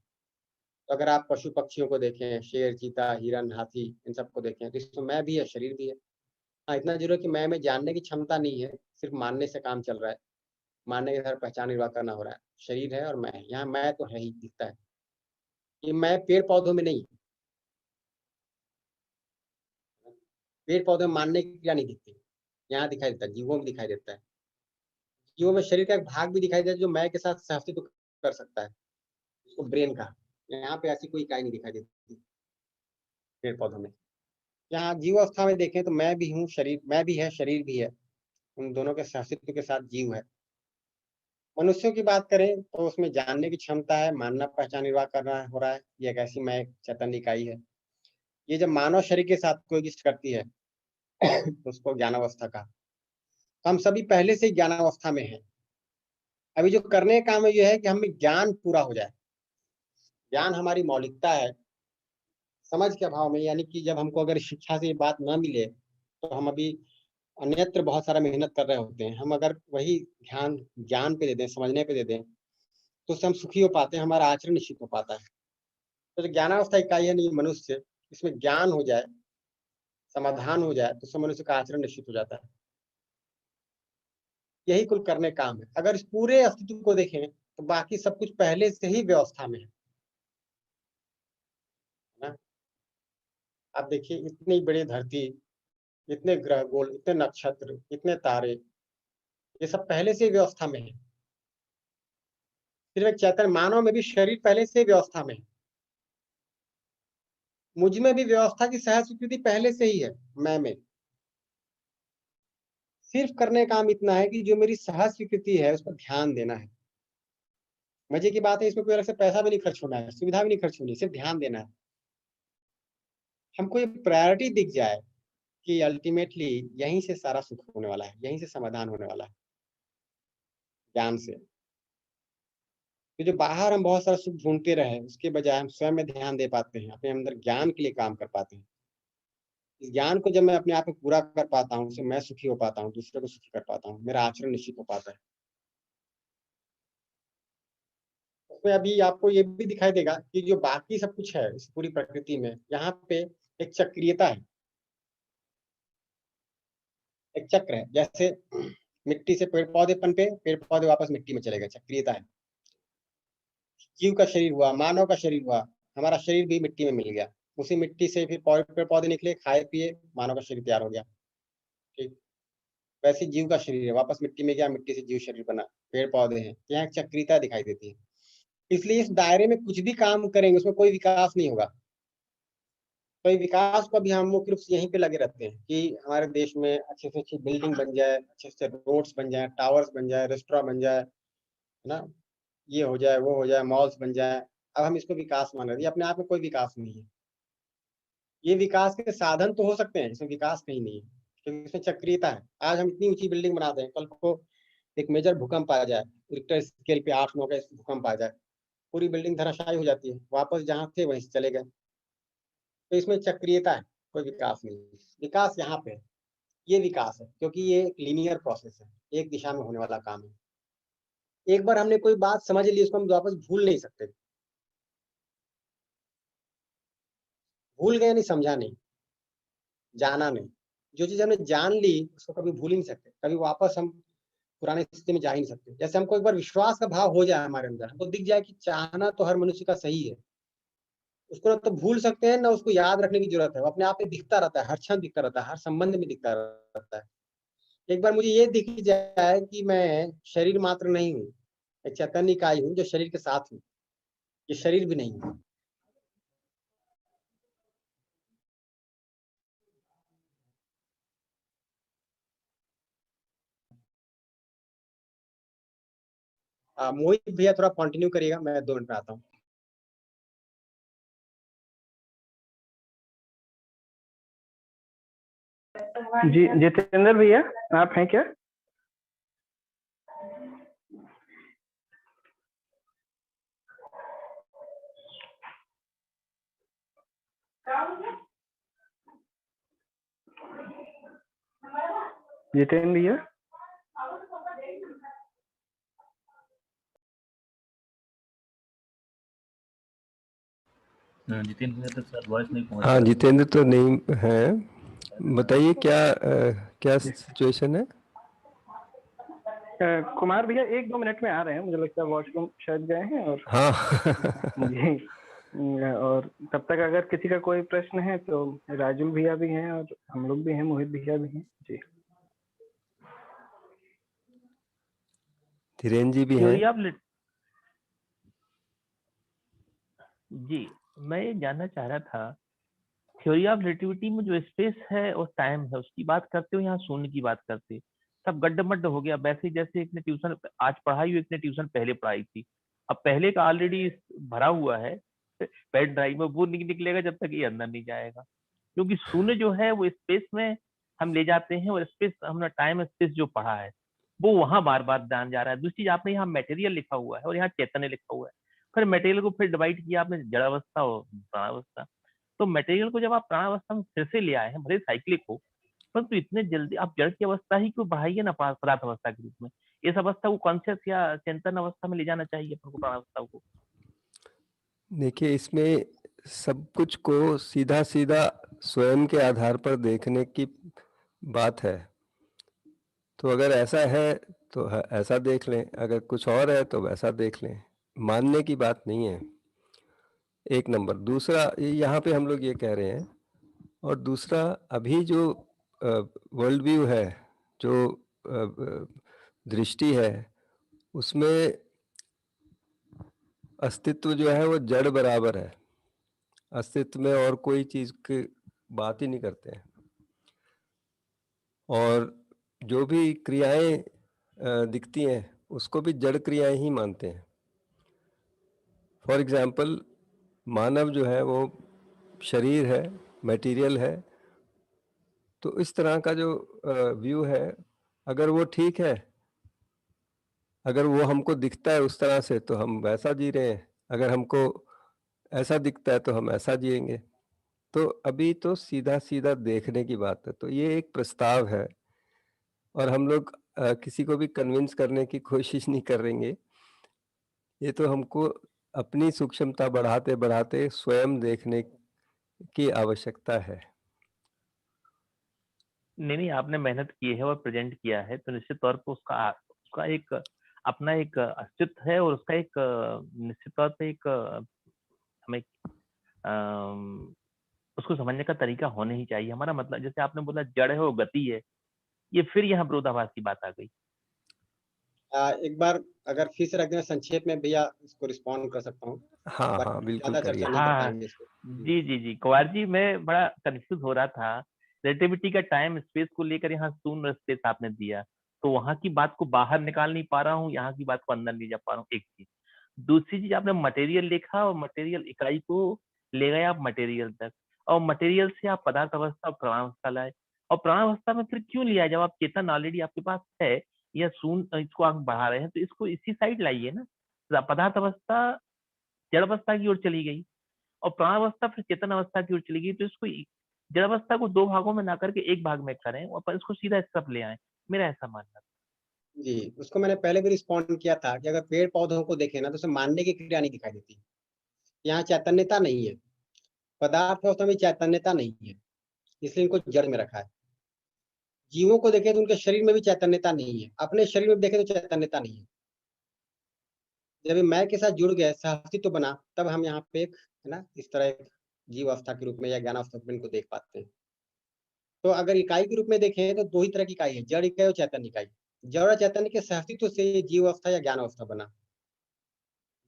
तो अगर आप पशु पक्षियों को देखें, शेर, चीता, हिरन, हाथी, इन सबको देखें तो इसमें मैं भी है, शरीर भी है। हाँ, इतना जरूर है कि मैं में जानने की क्षमता नहीं है, सिर्फ मानने से काम चल रहा है, मानने के आधार पहचान निर्वाह करना हो रहा है। शरीर है और मैं है, यहाँ मैं तो है ही दिखता है। ये मैं पेड़ पौधों में नहीं, पेड़ पौधों में मानने की क्रिया नहीं दिखती, यहाँ दिखाई देता है, जीवों में दिखाई देता है। जीवों में शरीर का एक भाग भी दिखाई देता है जो मैं के साथ सहअस्तित्व कर सकता है, उसको ब्रेन का। यहाँ पे ऐसी कोई इकाई नहीं दिखाई देती पेड़ पौधों में। यहाँ जीव अवस्था में देखें तो मैं भी हूँ, शरीर मैं भी है, शरीर भी है, उन दोनों के सहअस्तित्व के साथ जीव है। मनुष्यों की बात करें तो उसमें जानने की क्षमता है, मानना पहचान निर्वाह करना हो रहा है, ये एक ऐसी मैं चैतन्य इकाई है। ये जब मानव शरीर के साथ कोएग्जिस्ट करती है तो उसको ज्ञानावस्था का। हम सभी पहले से ज्ञानावस्था में हैं। अभी जो करने का काम है ये है कि हमें ज्ञान पूरा हो जाए। ज्ञान हमारी मौलिकता है समझ के अभाव में, यानी कि जब हमको अगर शिक्षा से ये बात ना मिले तो हम अभी अन्यत्र बहुत सारा मेहनत कर रहे होते हैं। हम अगर वही ध्यान ज्ञान पे दे दें, समझने पे दे दें तो उससे हम सुखी हो पाते हैं, हमारा आचरण निश्चित हो पाता है। तो जो ज्ञानावस्था इकाई है नहीं मनुष्य, इसमें ज्ञान हो जाए, समाधान हो जाए तो उससे मनुष्य का आचरण निश्चित हो जाता है। यही कुल करने काम है। अगर इस पूरे अस्तित्व को देखें तो बाकी सब कुछ पहले से ही व्यवस्था में है ना। आप देखिए इतनी बड़ी धरती, इतने ग्रह गोल, इतने नक्षत्र, इतने तारे, ये सब पहले से ही व्यवस्था में है। सिर्फ एक चैतन्य मानव में भी शरीर पहले से ही व्यवस्था में है। मुझ में भी व्यवस्था की सहज स्वीकृति पहले से ही है, मैं में। सिर्फ करने का काम इतना है कि जो मेरी सहज स्वीकृति है उस पर ध्यान देना है। मजे की बात है इसमें कोई अलग से पैसा भी नहीं खर्च होना है, सुविधा भी नहीं खर्च होनी है, सिर्फ ध्यान देना है। हमको ये प्रायोरिटी दिख जाए कि अल्टीमेटली यहीं से सारा सुख होने वाला है, यहीं से समाधान होने वाला है ज्ञान से। तो जो बाहर हम बहुत सारा सुख ढूंढते रहे उसके बजाय हम स्वयं में ध्यान दे पाते हैं, अपने अंदर ज्ञान के लिए काम कर पाते हैं। इस ज्ञान को जब मैं अपने आप में पूरा कर पाता हूँ उससे मैं सुखी हो पाता हूँ, दूसरे को सुखी कर पाता हूँ, मेरा आचरण निश्चित हो पाता है। उसमें अभी आपको ये भी दिखाई देगा कि जो बाकी सब कुछ है इस पूरी प्रकृति में, यहाँ पे एक चक्रीयता है, एक चक्र है। जैसे मिट्टी से पेड़ पौधे पनपे, पेड़ पौधे वापस मिट्टी में चले गए, चक्रीयता है। जीव का शरीर हुआ, मानव का शरीर हुआ, हमारा शरीर भी मिट्टी में मिल गया, उसी मिट्टी से फिर पेड़ पौधे निकले, खाए पिए, मानव का शरीर तैयार हो गया। ठीक वैसे जीव का शरीर है, वापस मिट्टी में गया, मिट्टी से जीव शरीर बना, पेड़ पौधे हैं। यहाँ एक चक्रीयता दिखाई देती है। इसलिए इस दायरे में कुछ भी काम करेंगे उसमें कोई विकास नहीं होगा। तो विकास को भी हम मुख्य रूप से यहीं पे लगे रहते हैं कि हमारे देश में अच्छे से अच्छी बिल्डिंग बन जाए, अच्छे से रोड्स बन जाए, टावर्स बन जाए, रेस्टोरेंट बन जाए, है ना, ये हो जाए, वो हो जाए, मॉल्स बन जाए। अब हम इसको विकास मान रहे हैं, ये अपने आप में कोई विकास नहीं है। ये विकास के साधन तो हो सकते हैं, इसमें विकास कहीं नहीं है क्योंकि इसमें चक्रीयता है। आज हम इतनी ऊंची बिल्डिंग बना दें, कल को एक मेजर भूकंप आ जाए, रिक्टर स्केल पे 8-9 का भूकंप आ जाए, पूरी बिल्डिंग धराशायी हो जाती है, वापस जहाँ थे वहीं से चले गए। तो इसमें चक्रीयता है, कोई विकास नहीं है। विकास यहाँ पे है, ये विकास है क्योंकि ये एक लीनियर प्रोसेस है, एक दिशा में होने वाला काम है। एक बार हमने कोई बात समझ ली उसको हम वापस भूल नहीं सकते। भूल गए नहीं, समझा नहीं, जाना नहीं। जो चीज हमने जान ली उसको कभी भूल ही नहीं सकते, कभी वापस हम पुराने स्थिति में जा ही नहीं सकते। जैसे हमको एक बार विश्वास का भाव हो जाए हमारे अंदर, हमको दिख जाए कि चाहना तो हर मनुष्य का सही है, उसको ना तो भूल सकते हैं ना उसको याद रखने की जरूरत है। वो अपने आप में दिखता रहता है, हर क्षण दिखता रहता है, हर संबंध में दिखता रहता है। एक बार मुझे ये दिख जाए कि मैं शरीर मात्र नहीं हूँ, एक चैतन्य इकाई हूँ जो शरीर के साथ हूँ, ये शरीर भी नहीं है। मोहित भैया थोड़ा कंटिन्यू करिएगा, मैं 2 मिनट में आता हूँ। जी जितेंद्र भैया, आप हैं क्या? जितेंद्र भैया, जितेंद्र भैया तो सर वॉइस नहीं पहुंच हाँ, रहा। जितेंद्र तो नहीं है। बताइए क्या सिचुएशन है? कुमार भैया 1-2 मिनट में आ रहे हैं, मुझे लगता है वॉशरूम शायद गए हैं। और हाँ जी, और तब तक अगर किसी का कोई प्रश्न है तो राजुल भैया भी हैं और हम लोग भी हैं, मोहित भैया भी हैं जी। धीरेन्द्र जी भी हैं। थ्योरी ऑफ जी, मैं ये जानना चाह रहा था, थ्योरी ऑफ रिलेटिविटी में जो स्पेस है और टाइम है उसकी बात करते हो, यहाँ शून्य की बात करते, सब गड्ढमड्ढ हो गया। वैसे ही जैसे एक ने ट्यूशन आज पढ़ाई हुई, एक ने ट्यूशन पहले पढ़ाई थी, अब पहले का ऑलरेडी भरा हुआ है पेन ड्राइव में, वो नहीं निकलेगा जब तक ये अंदर नहीं जाएगा। क्योंकि शून्य जो है वो स्पेस में हम ले जाते हैं, और स्पेस हमने टाइम स्पेस जो पढ़ा है वो वहां बार बार ध्यान जा रहा है। दूसरी चीज, आपने यहाँ मटेरियल लिखा हुआ है और यहाँ चैतन्य लिखा हुआ है, फिर मटेरियल को फिर डिवाइड किया आपने जड़ावस्था और प्राणावस्था। तो मटेरियल को जब आप प्राणावस्था में फिर से ले आए हैं, भले साइक्लिक हो, परंतु इतने जल्दी आप जड़ की अवस्था ही क्यों बढ़ाइए ना पदार्थ अवस्था के रूप में। इस अवस्था को कॉन्शियस या चिंतन अवस्था में ले जाना चाहिए अपन को, प्राणावस्था को। देखिए, इसमें सब कुछ को सीधा सीधा स्वयं के आधार पर देखने की बात है। तो अगर ऐसा है तो ऐसा देख लें, अगर कुछ और है तो वैसा देख लें, मानने की बात नहीं है। एक नंबर। दूसरा, यहाँ पे हम लोग ये कह रहे हैं, और दूसरा अभी जो वर्ल्ड व्यू है, जो दृष्टि है, उसमें अस्तित्व जो है वो जड़ बराबर है। अस्तित्व में और कोई चीज की बात ही नहीं करते हैं, और जो भी क्रियाएं दिखती हैं उसको भी जड़ क्रियाएं ही मानते हैं। फॉर एग्जाम्पल, मानव जो है वो शरीर है, मटेरियल है। तो इस तरह का जो व्यू है, अगर वो ठीक है, अगर वो हमको दिखता है उस तरह से तो हम वैसा जी रहे हैं, अगर हमको ऐसा दिखता है तो हम ऐसा जिएंगे। तो अभी तो सीधा सीधा देखने की बात है। तो ये एक प्रस्ताव है, और हम लोग किसी को भी कन्विंस करने की कोशिश नहीं करेंगे। ये तो हमको अपनी सूक्ष्मता बढ़ाते बढ़ाते स्वयं देखने की आवश्यकता है। नहीं, आपने मेहनत की है और प्रेजेंट किया है, तो निश्चित तौर पर उसका उसका एक अपना एक अस्तित्व है, और उसका एक निश्चित तौर पे एक हमें उसको समझने का तरीका होना ही चाहिए। हमारा मतलब, जैसे आपने बोला जड़ है और गति है, ये फिर यहाँ विरोधाभास की बात आ गई। एक बार अगर फिर से रख दें संक्षेप में भैया, इसको रिस्पॉन्ड कर सकता हूँ। हाँ हाँ, बिल्कुल ज्यादा करिए। चर्चा नहीं कर हाँ पाएंगे इसको। जी कुमार जी, मैं बड़ा कंफ्यूज हो रहा था। रिलेटिविटी का टाइम स्पेस को लेकर यहाँ शून्य स्पेस आपने दिया, तो वहां की बात को बाहर निकाल नहीं पा रहा हूँ, यहाँ की बात को अंदर ले जा पा रहा हूँ, एक चीज। दूसरी चीज, आपने मटेरियल लिखा और मटेरियल इकाई को ले गए आप मटेरियल तक, और मटेरियल से आप पदार्थ अवस्था और प्राणावस्था लाए, और प्राणावस्था में फिर क्यों लिया? जब आप चेतन ऑलरेडी आपके पास है, या शून्य इसको आप बढ़ा रहे हैं, तो इसको इसी साइड लाइए ना। पदार्थ अवस्था जड़ अवस्था की ओर चली गई, और प्राणावस्था फिर चेतन अवस्था की ओर चली गई। तो इसको जड़ अवस्था को 2 भागों में ना करके एक भाग में करें, और अपन इसको सीधा इस तरफ ले आए, मेरा ऐसा मानना है। जी, उसको मैंने पहले भी रिस्पॉन्ड किया था कि अगर पेड़ पौधों को देखें ना तो उसे मानने की क्रिया नहीं दिखाई देती। यहाँ चैतन्यता नहीं है, पदार्थ अवस्था में चैतन्यता नहीं है, इसलिए इनको जड़ में रखा है। जीवों को देखें तो उनके शरीर में भी चैतन्यता नहीं है, अपने शरीर में देखें तो चैतन्यता नहीं है। जब ये मैं के साथ जुड़ गए, सहअस्तित्व तो बना, तब हम यहाँ पे एक है ना इस तरह एक जीव अवस्था के रूप में या ज्ञान अवस्था में इनको देख पाते हैं। तो अगर इकाई के रूप में देखें तो 2 ही तरह की इकाई है, जड़ इकाई और चैतन्य इकाई। जड़ और चैतन्य के सहअस्तित्व से ये जीव अवस्था या ज्ञान अवस्था बना।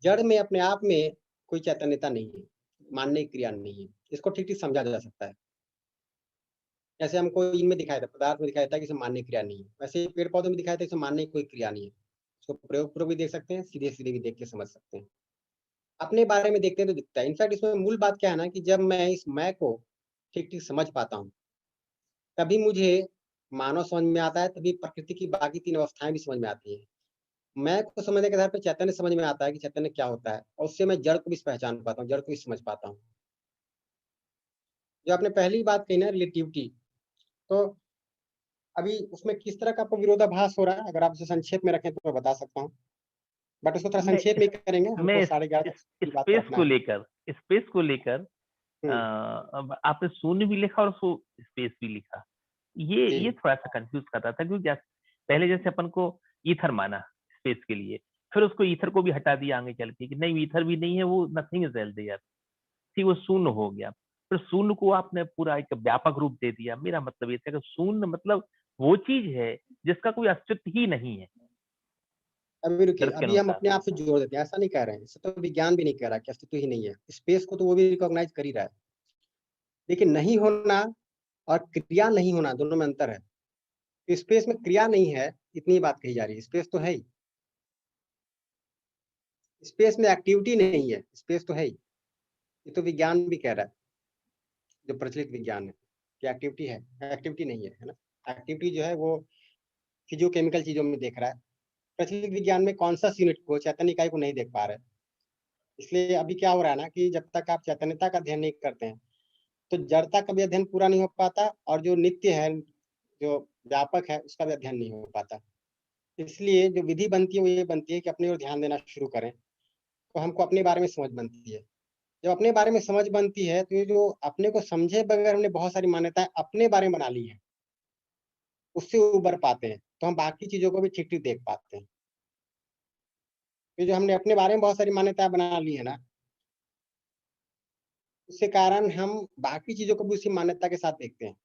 जड़ में अपने आप में कोई चैतन्यता नहीं है, मानने की क्रिया नहीं है। इसको ठीक ठीक समझा जा सकता है। जैसे हमको इनमें दिखाया था, पदार्थ में दिखाया था कि इसे मानने की क्रिया नहीं है, वैसे पेड़ पौधों में दिखाया था इसे मानने की कोई क्रिया नहीं है। उसको प्रयोग पूर्वक भी देख सकते हैं, सीधे सीधे भी देख के समझ सकते हैं। अपने बारे में देखते हैं तो दिखता है। इनफैक्ट इसमें मूल बात क्या है ना कि जब मैं इस मैं को ठीक ठीक समझ पाता हूँ, तभी मुझे मानव समझ में आता है, तभी प्रकृति की बाकी 3 अवस्थाएं भी समझ में आती है। मैं को समझने के आधार पर चैतन्य समझ में आता है कि चैतन्य क्या होता है, और उससे मैं जड़ को भी पहचान पाता हूँ, जड़ को भी समझ पाता हूँ। जो आपने पहली बात कही ना रिलेटिविटी, तो अभी उसमें किस तरह का आपको विरोधाभास हो रहा है, अगर आप उसे संक्षेप में रखें तो मैं बता सकता हूँ, बट उसको थोड़ा मैं संक्षेप में करेंगे, हमको मैं 11:30 तक की बात स्पेस रखना को है। लेकर अब आपने शून्य भी लिखा और उसको स्पेस भी लिखा, ये थोड़ा सा कंफ्यूज कर रहा था, क्योंकि पहले जैसे अपन को ईथर माना स्पेस के लिए, फिर उसको ईथर को भी हटा दिया आगे चल के कि नहीं ईथर भी नहीं है, वो नथिंग इज हेल्थ यार, ठीक, वो शून्य हो गया। फिर शून्य को आपने पूरा एक व्यापक रूप दे दिया। मेरा मतलब ये था कि शून्य मतलब वो चीज है जिसका कोई अस्तित्व ही नहीं है। अभी रुकिए, दर्द के अभी हम अनुसार अपने आप से जोड़ देते हैं, ऐसा नहीं कह रहे हैं, इसे तो विज्ञान भी नहीं कह रहा कि अस्तित्व ही नहीं है। स्पेस को तो वो भी रिकॉग्नाइज कर ही रहा है, लेकिन नहीं होना और क्रिया नहीं होना दोनों में अंतर है। स्पेस में क्रिया नहीं है, इतनी बात कही जा रही है, स्पेस तो है ही। स्पेस में एक्टिविटी नहीं है, स्पेस तो है ही। ये तो विज्ञान भी कह रहा है, जो प्रचलित विज्ञान है कि एक्टिविटी है, एक्टिविटी नहीं है ना। एक्टिविटी जो है वो फिजियोकेमिकल चीजों में देख रहा है, प्रचलित विज्ञान में कॉन्शस यूनिट को, चैतन्य इकाई को नहीं देख पा रहे। इसलिए अभी क्या हो रहा है ना कि जब तक आप चैतन्यता का अध्ययन नहीं करते हैं तो जड़ता का भी अध्ययन पूरा नहीं हो पाता, और जो नित्य है, जो व्यापक है, उसका भी अध्ययन नहीं हो पाता। इसलिए जो विधि बनती है वो ये बनती है कि अपनी ओर ध्यान देना शुरू करें, तो हमको अपने बारे में समझ बनती है। जब अपने बारे में समझ बनती है तो ये जो अपने को समझे बगैर हमने बहुत सारी मान्यताएं अपने बारे में बना ली है, उससे उबर पाते हैं, तो हम बाकी चीजों को भी ठीक ठीक देख पाते हैं। ये जो हमने अपने बारे में बहुत सारी मान्यताएं बना ली है ना, उसके कारण हम बाकी चीजों को भी उसी मान्यता के साथ देखते हैं।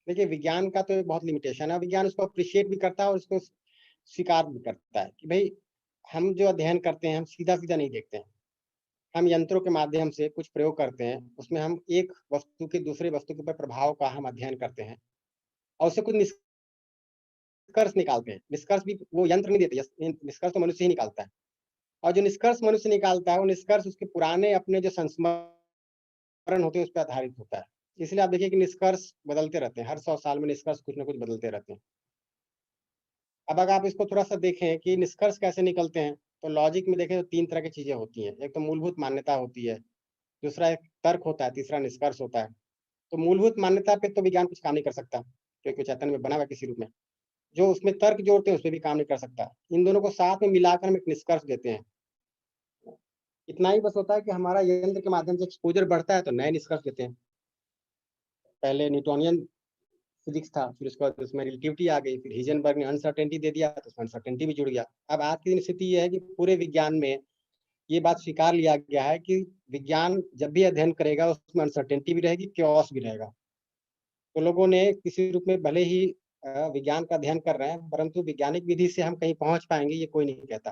देखिए विज्ञान का तो बहुत लिमिटेशन है, विज्ञान उसको अप्रिशिएट भी करता है और उसको स्वीकार भी करता है कि भाई हम जो अध्ययन करते हैं हम सीधा सीधा नहीं देखते हैं, हम यंत्रों के माध्यम से कुछ प्रयोग करते हैं, उसमें हम एक वस्तु के दूसरे वस्तु के ऊपर प्रभाव का हम अध्ययन करते हैं और उससे कुछ निष्कर्ष निकालते हैं। निष्कर्ष भी वो यंत्र नहीं देते, निष्कर्ष तो मनुष्य ही निकालता है, और जो निष्कर्ष मनुष्य निकालता है वो निष्कर्ष उसके पुराने अपने जो संस्मरण होते हैं उस पर आधारित होता है। इसलिए आप देखिए कि निष्कर्ष बदलते रहते हैं, हर 100 साल में निष्कर्ष कुछ ना कुछ बदलते रहते हैं। अब अगर आप इसको थोड़ा सा देखें कि निष्कर्ष कैसे निकलते हैं, तो लॉजिक में देखें तो 3 तरह की चीजें होती हैं। एक तो मूलभूत मान्यता होती है, दूसरा एक तर्क होता है, तीसरा निष्कर्ष होता है। तो मूलभूत मान्यता पे तो विज्ञान कुछ काम नहीं कर सकता, क्योंकि चैतन्य में बना हुआ किसी रूप में। जो उसमें तर्क जोड़ते हैं उस पर भी काम नहीं कर सकता। इन दोनों को साथ में मिलाकर हम एक निष्कर्ष देते हैं। इतना ही बस होता है कि हमारा यंत्र के माध्यम से एक्सपोजर बढ़ता है तो नए निष्कर्ष देते हैं। पहले न्यूटोनियन फिजिक्स था, फिर उसके बाद उसमें रिलेटिविटी आ गई, फिर हिजनबर्ग ने अनसर्टेनिटी दे दिया तो उसमें अनसर्टेनिटी भी जुड़ गया। अब आज की स्थिति ये है कि पूरे विज्ञान में ये बात स्वीकार लिया गया है कि विज्ञान जब भी अध्ययन करेगा उसमें अनसर्टेनिटी भी रहेगी, क्योस भी रहेगा। तो लोगों ने किसी रूप में भले ही विज्ञान का अध्ययन कर रहे हैं, परंतु वैज्ञानिक विधि से हम कहीं पहुंच पाएंगे ये कोई नहीं कहता।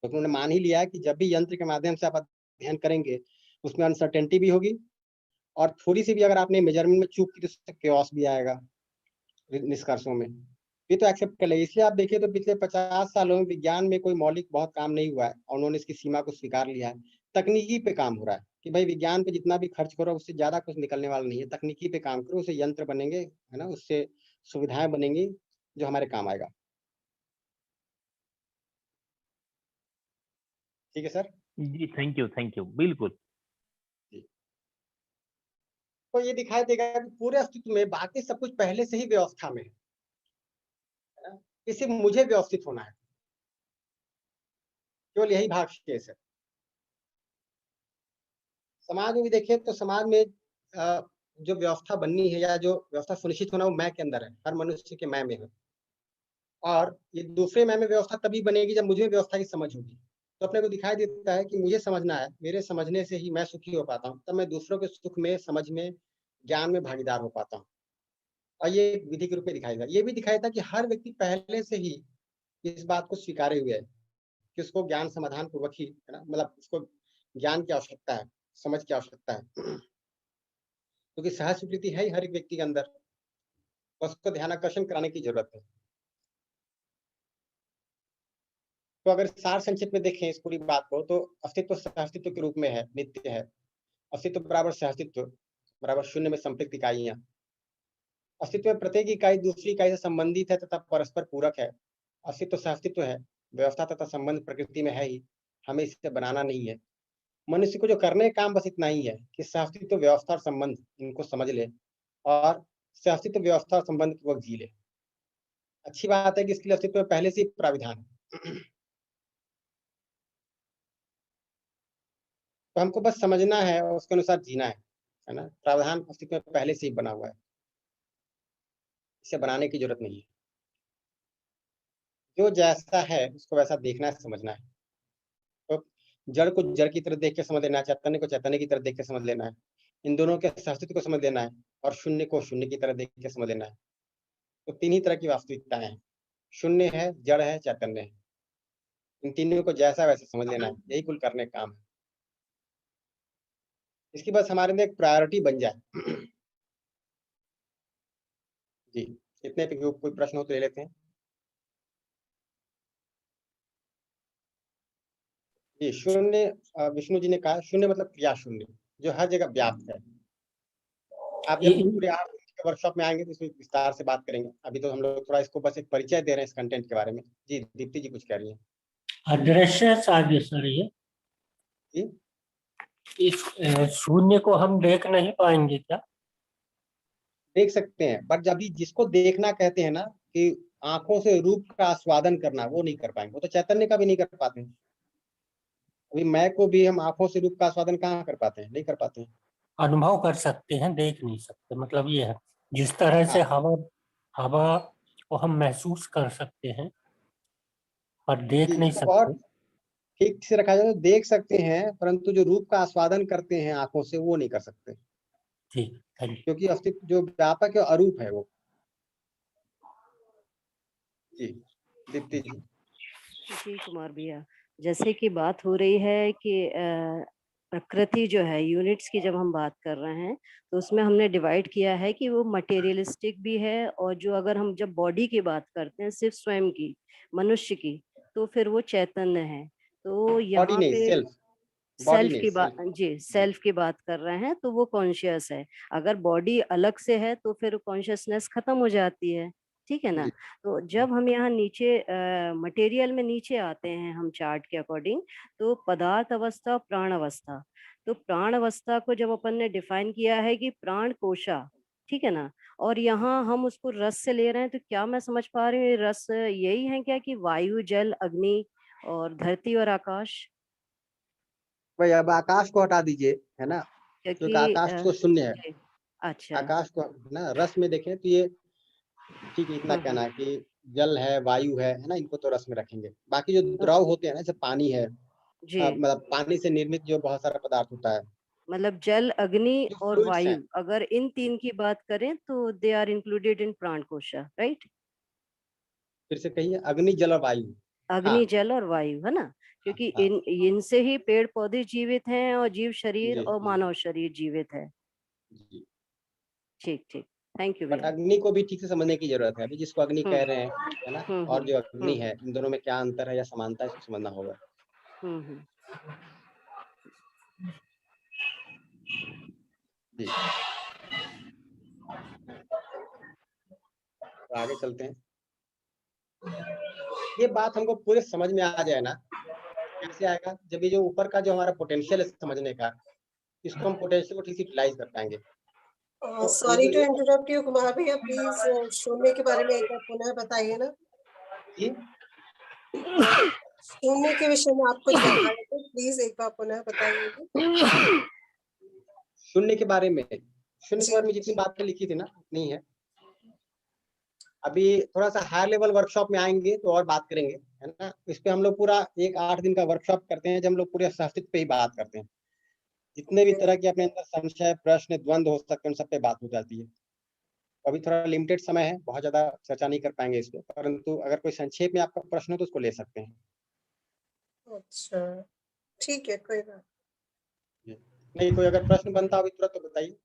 तो उन्होंने मान ही लिया है कि जब भी यंत्र के माध्यम से आप अध्ययन करेंगे उसमें अनसर्टेनिटी भी होगी, और थोड़ी सी भी अगर आपने मेजरमेंट में चूक की तो उससे क्योस भी आएगा निष्कर्षों में। ये तो एक्सेप्ट कर ले। इसलिए आप देखिए तो पिछले 50 सालों में विज्ञान में कोई मौलिक बहुत काम नहीं हुआ है और उन्होंने इसकी सीमा को स्वीकार लिया है। तकनीकी पे काम हो रहा है कि भाई विज्ञान पे जितना भी खर्च करो उससे ज्यादा कुछ निकलने वाला नहीं है। तकनीकी पे काम करो, उससे यंत्र बनेंगे, है ना, उससे सुविधाएं बनेंगी जो हमारे काम आएगा। ठीक है सर जी, थैंक यू, बिल्कुल। जी। तो ये दिखाई देगा कि पूरे अस्तित्व में बाकी सब कुछ पहले से ही व्यवस्था में है ना? इसे मुझे व्यवस्थित होना है, केवल यही भाग शेष है। समाज में भी देखिए तो समाज में जो व्यवस्था बननी है या जो व्यवस्था सुनिश्चित होना वो मैं के अंदर है, हर मनुष्य के मैं में है। और ये दूसरे मैं में व्यवस्था तभी बनेगी जब मुझे व्यवस्था की समझ होगी। तो अपने को दिखाई देता है कि मुझे समझना है, मेरे समझने से ही मैं सुखी हो पाता हूँ, तब मैं दूसरों के सुख में, समझ में, ज्ञान में भागीदार हो पाता हूँ। और ये विधि के रूप में दिखाई देता है। ये भी दिखाई देता है कि हर व्यक्ति पहले से ही इस बात को स्वीकारे हुए है कि उसको ज्ञान समाधान पूर्वक ही, है ना, मतलब उसको ज्ञान की आवश्यकता है, समझ की आवश्यकता है, क्योंकि सहज स्वीकृति है ही हर एक व्यक्ति के अंदर, बस उसको ध्यान आकर्षण कराने की जरूरत है। तो अगर सार संक्षेप में देखें इस पूरी बात को, तो अस्तित्व सहअस्तित्व के रूप में है, नित्य है। अस्तित्व बराबर सहअस्तित्व बराबर शून्य में संपृक्त इकाइयां। अस्तित्व में प्रत्येक इकाई दूसरी इकाई से संबंधित है तथा परस्पर पूरक है। अस्तित्व सहअस्तित्व है, व्यवस्था तथा संबंध प्रकृति में है ही, हमें इसे बनाना नहीं है। मनुष्य को जो करने का काम बस इतना ही है कि सहअस्तित्व, व्यवस्था और संबंध इनको समझ ले और सहअस्तित्व, व्यवस्था और संबंध को जी ले। अच्छी बात है कि इसके लिए अस्तित्व में पहले से ही प्राविधान है। तो हमको बस समझना है और उसके अनुसार जीना है ना। प्रावधान अस्तित्व में पहले से ही बना हुआ है, इसे बनाने की जरूरत नहीं है। जो जैसा है उसको वैसा देखना है, समझना है। तो जड़ को जड़ की तरह देख के समझ लेना है, चैतन्य को चैतन्य की तरह देख के समझ लेना है, इन दोनों के सहअस्तित्व को समझ लेना है और शून्य को शून्य की तरह देख के समझ लेना है। तो तीन ही तरह की वास्तविकताएं हैं, शून्य है, जड़ है, चैतन्य है। इन तीनों को जैसा वैसा समझ लेना है, यही कुल करने का काम है। इसकी बस हमारे लिए एक प्रायोरिटी बन जाए। जी, इतने पे कोई प्रश्न हो तो ले लेते हैं। जी, शून्य, विष्णु जी ने कहा शून्य मतलब क्रिया शून्य, जो हर जगह व्याप्त है। आप जब पूरे 8 दिन के वर्कशॉप में आएंगे तो इसमें विस्तार से बात करेंगे। अभी तो हम लोग थोड़ा इसको बस एक परिचय दे रहे हैं इस कंटेंट के बारे में। जी, दीप्ति जी कुछ कह रही हैं। अदृश्य साध्य सर, ये जी, इस शून्य को हम देख नहीं पाएंगे क्या? देख सकते हैं, बट जब जिसको देखना कहते हैं ना, कि आंखों से रूप का आस्वादन करना, वो नहीं कर पाएंगे। वो तो चैतन्य का भी नहीं कर पाते हैं। अभी मैं को भी हम आंखों से रूप का आस्वादन कहाँ कर पाते हैं? नहीं कर पाते हैं। अनुभव कर सकते हैं, देख नहीं सकते, मतलब ये है। जिस तरह से हवा को हम महसूस कर सकते हैं पर देख नहीं और सकते। ठीक से रखा जाए तो देख सकते हैं, परंतु जो रूप का आस्वादन करते हैं आंखों से, वो नहीं कर सकते। ठीक, क्योंकि अस्तित्व जो व्यापक है, अरूप है वो। जी, दीप्ति जी। जी कुमार भैया, जैसे कि बात हो रही है कि प्रकृति जो है, यूनिट्स की जब हम बात कर रहे हैं तो उसमें हमने डिवाइड किया है कि वो मटेरियलिस्टिक भी है, और जो अगर हम जब बॉडी की बात करते हैं, सिर्फ स्वयं की, मनुष्य की, तो फिर वो चैतन्य है। तो यहाँ पे सेल्फ की बात, जी सेल्फ की बात कर रहे हैं, तो वो कॉन्शियस है। अगर बॉडी अलग से है तो फिर कॉन्शियसनेस खत्म हो जाती है, ठीक है ना। तो जब हम यहाँ नीचे मटेरियल में नीचे आते हैं, हम चार्ट के अकॉर्डिंग, तो पदार्थ अवस्था, प्राण अवस्था। तो प्राण अवस्था को जब अपन ने डिफाइन किया है कि प्राण कोशा, ठीक है ना, और यहाँ हम उसको रस से ले रहे हैं, तो क्या मैं समझ पा रही हूँ रस यही है क्या कि वायु, जल, अग्नि और धरती और आकाश? भाई अब आकाश को हटा दीजिए, है ना, क्योंकि आकाश तो शून्य है। अच्छा, आकाश को ना रस में देखें तो ये ठीक है, इतना कहना है कि जल है, वायु है ना, इनको तो रस में रखेंगे। बाकी जो द्रव होते हैं ना, जैसे पानी है, मतलब पानी से निर्मित जो बहुत सारा पदार्थ होता है, मतलब जल, अग्नि और वायु, अगर इन तीन की बात करें तो दे आर इंक्लूडेड इन प्राण कोशा, राइट? फिर से कहिए, अग्नि, जल और वायु। अग्नि, जल और वायु, है ना, क्योंकि इनसे ही पेड़ पौधे जीवित हैं और जीव शरीर और मानव शरीर जीवित है। ठीक ठीक, थैंक यू बट भैया। अग्नि को भी ठीक से समझने की जरूरत है। अभी जिसको अग्नि कह रहे हैं, है ना, और जो अग्नि है, इन दोनों में क्या अंतर है या समानता है, इसको समझना होगा। जी, तो आगे चलते हैं। ये बात हमको पूरे समझ में आ जाए ना, कैसे आएगा? जब ये जो ऊपर का जो हमारा पोटेंशियल है समझने का, इसको हम पोटेंशियल को ठीक से यूटिलाइज कर पाएंगे। Sorry to interrupt you Kumar भैया, प्लीज शून्य के बारे में एक बार पुनः बताइए ना। शून्य के विषय में आप कुछ बता रहे थे, प्लीज एक बार पुनः बताइए। शून्य के बारे में, शून्य के बारे में जितनी बातें लिखी थी ना, उतनी है। अभी थोड़ा सा हाई लेवल वर्कशॉप में आएंगे तो और बात करेंगे, है ना। इस पे हम लोग पूरा एक 8 दिन का वर्कशॉप करते हैं, जब हम लोग पूरे सहअस्तित्व पे ही बात करते हैं। जितने भी तरह के अपने अंदर संशय, प्रश्न, द्वंद्व हो सकते हैं, उन सब पे बात हो जाती है। अभी थोड़ा लिमिटेड समय है, बहुत ज्यादा चर्चा नहीं कर पाएंगे इस पे, परंतु अगर कोई संक्षेप में आपका प्रश्न हो तो उसको ले सकते हैं। अच्छा, ठीक है, कोई बात नहीं। कोई अगर प्रश्न बनता हो तुरंत तो बताइए।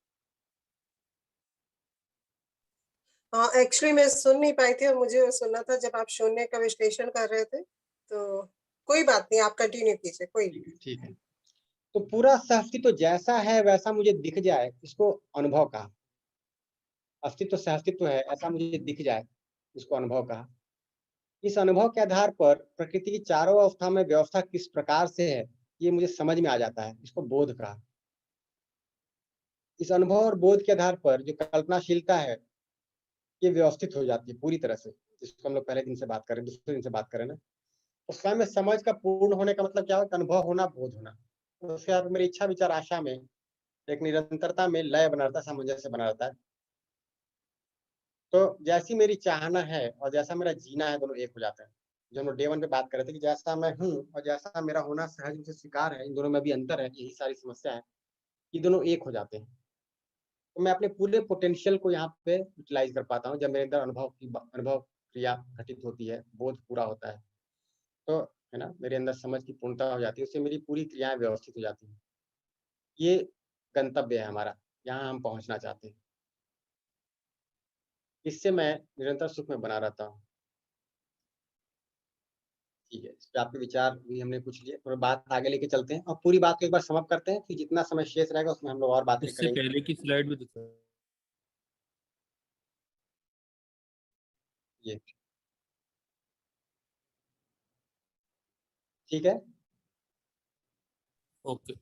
हाँ, एक्चुअली मैं सुन नहीं पाई थी और मुझे सुनना था जब आप शून्य का विश्लेषण कर रहे थे, तो कोई बात नहीं, आप कंटिन्यू कीजिए, कोई नहीं। ठीक है। तो पूरा सहअस्तित्व जैसा है वैसा मुझे दिख जाए, इसको अनुभव कहा। अस्तित्व सहअस्तित्व है ऐसा मुझे दिख जाए, इसको अनुभव कहा। इस अनुभव के आधार पर प्रकृति की चारों अवस्था में व्यवस्था किस प्रकार से है ये मुझे समझ में आ जाता है, इसको बोध कहा। इस अनुभव और बोध के आधार पर जो कल्पनाशीलता है ये व्यवस्थित हो जाती है पूरी तरह से, जिसको हम लोग पहले दिन से बात करें, दूसरे दिन से बात करें ना। उस समय में समझ का पूर्ण होने का मतलब क्या होगा? अनुभव होना, बोध होना। तो उसके बाद मेरी इच्छा विचार आशा में एक निरंतरता में लय बना रहता है, सामंजस्य बना रहता है। तो जैसी मेरी चाहना है और जैसा मेरा जीना है दोनों एक हो जाता है। जो हम लोग डे 1 पे बात कर रहे थे कि जैसा मैं हूँ और जैसा मेरा होना सहज रूप से स्वीकार है, इन दोनों में भी अंतर है, यही सारी समस्या है। ये दोनों एक हो जाते हैं। तो मैं अपने पूरे पोटेंशियल को यहाँ पे यूटिलाइज कर पाता हूँ जब मेरे अंदर अनुभव क्रिया घटित होती है, बोध पूरा होता है। तो है ना, मेरे अंदर समझ की पूर्णता हो जाती है, उससे मेरी पूरी क्रियाएं व्यवस्थित हो जाती हैं। ये गंतव्य है हमारा, यहाँ हम पहुँचना चाहते हैं। इससे मैं निरंतर सुख में बना रहता हूँ। ठीक है, इस पे आपके विचार भी हमने पूछ लिए, थोड़ा बात आगे लेके चलते हैं और पूरी बात को एक बार समाप्त करते हैं, फिर जितना समय शेष रहेगा उसमें हम लोग और बातें उससे करेंगे। पहले की स्लाइड भी दिखा। ये ठीक है, ओके।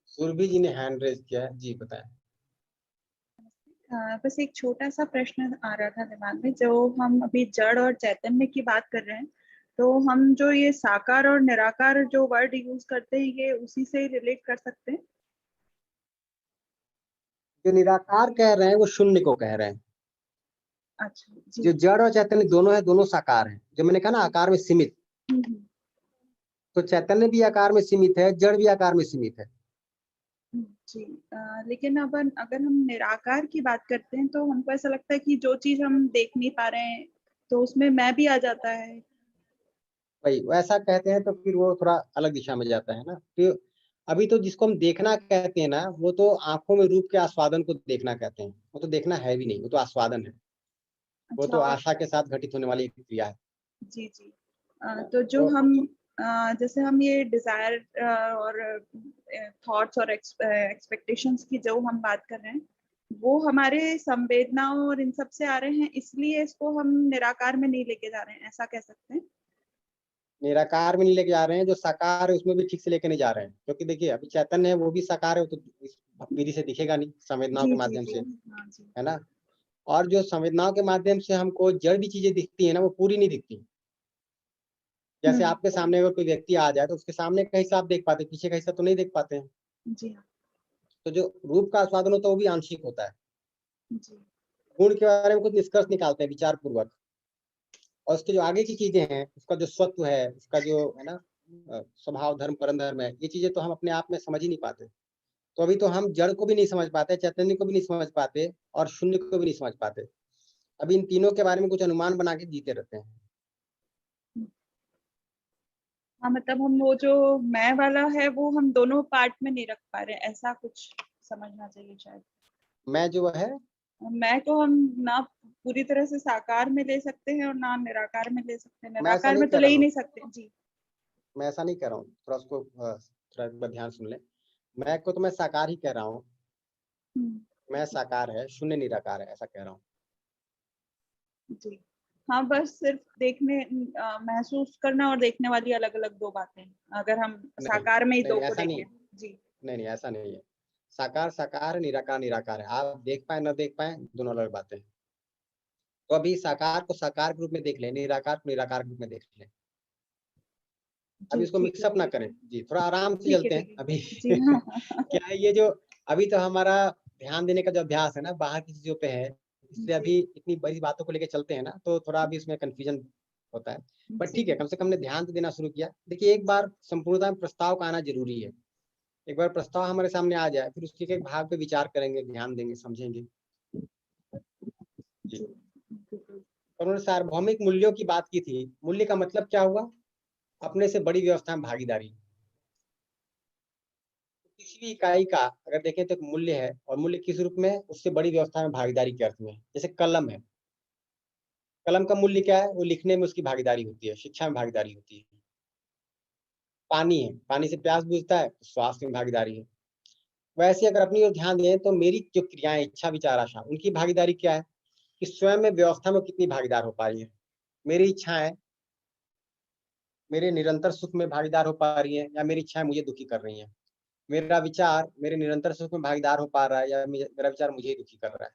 सुरभि जी ने हैंड रेज किया है, जी बताएं। बस एक छोटा सा प्रश्न आ रहा था दिमाग में, जो हम अभी जड़ और चैतन्य की बात कर रहे हैं, तो हम जो ये साकार और निराकार जो वर्ड यूज करते हैं, ये उसी से रिलेट कर सकते हैं? जो निराकार कह रहे हैं वो शून्य को कह रहे हैं। अच्छा जी। जो जड़ और चैतन्य दोनों है, दोनों साकार हैं। जो मैंने कहा ना आकार में सीमित, तो चैतन्य भी आकार में सीमित है, जड़ भी आकार में सीमित है। जी। लेकिन अब अगर हम निराकार की बात करते हैं तो हमको ऐसा लगता है कि जो चीज हम देख नहीं पा रहे हैं तो उसमें मैं भी आ जाता है। भाई वैसा कहते हैं तो फिर वो थोड़ा अलग दिशा में जाता है ना। तो अभी तो जिसको हम देखना कहते हैं ना, वो तो आंखों में रूप के आस्वादन को देखना कहते हैं। वो तो देखना है भी नहीं, वो तो आस्वादन है। वो अच्छा, तो और आशा के साथ घटित होने वाली एक क्रिया है। जी जी। तो जो हम जैसे हम ये डिजायर और थॉट्स और एक्सपेक्टेशंस की जो हम बात कर रहे हैं, वो हमारे संवेदनाओं और इन सब से आ रहे हैं, इसलिए इसको हम निराकार में नहीं लेके जा रहे हैं, ऐसा कह सकते हैं? निराकार में नहीं लेके जा रहे हैं, जो साकार है उसमें भी ठीक से लेके नहीं जा रहे हैं। क्योंकि देखिए अभी चैतन्य है वो भी साकार है, वो तो इस विधि से दिखेगा नहीं, संवेदनाओं के माध्यम से, हाँ जी। है ना। और जो संवेदनाओं के माध्यम से हमको जड़ भी चीजें दिखती है ना, वो पूरी नहीं दिखती। जैसे आपके सामने अगर कोई व्यक्ति आ जाए तो उसके सामने का हिस्सा आप देख पाते, पीछे का हिस्सा तो नहीं देख पाते हैं। जी हाँ। तो जो रूप का आस्वादन होता है वो भी आंशिक होता है। जी। गुण के बारे में कुछ निष्कर्ष निकालते हैं विचार पूर्वक, और उसके जो आगे की चीजें हैं, उसका जो स्वत्व है, उसका जो है ना स्वभाव धर्म परम धर्म है, ये चीजें तो हम अपने आप में समझ ही नहीं पाते। तो अभी तो हम जड़ को भी नहीं समझ पाते, चैतन्य को भी नहीं समझ पाते और शून्य को भी नहीं समझ पाते। अभी इन तीनों के बारे में कुछ अनुमान बना के जीते रहते हैं। हाँ, मतलब हम वो जो मैं वाला है वो हम दोनों पार्ट में नहीं रख पा रहे, ऐसा कुछ समझना चाहिए शायद। मैं जो है, मैं को हम ना पूरी तरह से साकार में ले सकते हैं और ना निराकार में ले सकते हैं। मैं ऐसा निराकार नहीं में तो कह ले रहा ही हूँ, नहीं सकते जी। मैं ऐसा नहीं कह रहा हूँ, थोड़ा उसको थोड़ा एक बार ध्यान सुन ले। मैं को तो मैं साकार ही कह रहा हूँ। मैं साकार है, शून्य निराकार है, ऐसा कह रहा हूँ। जी हाँ, बस सिर्फ देखने महसूस करना और देखने वाली अलग अलग दो बातें हैं, अगर हम साकार में ही दो को ऐसा नहीं, देखें। जी नहीं ऐसा नहीं है। साकार साकार है, निराकार निराकार है। आप देख पाए न देख पाए दोनों अलग बातें हैं। तो अभी साकार को साकार के रूप में देख लें, निराकार को निराकार के रूप में देख लें। अभी इसको मिक्सअप ना करें जी, थोड़ा आराम से चलते हैं अभी। जी हाँ। क्या है ये जो अभी तो हमारा ध्यान देने का जो अभ्यास है ना बाहर की चीजों पे है, इसलिए अभी इतनी बड़ी बातों को लेके चलते हैं ना, तो थोड़ा अभी इसमें कंफ्यूजन होता है। बट ठीक है, कम से कम हमने ध्यान तो देना शुरू किया। देखिए एक बार संपूर्णता में प्रस्ताव का आना जरूरी है। एक बार प्रस्ताव हमारे सामने आ जाए, फिर उसके एक भाग पे विचार करेंगे, ध्यान देंगे, समझेंगे। और उन्होंने सार्वभौमिक मूल्यों की बात की थी। मूल्य का मतलब क्या हुआ? अपने से बड़ी व्यवस्था में भागीदारी। किसी भी इकाई का अगर देखें तो एक मूल्य है, और मूल्य किस रूप में? उससे बड़ी व्यवस्था में भागीदारी के अर्थ में। जैसे कलम है, कलम का मूल्य क्या है? वो लिखने में उसकी भागीदारी होती है, शिक्षा में भागीदारी होती है। पानी है, पानी से प्यास बुझता है, तो स्वास्थ्य में भागीदारी है। वैसे अगर अपनी ओर ध्यान दें तो मेरी जो क्रियाएं, इच्छा, विचार, आशा, उनकी भागीदारी क्या है कि स्वयं में व्यवस्था में कितनी भागीदार हो पा रही है। मेरी इच्छाएं मेरे निरंतर सुख में भागीदार हो पा रही है या मेरी इच्छाएं मुझे दुखी कर रही हैं। मेरा विचार मेरे निरंतर सुख में भागीदार हो पा रहा है या मेरा विचार मुझे ही दुखी कर रहा है।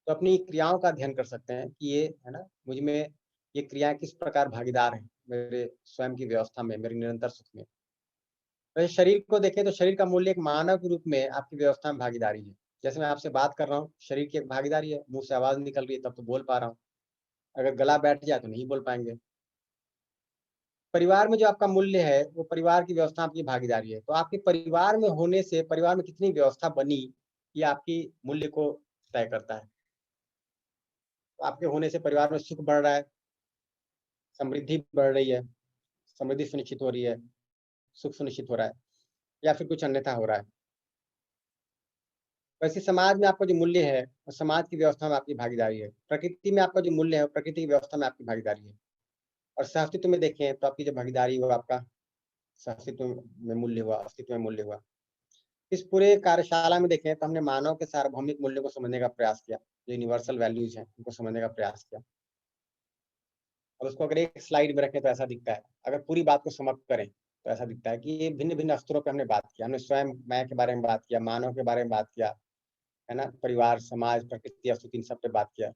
तो अपनी क्रियाओं का अध्ययन कर सकते हैं कि ये है ना, मुझ में ये क्रियाएं किस प्रकार भागीदार हैं मेरे स्वयं की व्यवस्था में, मेरे निरंतर सुख में। वैसे शरीर को देखें तो शरीर का मूल्य एक मानव के रूप में आपकी व्यवस्था में भागीदारी है। जैसे मैं आपसे बात कर रहा हूँ, शरीर की एक भागीदारी है, मुंह से आवाज निकल रही है तब तो बोल पा रहा हूँ, अगर गला बैठ जाए तो नहीं बोल पाएंगे। परिवार में जो आपका मूल्य है वो परिवार की व्यवस्था आपकी भागीदारी है। तो आपके परिवार में होने से परिवार में कितनी व्यवस्था बनी, ये आपकी मूल्य को तय करता है। तो आपके होने से परिवार में सुख बढ़ रहा है, समृद्धि बढ़ रही है, समृद्धि सुनिश्चित हो रही है, सुख सुनिश्चित हो रहा है, या फिर कुछ अन्यथा हो रहा है। वैसे समाज में आपका जो मूल्य है और समाज की व्यवस्था में आपकी भागीदारी है। प्रकृति में आपका जो मूल्य है और प्रकृति की व्यवस्था में आपकी भागीदारी है। और सहअस्तित्व में देखें तो आपकी जो भागीदारी हुआ, आपका सहअस्तित्व में मूल्य हुआ, अस्तित्व में मूल्य हुआ। इस पूरे कार्यशाला में देखें तो हमने मानव के सार्वभौमिक मूल्यों को समझने का प्रयास किया, जो यूनिवर्सल वैल्यूज हैं उनको समझने का प्रयास किया। और उसको अगर एक स्लाइड में रखें तो ऐसा दिखता है, अगर पूरी बात को समाप्त करें तो ऐसा दिखता है कि ये भिन्न भिन्न स्तरों पर हमने बात किया। हमने स्वयं मैं के बारे में बात किया, मानव के बारे में बात किया, है ना, परिवार, समाज, प्रकृति, अस्तित्व, इन सब पे बात किया।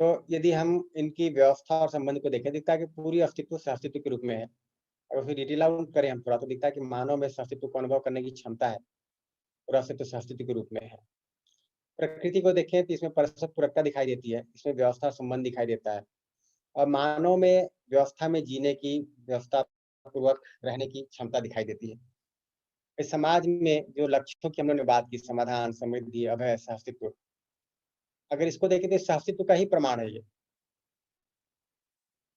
तो यदि हम इनकी व्यवस्था और संबंध को देखें, दिखता है कि पूरी अस्तित्व सहअस्तित्व के रूप में है। अगर फिर डिटेल आउट करें हम थोड़ा तो दिखता है कि मानव में सहअस्तित्व को अनुभव करने की क्षमता है, पूरा अस्तित्व सहअस्तित्व के रूप में है। प्रकृति को देखें तो इसमें परस्पर पूरकता दिखाई देती है, इसमें व्यवस्था और संबंध दिखाई देता है। और मानव में व्यवस्था में जीने की, व्यवस्था पूर्वक रहने की क्षमता दिखाई देती है। इस समाज में जो लक्ष्यों की हम लोगों ने बात की, समाधान, समृद्धि, अभय, सहअस्तित्व, अगर इसको देखें तो सहअस्तित्व का ही प्रमाण है। ये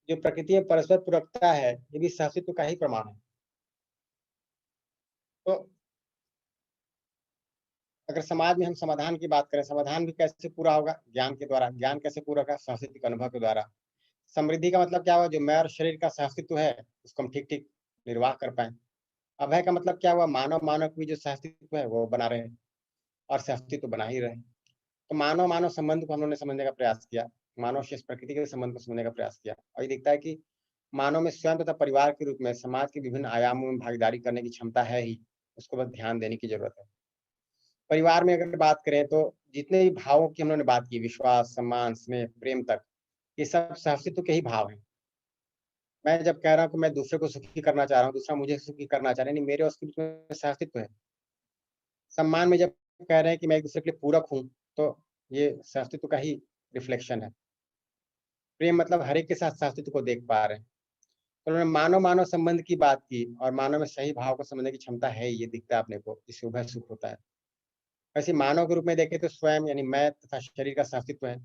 जो प्रकृति में परस्पर पूरकता है, ये भी सहअस्तित्व का ही प्रमाण है। तो अगर समाज में हम समाधान की बात करें, समाधान भी कैसे पूरा होगा? ज्ञान के द्वारा। ज्ञान कैसे पूरा होगा? सहअस्तित्व के अनुभव के द्वारा। समृद्धि का मतलब क्या हुआ? जो मैं और शरीर का सहअस्तित्व है उसको हम ठीक ठीक निर्वाह कर पाए। अभय का मतलब क्या हुआ? मानव मानव की जो सहअस्तित्व है वो बना रहे और सहअस्तित्व बना ही रहे। तो मानव मानव संबंध को हम लोगों ने समझने का प्रयास किया, मानव से प्रकृति के संबंध को समझने का प्रयास किया। और ये दिखता है कि मानव में स्वयं तथा परिवार के रूप में समाज के विभिन्न आयामों में भागीदारी करने की क्षमता है ही, उसको बस ध्यान देने की जरूरत है। परिवार में अगर बात करें तो जितने भी भावों की हम लोगों ने बात की, विश्वास, सम्मान, स्नेह, प्रेम तक, ये सब सहअस्तित्व के ही भाव हैं। मैं जब कह रहा हूँ कि मैं दूसरे को सुखी करना चाह रहा हूँ, दूसरा मुझे सुखी करना चाह रहा है, नहीं, मेरे और उसके बीच में सहअस्तित्व है। सम्मान में जब कह रहे हैं कि मैं एक दूसरे के लिए पूरक हूँ, तो ये सहअस्तित्व का ही रिफ्लेक्शन है। प्रेम मतलब हर एक के साथ सहअस्तित्व को देख पा रहे हैं। तो उन्होंने मानव मानव संबंध की बात की और मानव में सही भाव को समझने की क्षमता है, ये दिखता है अपने को, जिससे उभय सुख होता है। वैसे मानव के रूप में देखें तो स्वयं यानी मैं तथा शरीर का सहअस्तित्व है।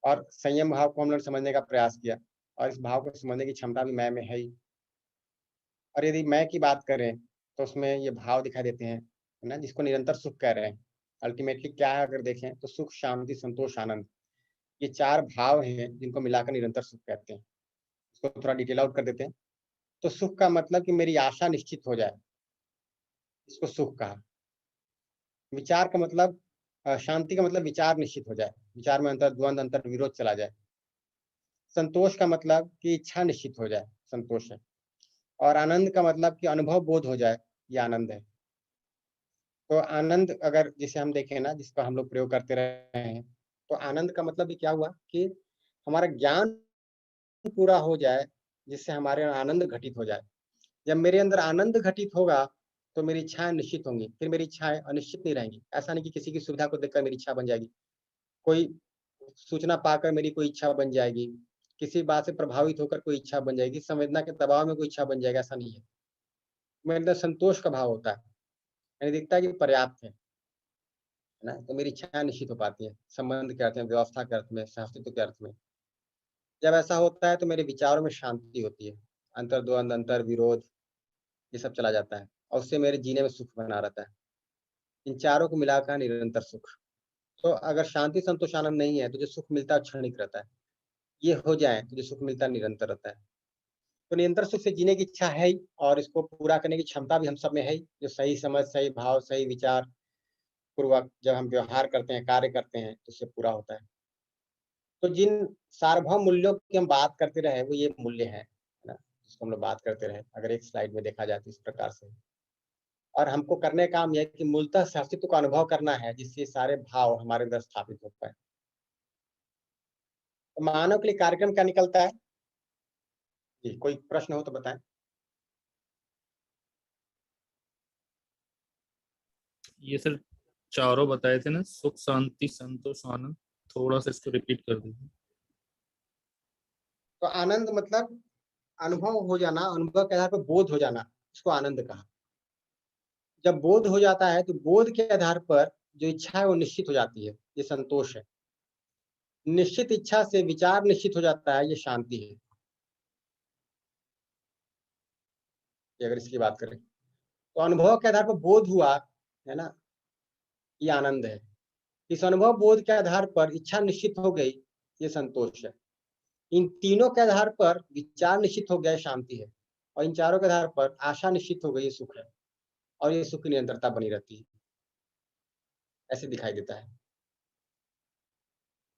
और संयम भाव को हम लोग समझने का प्रयास किया और इस भाव को समझने की क्षमता भी मैं में है ही। और यदि मैं की बात करें तो उसमें ये भाव दिखाई देते हैं, है ना, जिसको निरंतर सुख कह रहे हैं। अल्टीमेटली क्या है अगर देखें तो सुख, शांति, संतोष, आनंद, ये 4 भाव हैं जिनको मिलाकर निरंतर सुख कहते हैं। इसको थोड़ा डिटेल आउट कर देते हैं। तो सुख का मतलब कि मेरी आशा निश्चित हो जाए, इसको सुख कहा। विचार का मतलब शांति का मतलब विचार निश्चित हो जाए, विचार में अंतर द्वंद, अंतर विरोध चला जाए। संतोष का मतलब कि इच्छा निश्चित हो जाए, संतोष है। और आनंद का मतलब कि अनुभव बोध हो जाए, ये आनंद है। तो आनंद अगर जिसे हम देखें ना, जिसका हम लोग प्रयोग करते रहे हैं, तो आनंद का मतलब भी क्या हुआ कि हमारा ज्ञान पूरा हो जाए, जिससे हमारे आनंद घटित हो जाए। जब मेरे अंदर आनंद घटित होगा तो मेरी इच्छाएं निश्चित होंगी, फिर मेरी इच्छाएं अनिश्चित नहीं रहेंगी। ऐसा नहीं कि किसी की सुविधा को देखकर मेरी इच्छा बन जाएगी, कोई सूचना पाकर मेरी कोई इच्छा बन जाएगी, किसी बात से प्रभावित होकर कोई इच्छा बन जाएगी, संवेदना के दबाव में कोई इच्छा बन जाएगा, ऐसा नहीं है। मेरे अंदर संतोष का भाव होता है, यानी दिखता है कि पर्याप्त है ना, तो मेरी इच्छाएं निश्चित हो पाती है, संबंध के अर्थ में, व्यवस्था के अर्थ में, सहअस्तित्व के अर्थ में। जब ऐसा होता है तो मेरे विचारों में शांति होती है, अंतर्द्वंद, अंतर विरोध, ये सब चला जाता है और उससे मेरे जीने में सुख बना रहता है। इन चारों को मिलाकर निरंतर सुख। तो अगर शांति संतोष आनंद नहीं है तो जो सुख मिलता है क्षणिक रहता है, ये हो जाए तो जो सुख मिलता है निरंतर रहता है। तो निरंतर सुख से जीने की इच्छा है ही, और इसको पूरा करने की क्षमता भी हम सब में है ही। जो सही समझ, सही भाव, सही विचार पूर्वक जब हम व्यवहार करते हैं, कार्य करते हैं, तो उससे पूरा होता है। तो जिन सार्वभौम मूल्यों की हम बात करते रहे वो ये मूल्य है ना, जिसको हम लोग बात करते रहे, अगर एक स्लाइड में देखा जाए तो इस प्रकार से। और हमको करने का काम यह है कि मूलतः अस्तित्व का अनुभव करना है, जिससे सारे भाव हमारे अंदर स्थापित हो पाए। तो मानव के लिए कार्यक्रम क्या निकलता है जी? कोई प्रश्न हो तो बताएं। ये सर चारों बताए थे ना, सुख शांति संतोष आनंद, थोड़ा सा इसको रिपीट कर दीजिए। तो आनंद मतलब अनुभव हो जाना, अनुभव के आधार पर बोध हो जाना, इसको आनंद कहा। जब बोध हो जाता है तो बोध के आधार पर जो इच्छा है वो निश्चित हो जाती है, ये संतोष है। निश्चित इच्छा से विचार निश्चित हो जाता है, ये शांति है। अगर इसकी बात करें तो अनुभव के आधार पर बोध हुआ है ना, ये आनंद है। इस अनुभव बोध के आधार पर इच्छा निश्चित हो गई, ये संतोष है। इन तीनों के आधार पर विचार निश्चित हो गया, शांति है। और इन चारों के आधार पर आशा निश्चित हो गई, ये सुख है। और ये सुख की निरंतरता बनी रहती है, ऐसे दिखाई देता है।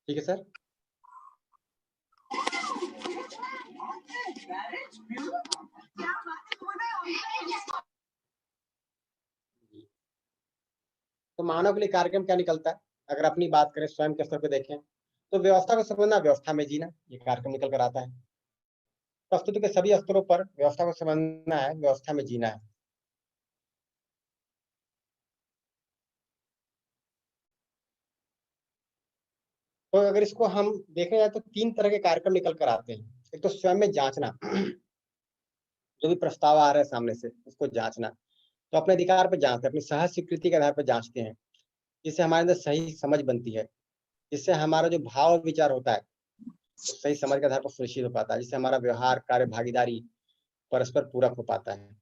ठीक है सर। तो मानव के लिए कार्यक्रम क्या निकलता है? अगर अपनी बात करें, स्वयं के स्तर पर देखें तो व्यवस्था को समझना, व्यवस्था में जीना, ये कार्यक्रम निकल कर आता है। अस्तित्व के सभी स्तरों पर व्यवस्था को समझना है, व्यवस्था में जीना है। तो अगर इसको हम देखा जाए तो 3 तरह के कार्यक्रम निकल कर आते हैं। एक तो स्वयं में जांचना, जो भी प्रस्ताव आ रहा है सामने से उसको जांचना। तो अपने अधिकार पर जांचते हैं, अपनी सहज स्वीकृति के आधार पर जांचते हैं, जिससे हमारे अंदर सही समझ बनती है, जिससे हमारा जो भाव विचार होता है तो सही समझ के आधार पर सुनिश्चित हो पाता है, जिससे हमारा व्यवहार, कार्य, भागीदारी परस्पर पूरक हो पाता है।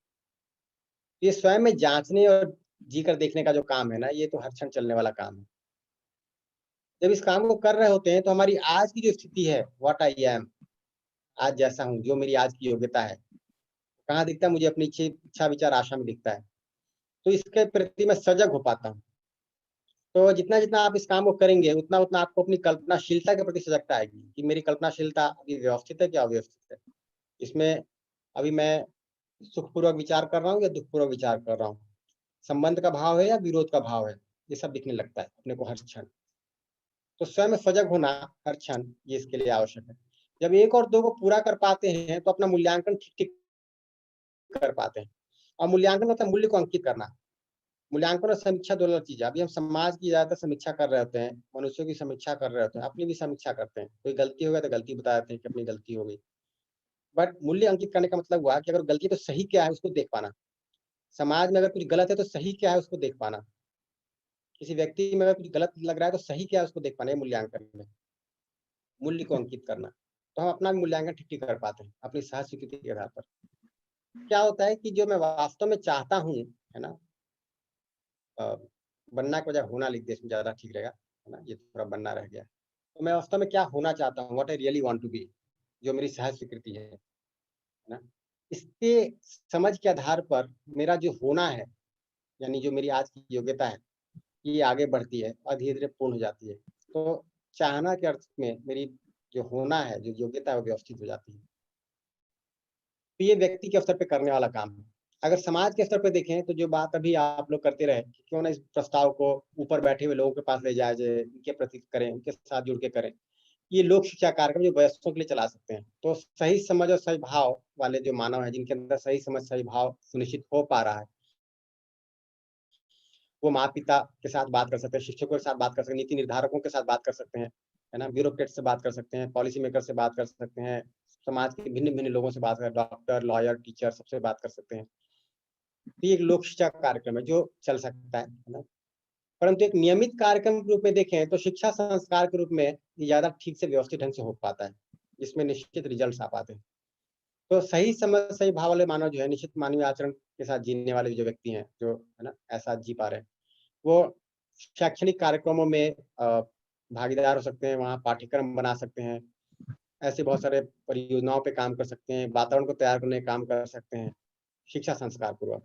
ये स्वयं में जांचने और जी कर देखने का जो काम है ना, ये तो हर क्षण चलने वाला काम है। जब इस काम को कर रहे होते हैं तो हमारी आज की जो स्थिति है, व्हाट आई एम, आज जैसा हूँ, जो मेरी आज की योग्यता है, कहाँ दिखता है मुझे? अपनी इच्छा विचार आशा में दिखता है। तो इसके प्रति मैं सजग हो पाता हूँ। तो जितना जितना आप इस काम को करेंगे उतना उतना आपको अपनी कल्पनाशीलता के प्रति सजगता आएगी कि मेरी कल्पनाशीलता अभी व्यवस्थित है क्या अव्यवस्थित है, इसमें अभी मैं सुखपूर्वक विचार कर रहा हूँ या दुखपूर्वक विचार कर रहा हूँ, संबंध का भाव है या विरोध का भाव है, ये सब दिखने लगता है अपने को हर क्षण। तो स्वयं में सजग होना हर क्षण ये इसके लिए आवश्यक है। जब 1 और 2 को पूरा कर पाते हैं तो अपना मूल्यांकन ठीक कर पाते हैं। और मूल्यांकन मतलब मूल्य को अंकित करना। मूल्यांकन और समीक्षा दो अलग चीजें। अभी हम समाज की ज्यादातर समीक्षा कर रहे होते हैं, मनुष्यों की समीक्षा कर रहे होते हैं, अपनी भी समीक्षा करते हैं। कोई गलती हो गया तो गलती बता देते हैं कि अपनी गलती हो गई। बट मूल्य अंकित करने का मतलब हुआ कि अगर गलती तो सही क्या है उसको देख पाना, समाज में अगर कुछ गलत है तो सही क्या है उसको देख पाना, किसी व्यक्ति में अगर कुछ गलत लग रहा है तो सही क्या है उसको देख पाना, ये मूल्यांकन में मूल्य को अंकित करना। तो हम अपना मूल्यांकन ठीक कर पाते हैं अपनी सहज स्वीकृति के आधार पर। क्या होता है कि जो मैं वास्तव में चाहता हूँ, है ना, बनना के बजाय होना लिख दे, इसमें ज्यादा ठीक रहेगा, है ना, ये थोड़ा बनना रह गया। तो मैं वास्तव में क्या होना चाहता हूँ, what I really want to be, जो मेरी सहज स्वीकृति है ना, इसके समझ के आधार पर मेरा जो होना है, यानी जो मेरी आज की योग्यता है, ये आगे बढ़ती है और धीरे धीरे पूर्ण हो जाती है। तो चाहना के अर्थ में मेरी जो होना है, जो योग्यता है, वो व्यवस्थित हो जाती है। तो ये व्यक्ति के स्तर पे करने वाला काम है। अगर समाज के स्तर पे देखें तो जो बात अभी आप लोग करते रहे कि क्यों ना इस प्रस्ताव को ऊपर बैठे हुए लोगों के पास ले जाया जाए, उनके प्रति करें, उनके साथ जुड़ के करें। ये लोक शिक्षा कार्यक्रम जो वयस्कों के लिए चला सकते हैं। तो सही समझ और सही भाव वाले जो मानव है, जिनके अंदर सही समझ सही भाव सुनिश्चित हो पा रहा है, वो माता पिता के साथ बात कर सकते हैं, शिक्षकों के साथ बात कर सकते हैं, नीति निर्धारकों के साथ बात कर सकते हैं, है ना, ब्यूरोक्रेट से बात कर सकते हैं, पॉलिसी मेकर से बात कर सकते हैं, समाज के भिन्न भिन्न लोगों से बात कर, डॉक्टर, लॉयर, टीचर, सबसे बात कर सकते हैं। तो ये एक लोक शिक्षा कार्यक्रम है जो चल सकता है ना। परंतु एक नियमित कार्यक्रम के रूप में देखें तो शिक्षा संस्कार के रूप में ये ज्यादा ठीक से व्यवस्थित ढंग से हो पाता है, जिसमें निश्चित रिजल्ट आ पाते हैं। तो सही समझ सही भाव वाले मानव जो है, निश्चित मानवीय आचरण के साथ जीने वाले जो व्यक्ति हैं, जो है ना ऐसा जी पा रहे हैं, वो शैक्षणिक कार्यक्रमों में भागीदार हो सकते हैं, वहाँ पाठ्यक्रम बना सकते हैं, ऐसे बहुत सारे परियोजनाओं पे काम कर सकते हैं, वातावरण को तैयार करने का काम कर सकते हैं, शिक्षा संस्कार पूर्वक।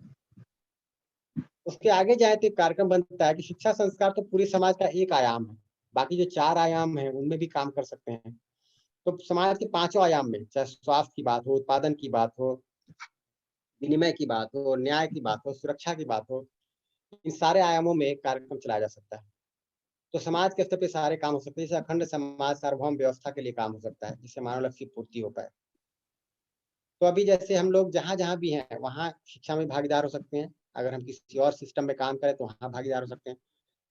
उसके आगे जाए तो एक कार्यक्रम बनता है कि शिक्षा संस्कार तो पूरे समाज का एक आयाम है, बाकी जो 4 आयाम हैं उनमें भी काम कर सकते हैं। तो समाज के 5 आयाम में, चाहे स्वास्थ्य की बात हो, उत्पादन की बात हो, विनिमय की बात हो, न्याय की बात हो, सुरक्षा की बात हो, इन सारे आयामों में कार्यक्रम चलाया जा सकता है। तो समाज के स्तर पे सारे काम हो सकते हैं, जैसे अखंड समाज सार्वभौम व्यवस्था के लिए काम हो सकता है, जिससे मानव लक्ष्य की पूर्ति हो पाए। तो अभी जैसे हम लोग जहाँ-जहाँ भी हैं, वहाँ शिक्षा में भागीदार हो सकते हैं। अगर हम किसी और सिस्टम में काम करें तो वहाँ भागीदार हो सकते हैं।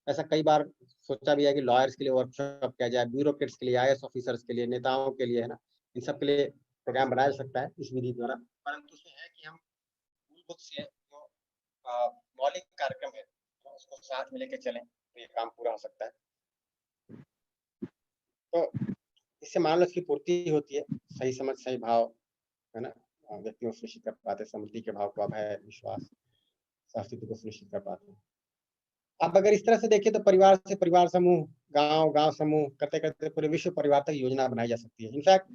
ऐसा कई बार सोचा भी है कि लॉयर्स के लिए वर्कशॉप किया जाए, ब्यूरोक्रेट्स के लिए, आईएएस ऑफिसर्स के लिए, नेताओं के लिए, है ना? इन सब के लिए प्रोग्राम बनाया जा सकता है इस विधि द्वारा। परंतु उसमें है कि हम मूलभूत से जो मौलिक कार्यक्रम है, तो उसको साथ में लेके चलें, तो ये काम पूरा हो सकता है। तो इससे मानव लक्ष्य की पूर्ति होती है, सही समझ, सही भाव, है ना? व्यक्ति को सुनिश्चित कर पाते हैं, समृद्धि के भाव को, अभय, विश्वास, अस्तित्व को सुनिश्चित कर पाते हैं। अब अगर इस तरह से देखें तो परिवार से परिवार समूह, गाँव, गाँव समूह करते-करते पूरे विश्व परिवार तक योजना बनाई जा सकती है। इनफैक्ट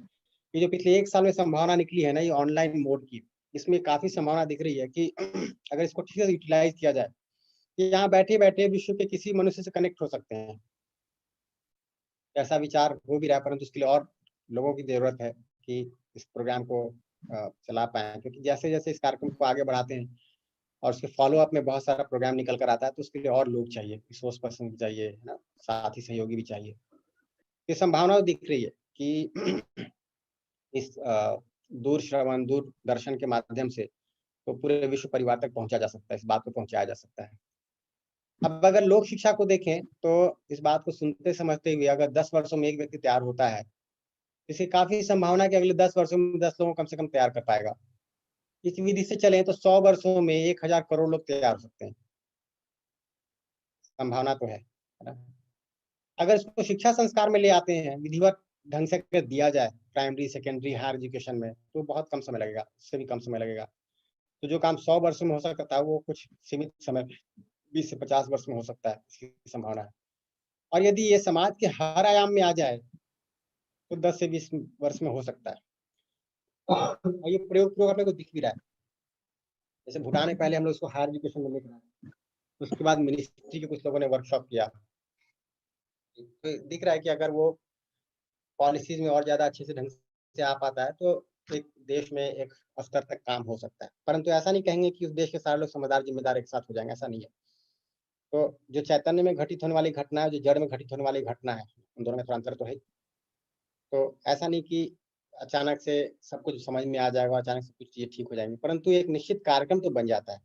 ये जो पिछले 1 साल में संभावना निकली है ना, ये ऑनलाइन मोड की, इसमें काफ़ी संभावना दिख रही है कि अगर इसको ठीक से यूटिलाइज़ किया जाए, कि यहाँ बैठे-बैठे विश्व के किसी मनुष्य से कनेक्ट हो सकते हैं। ऐसा विचार हो भी रहा है, परंतु उसके लिए और लोगों की ज़रूरत है कि इस प्रोग्राम को चला पाएँ, क्योंकि जैसे-जैसे इस कार्यक्रम को आगे बढ़ाते हैं और उसके फ़ॉलो-अप में बहुत सारा प्रोग्राम निकल कर आता है, तो उसके लिए और लोग चाहिए, रिसोर्स पर्सन भी चाहिए, है ना? साथी सहयोगी भी चाहिए। ये संभावना दिख रही है कि इस दूर श्रवण, दूरदर्शन के माध्यम से तो पूरे विश्व परिवार तक पहुँचा जा सकता है, इस बात को पहुँचाया जा सकता है। अब अगर लोक शिक्षा को देखें, तो इस बात को सुनते समझते हुए अगर 10 वर्षों में एक व्यक्ति तैयार होता है, इसकी काफ़ी संभावना है कि अगले 10 वर्षों में 10 लोगों को कम से कम तैयार कर पाएगा। इस विधि से चलें तो 100 वर्षों में 1000 करोड़ लोग तैयार हो सकते हैं। संभावना तो है ना? अगर इसको शिक्षा संस्कार में ले आते हैं, विधिवत ढंग से अगर दिया जाए, प्राइमरी, सेकेंडरी, हायर एजुकेशन में, तो बहुत कम समय लगेगा, उससे भी कम समय लगेगा। तो जो काम 100 वर्षों में हो सकता है, वो कुछ सीमित समय 20 से 50 वर्ष में हो सकता है, इसकी संभावना है। और यदि ये समाज के हर आयाम में आ जाए, तो 10 से 20 वर्ष में हो सकता है। और ये प्रयोग अपने को दिख भी रहा है। जैसे भूटान में पहले हम लोग इसको हायर एजुकेशन में लेकर आए, उसके बाद मिनिस्ट्री के कुछ लोगों ने वर्कशॉप किया। तो दिख रहा है कि अगर वो पॉलिसीज में और ज़्यादा अच्छे से ढंग से आ पाता है, तो एक देश में एक स्तर तक काम हो सकता है। परंतु ऐसा नहीं कहेंगे कि उस देश के सारे लोग समझदार, जिम्मेदार एक साथ हो जाएँगे, ऐसा नहीं है। तो जो चैतन्य में घटित होने वाली घटना है, जो जड़ में घटित होने वाली घटना है, उन दोनों में थोड़ा अंतर तो है। तो ऐसा नहीं कि अचानक से सब कुछ समझ में आ जाएगा, अचानक से कुछ चीज़ें ठीक हो जाएँगी, परंतु एक निश्चित कार्यक्रम तो बन जाता है,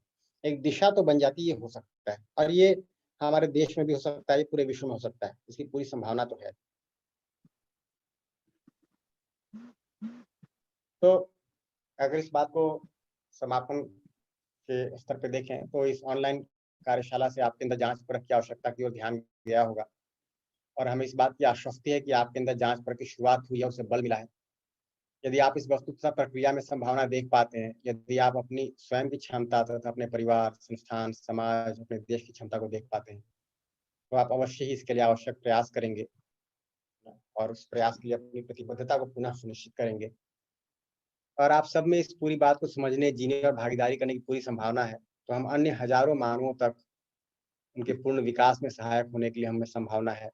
एक दिशा तो बन जाती है, ये हो सकता है। और ये हमारे देश में भी हो सकता है, ये पूरे विश्व में हो सकता है, इसकी पूरी संभावना तो है। तो अगर इस बात को समापन के स्तर पे देखें, तो इस ऑनलाइन कार्यशाला से आपके अंदर जाँच-परख की आवश्यकता की ओर ध्यान गया होगा और हमें इस बात की आश्वस्ति है कि आपके अंदर जाँच-परख की शुरुआत हुई है, उसे बल मिला है। यदि आप इस वस्तुतः प्रक्रिया में संभावना देख पाते हैं, यदि आप अपनी स्वयं की क्षमता तथा अपने परिवार, संस्थान, समाज, अपने देश की क्षमता को देख पाते हैं, तो आप अवश्य ही इसके लिए आवश्यक प्रयास करेंगे और उस प्रयास के लिए अपनी प्रतिबद्धता को पुनः सुनिश्चित करेंगे। और आप सब में इस पूरी बात को समझने, जीने और भागीदारी करने की पूरी संभावना है, तो हम अन्य हज़ारों मानवों तक उनके पूर्ण विकास में सहायक होने के लिए हमें संभावना है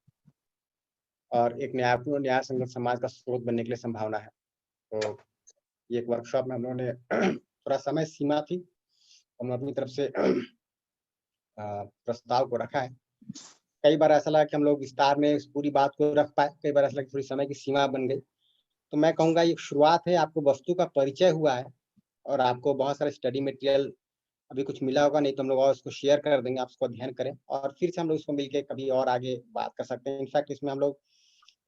और एक न्यायपूर्ण, न्याय संगत समाज का स्रोत बनने के लिए संभावना है। तो ये एक वर्कशॉप में हम लोगों ने थोड़ा समय सीमा थी, हमने अपनी तरफ से प्रस्ताव को रखा है। कई बार ऐसा लगा कि हम लोग विस्तार में इस पूरी बात को रख पाए, कई बार ऐसा लगा कि थोड़ी समय की सीमा बन गई। तो मैं कहूँगा ये शुरुआत है, आपको वस्तु का परिचय हुआ है और आपको बहुत सारे स्टडी मटेरियल अभी कुछ मिला होगा, नहीं तो हम लोग और उसको शेयर कर देंगे, आप उसको अध्ययन करें और फिर से हम लोग इसको मिलके कभी और आगे बात कर सकते हैं। इनफैक्ट इसमें हम लोग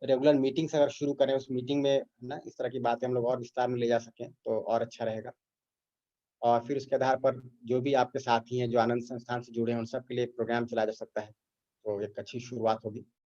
रेगुलर मीटिंग्स अगर शुरू करें, उस मीटिंग में ना इस तरह की बातें हम लोग और विस्तार में ले जा सकें, तो और अच्छा रहेगा। और फिर उसके आधार पर जो भी आपके साथी हैं, जो आनंद संस्थान से जुड़े हैं, उन सब के लिए प्रोग्राम चलाया जा सकता है। तो एक अच्छी शुरुआत होगी।